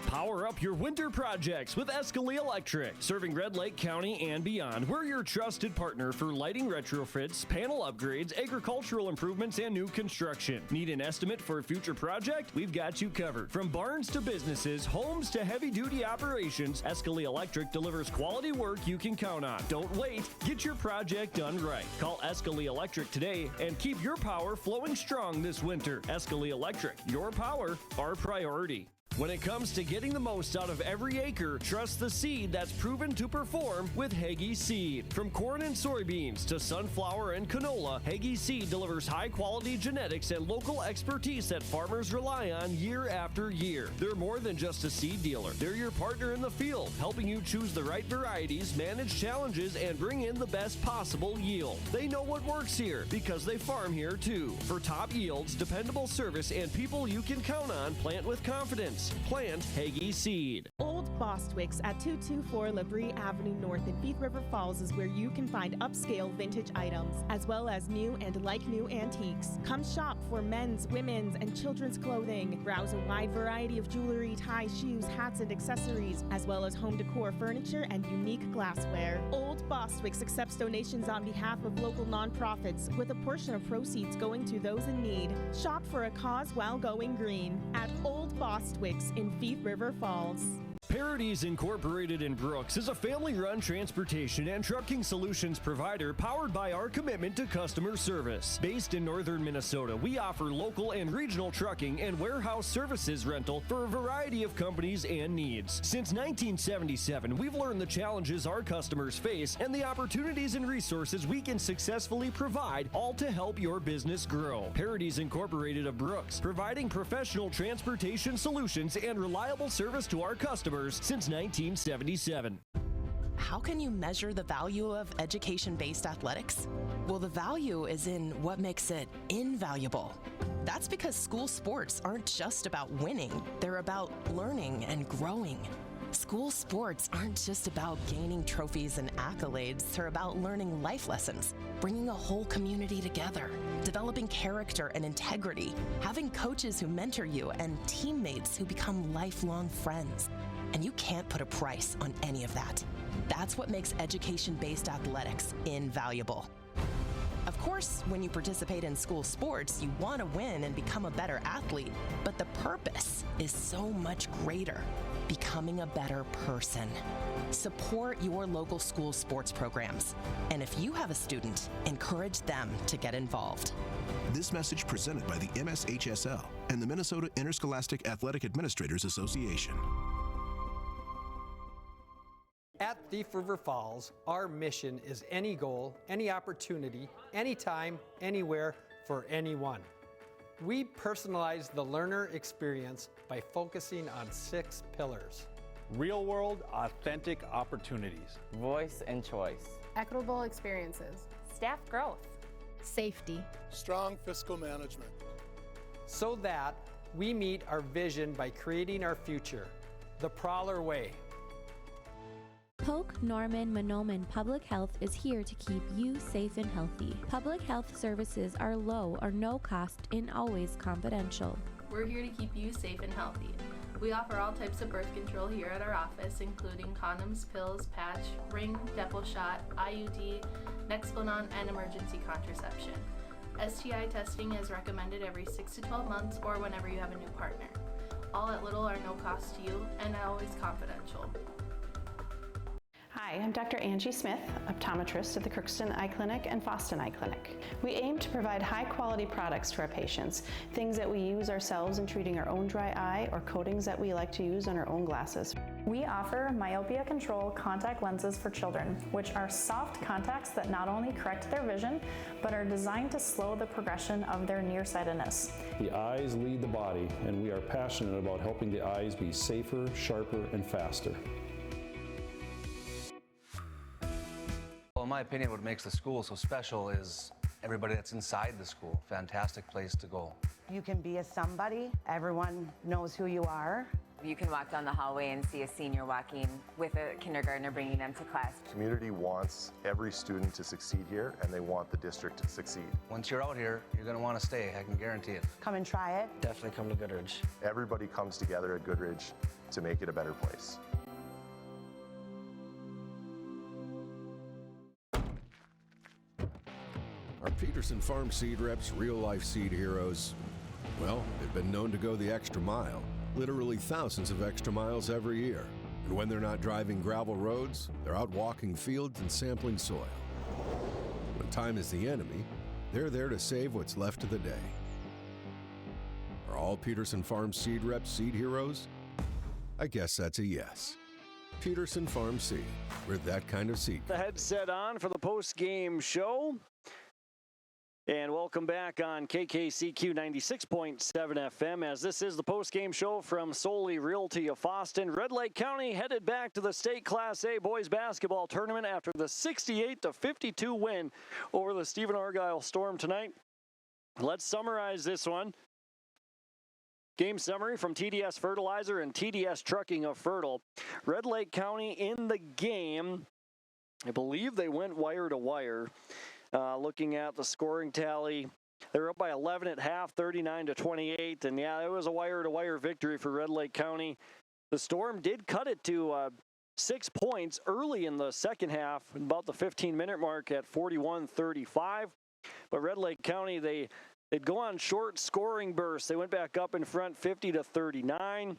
Power up your winter projects with ARGYLE Electric. Serving Red Lake County and beyond, we're your trusted partner for lighting retrofits, panel upgrades, agricultural improvements, and new construction. Need an estimate for a future project? We've got you covered. From barns to businesses, homes to heavy-duty operations, ARGYLE Electric delivers quality work you can count on. Don't wait. Get your project done right. Call ARGYLE Electric today and keep your power flowing strong this winter. ARGYLE Electric, your power, our priority. When it comes to getting the most out of every acre, trust the seed that's proven to perform with Hagee Seed. From corn and soybeans to sunflower and canola, Hagee Seed delivers high-quality genetics and local expertise that farmers rely on year after year. They're more than just a seed dealer. They're your partner in the field, helping you choose the right varieties, manage challenges, and bring in the best possible yield. They know what works here because they farm here too. For top yields, dependable service, and people you can count on, plant with confidence. Plant Hagee Seed. Old Bostwick's at 224 Labrie Avenue North in Thief River Falls is where you can find upscale vintage items, as well as new and like-new antiques. Come shop for men's, women's, and children's clothing. Browse a wide variety of jewelry, ties, shoes, hats, and accessories, as well as home decor furniture and unique glassware. Old Bostwick's accepts donations on behalf of local nonprofits, with a portion of proceeds going to those in need. Shop for a cause while going green at Old Bostwick's in Thief River Falls. Parodies Incorporated in Brooks is a family-run transportation and trucking solutions provider powered by our commitment to customer service. Based in northern Minnesota, we offer local and regional trucking and warehouse services rental for a variety of companies and needs. Since 1977, we've learned the challenges our customers face and the opportunities and resources we can successfully provide, all to help your business grow. Parodies Incorporated of Brooks, providing professional transportation solutions and reliable service to our customers since 1977. How can you measure the value of education-based athletics? Well, the value is in what makes it invaluable. That's because school sports aren't just about winning, they're about learning and growing. School sports aren't just about gaining trophies and accolades, they're about learning life lessons, bringing a whole community together, developing character and integrity, having coaches who mentor you, and teammates who become lifelong friends. And you can't put a price on any of that. That's what makes education-based athletics invaluable. Of course, when you participate in school sports, you want to win and become a better athlete, but the purpose is so much greater, becoming a better person. Support your local school sports programs. And if you have a student, encourage them to get involved. This message presented by the MSHSL and the Minnesota Interscholastic Athletic Administrators Association. At Thief River Falls, our mission is any goal, any opportunity, anytime, anywhere, for anyone. We personalize the learner experience by focusing on 6 pillars. Real-world, authentic opportunities. Voice and choice. Equitable experiences. Staff growth. Safety. Strong fiscal management. So that we meet our vision by creating our future, the Prowler way. Polk Norman Monoman Public Health is here to keep you safe and healthy. Public health services are low or no cost and always confidential. We're here to keep you safe and healthy. We offer all types of birth control here at our office, including condoms, pills, patch, ring, Depo shot, IUD, Nexplanon, and emergency contraception. STI testing is recommended every 6 to 12 months or whenever you have a new partner. All at little or no cost to you and always confidential. Hi, I'm Dr. Angie Smith, optometrist at the Crookston Eye Clinic and Foston Eye Clinic. We aim to provide high-quality products to our patients, things that we use ourselves in treating our own dry eye or coatings that we like to use on our own glasses. We offer myopia control contact lenses for children, which are soft contacts that not only correct their vision, but are designed to slow the progression of their nearsightedness. The eyes lead the body, and we are passionate about helping the eyes be safer, sharper, and faster. Well, in my opinion, what makes the school so special is everybody that's inside the school. Fantastic place to go. You can be a somebody. Everyone knows who you are. You can walk down the hallway and see a senior walking with a kindergartner bringing them to class. The community wants every student to succeed here, and they want the district to succeed. Once you're out here, you're going to want to stay. I can guarantee it. Come and try it. Definitely come to Goodridge. Everybody comes together at Goodridge to make it a better place. Our Peterson Farm seed reps, real-life seed heroes, well, they've been known to go the extra mile, literally thousands of extra miles every year. And when they're not driving gravel roads, they're out walking fields and sampling soil. When time is the enemy, they're there to save what's left of the day. Are all Peterson Farm seed reps seed heroes? I guess that's a yes. Peterson Farm Seed, we're that kind of seed. The headset on for the post-game show. And welcome back on KKCQ 96.7 FM, as this is the post-game show from Solely Realty of Fosston. Red Lake County headed back to the state Class A boys basketball tournament after the 68-52 win over the Stephen Argyle Storm tonight. Let's summarize this one. Game summary from TDS Fertilizer and TDS Trucking of Fertile. Red Lake County in the game, I believe they went wire to wire. Looking at the scoring tally, they were up by 11 at half, 39-28, and yeah, it was a wire-to-wire victory for Red Lake County. The Storm did cut it to 6 points early in the second half, about the 15-minute mark at 41-35. But Red Lake County, they'd go on short scoring bursts. They went back up in front 50-39.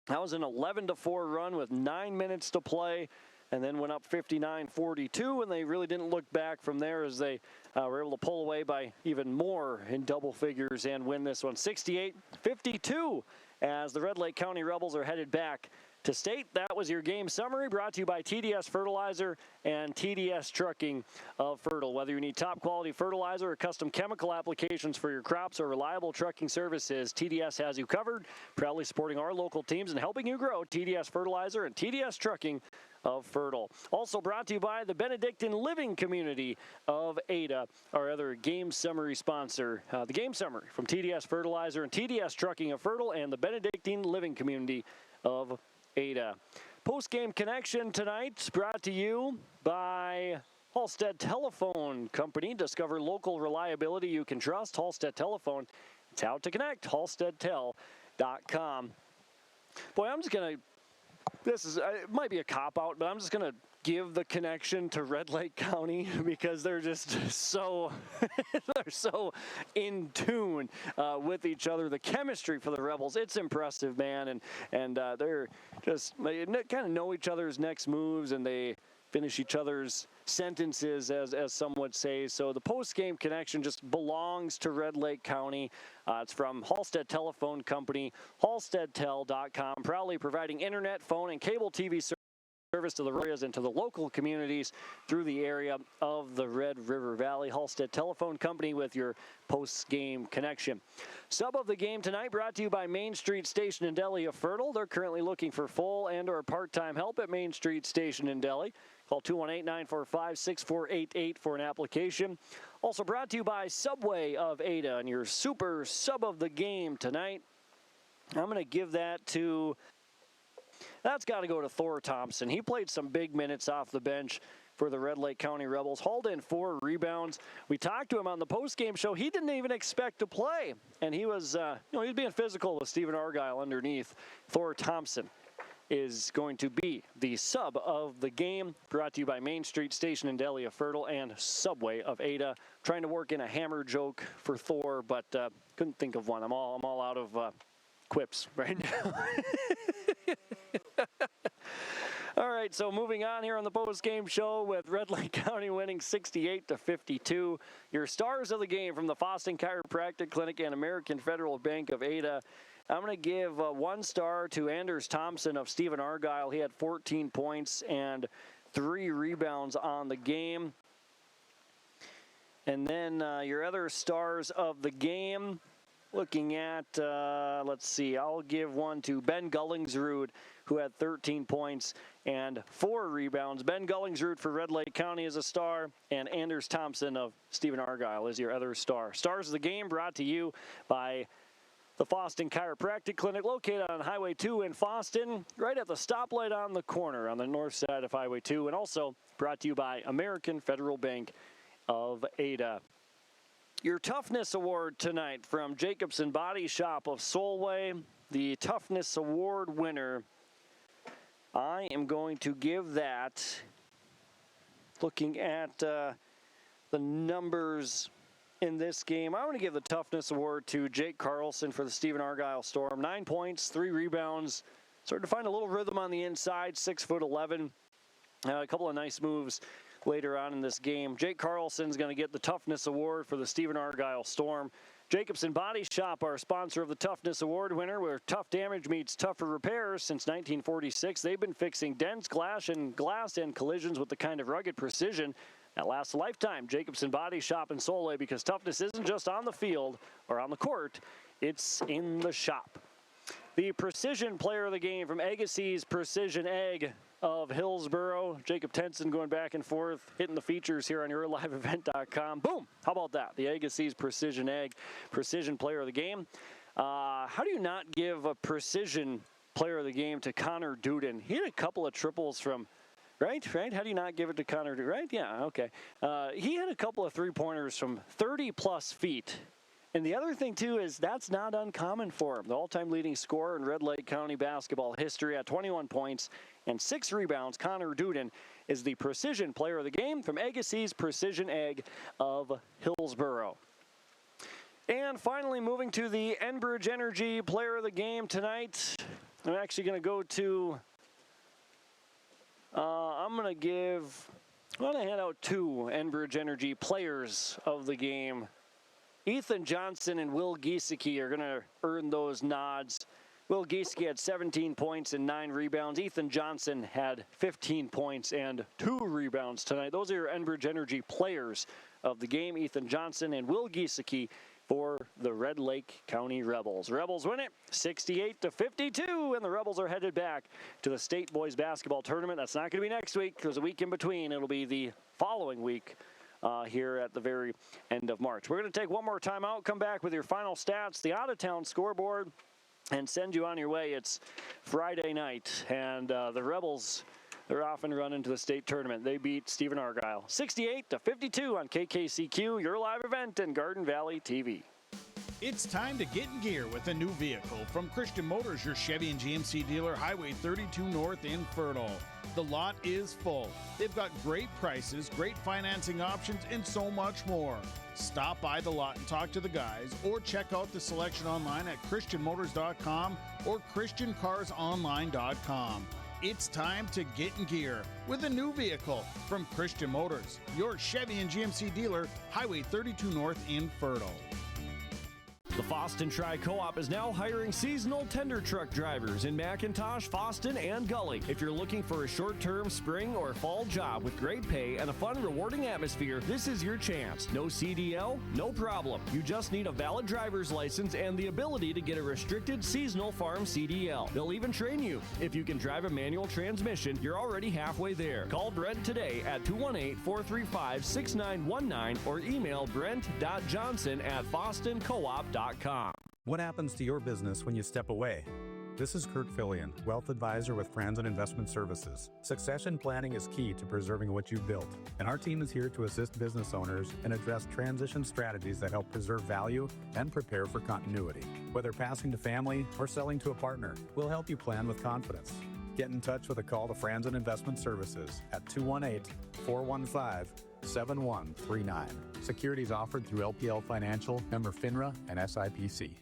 That was an 11-4 run with 9 minutes to play, and then went up 59-42, and they really didn't look back from there as they were able to pull away by even more in double figures and win this one 68-52 as the Red Lake County Rebels are headed back to state. That was your game summary, brought to you by TDS Fertilizer and TDS Trucking of Fertile. Whether you need top quality fertilizer or custom chemical applications for your crops or reliable trucking services, TDS has you covered, proudly supporting our local teams and helping you grow. TDS Fertilizer and TDS Trucking of Fertile. Also brought to you by the Benedictine Living Community of Ada, our other game summary sponsor. The game summary from TDS Fertilizer and TDS Trucking of Fertile and the Benedictine Living Community of Ada. Post-game connection tonight brought to you by Halstead Telephone Company. Discover local reliability you can trust. Halstead Telephone. It's how to connect. HalsteadTel.com. Boy, I'm just going to, it might be a cop-out, but I'm just going to give the connection to Red Lake County because they're just so they're so in tune with each other. The chemistry for the Rebels, it's impressive, man, and they're just, they kind of know each other's next moves, and they finish each other's sentences, as some would say. So the post-game connection just belongs to Red Lake County. It's from Halstead Telephone Company, HalsteadTel.com, proudly providing internet, phone, and cable TV service to the areas and to the local communities through the area of the Red River Valley. Halstead Telephone Company with your post-game connection. Sub of the game tonight brought to you by Main Street Station and Deli of Fertile. They're currently looking for full and or part-time help at Main Street Station and Deli. Call 218-945-6488 for an application. Also brought to you by Subway of Ada and your super sub of the game tonight. I'm going to give that to, that's got to go to Thor Thompson. He played some big minutes off the bench for the Red Lake County Rebels. Hauled in 4 rebounds. We talked to him on the post-game show. He didn't even expect to play, and he was, he was being physical with Stephen Argyle underneath. Thor Thompson is going to be the sub of the game, brought to you by Main Street Station and Deli of Fertile and Subway of Ada. Trying to work in a hammer joke for Thor, but couldn't think of one. I'm all out of quips right now. All right, so moving on here on the post-game show with Red Lake County winning 68-52. Your stars of the game from the Fosston Chiropractic Clinic and American Federal Bank of Ada. I'm going to give 1 star to Anders Thompson of Stephen Argyle. He had 14 points and 3 rebounds on the game. And then your other stars of the game, looking at, let's see, I'll give one to Ben Gullingsrud, who had 13 points and 4 rebounds. Ben Gullingsrud for Red Lake County is a star, and Anders Thompson of Stephen Argyle is your other star. Stars of the game brought to you by the Foston Chiropractic Clinic, located on Highway 2 in Foston, right at the stoplight on the corner on the north side of Highway 2, and also brought to you by American Federal Bank of Ada. Your Toughness Award tonight from Jacobson Body Shop of Solway, the Toughness Award winner. I am going to give that, looking at the numbers in this game, I'm going to give the Toughness Award to Jake Carlson for the Stephen Argyle Storm. 9 points, 3 rebounds. Started to find a little rhythm on the inside, 6'11". A couple of nice moves later on in this game. Jake Carlson's going to get the Toughness Award for the Stephen Argyle Storm. Jacobson Body Shop, our sponsor of the Toughness Award winner, where tough damage meets tougher repairs since 1946. They've been fixing dents, glass, and collisions with the kind of rugged precision that lasts a lifetime. Jacobson Body Shop in Solway, because toughness isn't just on the field or on the court, it's in the shop. The Precision Player of the Game from Agassiz Precision Egg of Hillsboro. Jacob Tenson going back and forth, hitting the features here on yourliveevent.com. Boom! How about that? The Agassiz Precision Egg, Precision Player of the Game. How do you not give a Precision Player of the Game to Connor Duden? He had a couple of triples from... Right? How do you not give it to Connor? Right? Yeah, okay. He had a couple of three-pointers from 30-plus feet. And the other thing, too, is that's not uncommon for him. The all-time leading scorer in Red Lake County basketball history at 21 points and 6 rebounds. Connor Duden is the Precision Player of the Game from Agassiz Precision Egg of Hillsboro. And finally, moving to the Enbridge Energy Player of the Game tonight, I'm actually going to go to... I'm going to hand out 2 Enbridge Energy Players of the Game. Ethan Johnson and Will Giesecke are going to earn those nods. Will Giesecke had 17 points and 9 rebounds. Ethan Johnson had 15 points and 2 rebounds tonight. Those are your Enbridge Energy Players of the Game, Ethan Johnson and Will Giesecke for the Red Lake County Rebels. Rebels win it 68-52, and the Rebels are headed back to the State Boys Basketball Tournament. That's not going to be next week. There's a week in between. It'll be the following week here at the very end of March. We're going to take one more time out, come back with your final stats, the out-of-town scoreboard, and send you on your way. It's Friday night, and the Rebels... they're off and running to the state tournament. They beat Stephen Argyle 68-52 on KKCQ, your live event, and Garden Valley TV. It's time to get in gear with a new vehicle from Christian Motors, your Chevy and GMC dealer, Highway 32 North in Fertile. The lot is full. They've got great prices, great financing options, and so much more. Stop by the lot and talk to the guys, or check out the selection online at christianmotors.com or christiancarsonline.com. It's time to get in gear with a new vehicle from Christian Motors, your Chevy and GMC dealer, Highway 32 North in Fertile. The Foston Tri-Co-op is now hiring seasonal tender truck drivers in McIntosh, Foston, and Gully. If you're looking for a short-term spring or fall job with great pay and a fun, rewarding atmosphere, this is your chance. No CDL? No problem. You just need a valid driver's license and the ability to get a restricted seasonal farm CDL. They'll even train you. If you can drive a manual transmission, you're already halfway there. Call Brent today at 218-435-6919 or email brent.johnson@fostoncoop.com. What happens to your business when you step away? This is Kurt Fillion, Wealth Advisor with Franzen Investment Services. Succession planning is key to preserving what you've built, and our team is here to assist business owners and address transition strategies that help preserve value and prepare for continuity. Whether passing to family or selling to a partner, we'll help you plan with confidence. Get in touch with a call to Franzen Investment Services at 218-415-7139. Securities offered through LPL Financial, member FINRA, and SIPC.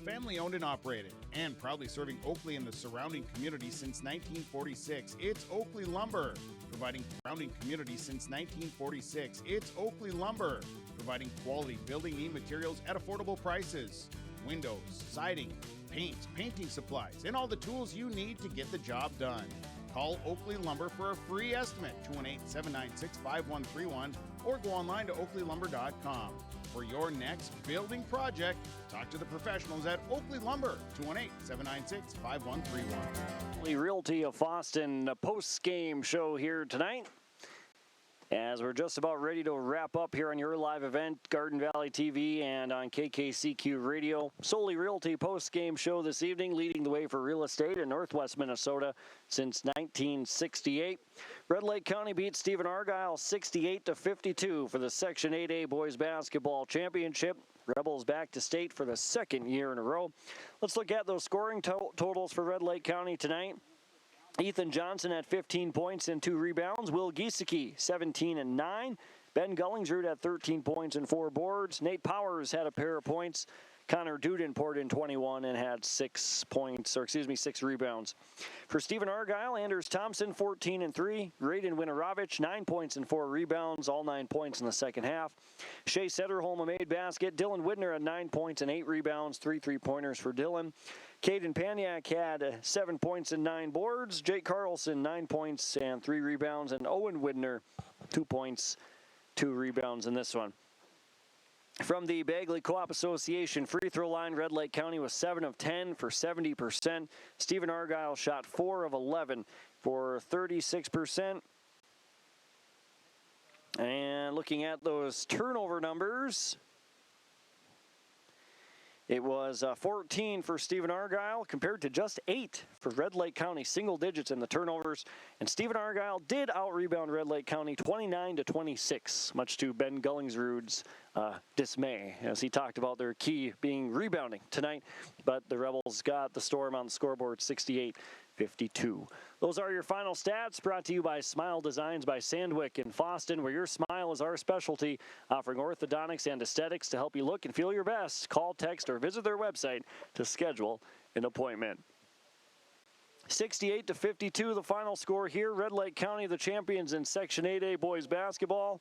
Family owned and operated, and proudly serving Oakley and the surrounding community since 1946, it's Oakley Lumber. Providing surrounding community since 1946, it's Oakley Lumber. Providing quality building need materials at affordable prices. Windows, siding, paint, painting supplies, and all the tools you need to get the job done. Call Oakley Lumber for a free estimate, 218-796-5131, or go online to oakleylumber.com. For your next building project, talk to the professionals at Oakley Lumber, 218-796-5131. Realty of Boston post-game show here tonight. As we're just about ready to wrap up here on your live event, Garden Valley TV and on KKCQ Radio. Solely Realty post-game show this evening, leading the way for real estate in Northwest Minnesota since 1968. Red Lake County beat Stephen Argyle 68-52 for the Section 8A Boys Basketball Championship. Rebels back to state for the second year in a row. Let's look at those scoring totals for Red Lake County tonight. Ethan Johnson had 15 points and 2 rebounds. Will Giesecke, 17 and 9. Ben Gullingsrud had 13 points and 4 boards. Nate Powers had a pair of points. Connor Duden poured in 21 and had 6 rebounds. For Stephen Argyle, Anders Thompson, 14 and 3. Graydon Winarovich, 9 points and 4 rebounds, all 9 points in the second half. Shea Sederholm, a made basket. Dylan Widner had 9 points and 8 rebounds, 3 three-pointers for Dylan. Caden Paniak had 7 points and 9 boards. Jake Carlson, 9 points and 3 rebounds. And Owen Widner, 2 points, 2 rebounds in this one. From the Bagley Co-op Association free throw line, Red Lake County was 7 of 10 for 70%. Stephen Argyle shot 4 of 11 for 36%. And looking at those turnover numbers, it was 14 for Stephen Argyle compared to just 8 for Red Lake County, single digits in the turnovers. And Stephen Argyle did out-rebound Red Lake County 29-26, much to Ben Gullingsrud's dismay, as he talked about their key being rebounding tonight. But the Rebels got the Storm on the scoreboard 68-52. Those are your final stats, brought to you by Smile Designs by Sandwick in Boston, where your smile is our specialty, offering orthodontics and aesthetics to help you look and feel your best. Call, text, or visit their website to schedule an appointment. 68-52, the final score here. Red Lake County, the champions in Section 8A boys basketball.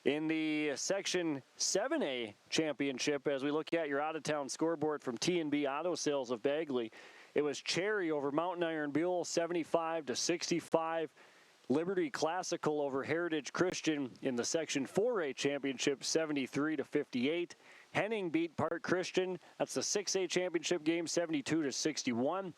In the Section 7A championship, as we look at your out-of-town scoreboard from T&B Auto Sales of Bagley, it was Cherry over Mountain Iron Buell, 75-65. Liberty Classical over Heritage Christian in the Section 4A championship, 73-58. Henning beat Park Christian. That's the 6A championship game, 72-61.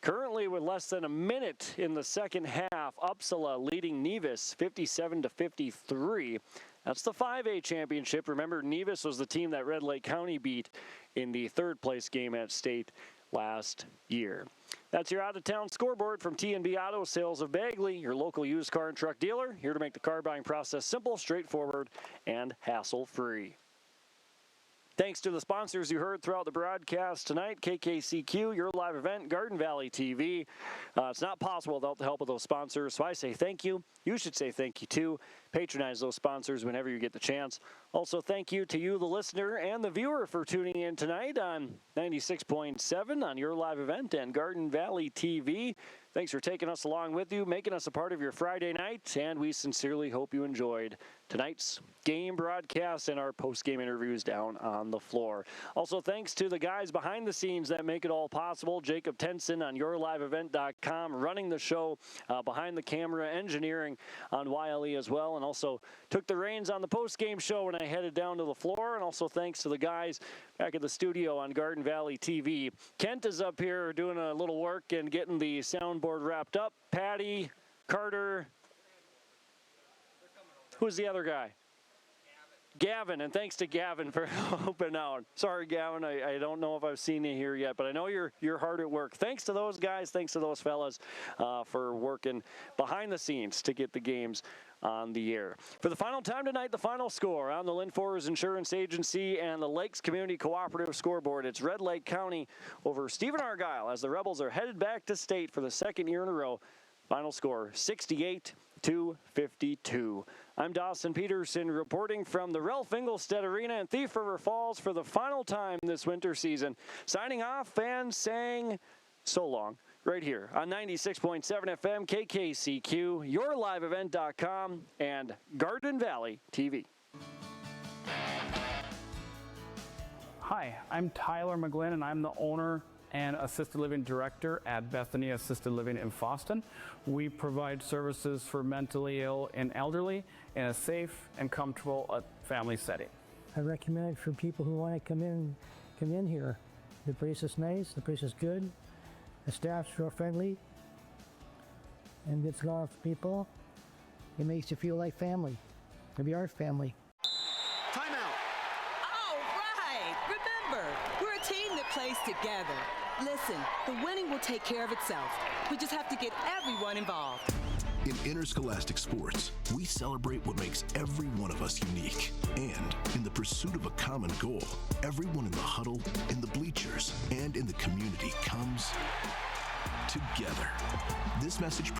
Currently, with less than a minute in the second half, Uppsala leading Nevis 57-53. That's the 5A championship. Remember, Nevis was the team that Red Lake County beat in the third place game at state last year. That's your out-of-town scoreboard from T&B Auto Sales of Bagley, your local used car and truck dealer, here to make the car buying process simple, straightforward, and hassle-free. Thanks to the sponsors you heard throughout the broadcast tonight, KKCQ, your live event, Garden Valley TV. It's not possible without the help of those sponsors, so I say thank you. You should say thank you, too. Patronize those sponsors whenever you get the chance. Also, thank you to you, the listener and the viewer, for tuning in tonight on 96.7 on your live event and Garden Valley TV. Thanks for taking us along with you, making us a part of your Friday night, and we sincerely hope you enjoyed tonight's game broadcast and our post-game interviews down on the floor. Also, thanks to the guys behind the scenes that make it all possible. Jacob Tenson on yourliveevent.com, running the show, behind the camera, engineering on YLE as well, and also took the reins on the post-game show when I headed down to the floor. And also thanks to the guys back at the studio on Garden Valley TV. Kent is up here doing a little work and getting the soundboard wrapped up. Patty, Carter. Who's the other guy? Gavin, and thanks to Gavin for helping out. Sorry, Gavin, I don't know if I've seen you here yet, but I know you're hard at work. Thanks to those guys, thanks to those fellas for working behind the scenes to get the games on the air. For the final time tonight, the final score on the Lynn Forrest Insurance Agency and the Lakes Community Cooperative scoreboard. It's Red Lake County over Stephen Argyle as the Rebels are headed back to state for the second year in a row. Final score, 68-52. I'm Dawson Peterson reporting from the Ralph Engelstedt Arena in Thief River Falls for the final time this winter season. Signing off and saying so long right here on 96.7 FM KKCQ, yourliveevent.com, and Garden Valley TV. Hi, I'm Tyler McGlynn, and I'm the owner and Assisted Living Director at Bethany Assisted Living in Foston. We provide services for mentally ill and elderly in a safe and comfortable family setting. I recommend it for people who want to come in here. The place is nice, the place is good, the staff's real friendly, and gets along with people. It makes you feel like family. Maybe our family. Timeout. All right. Remember, we're a team that plays together. Listen, the winning will take care of itself. We just have to get everyone involved. In interscholastic sports, we celebrate what makes every one of us unique. And in the pursuit of a common goal, everyone in the huddle, in the bleachers, and in the community comes together. This message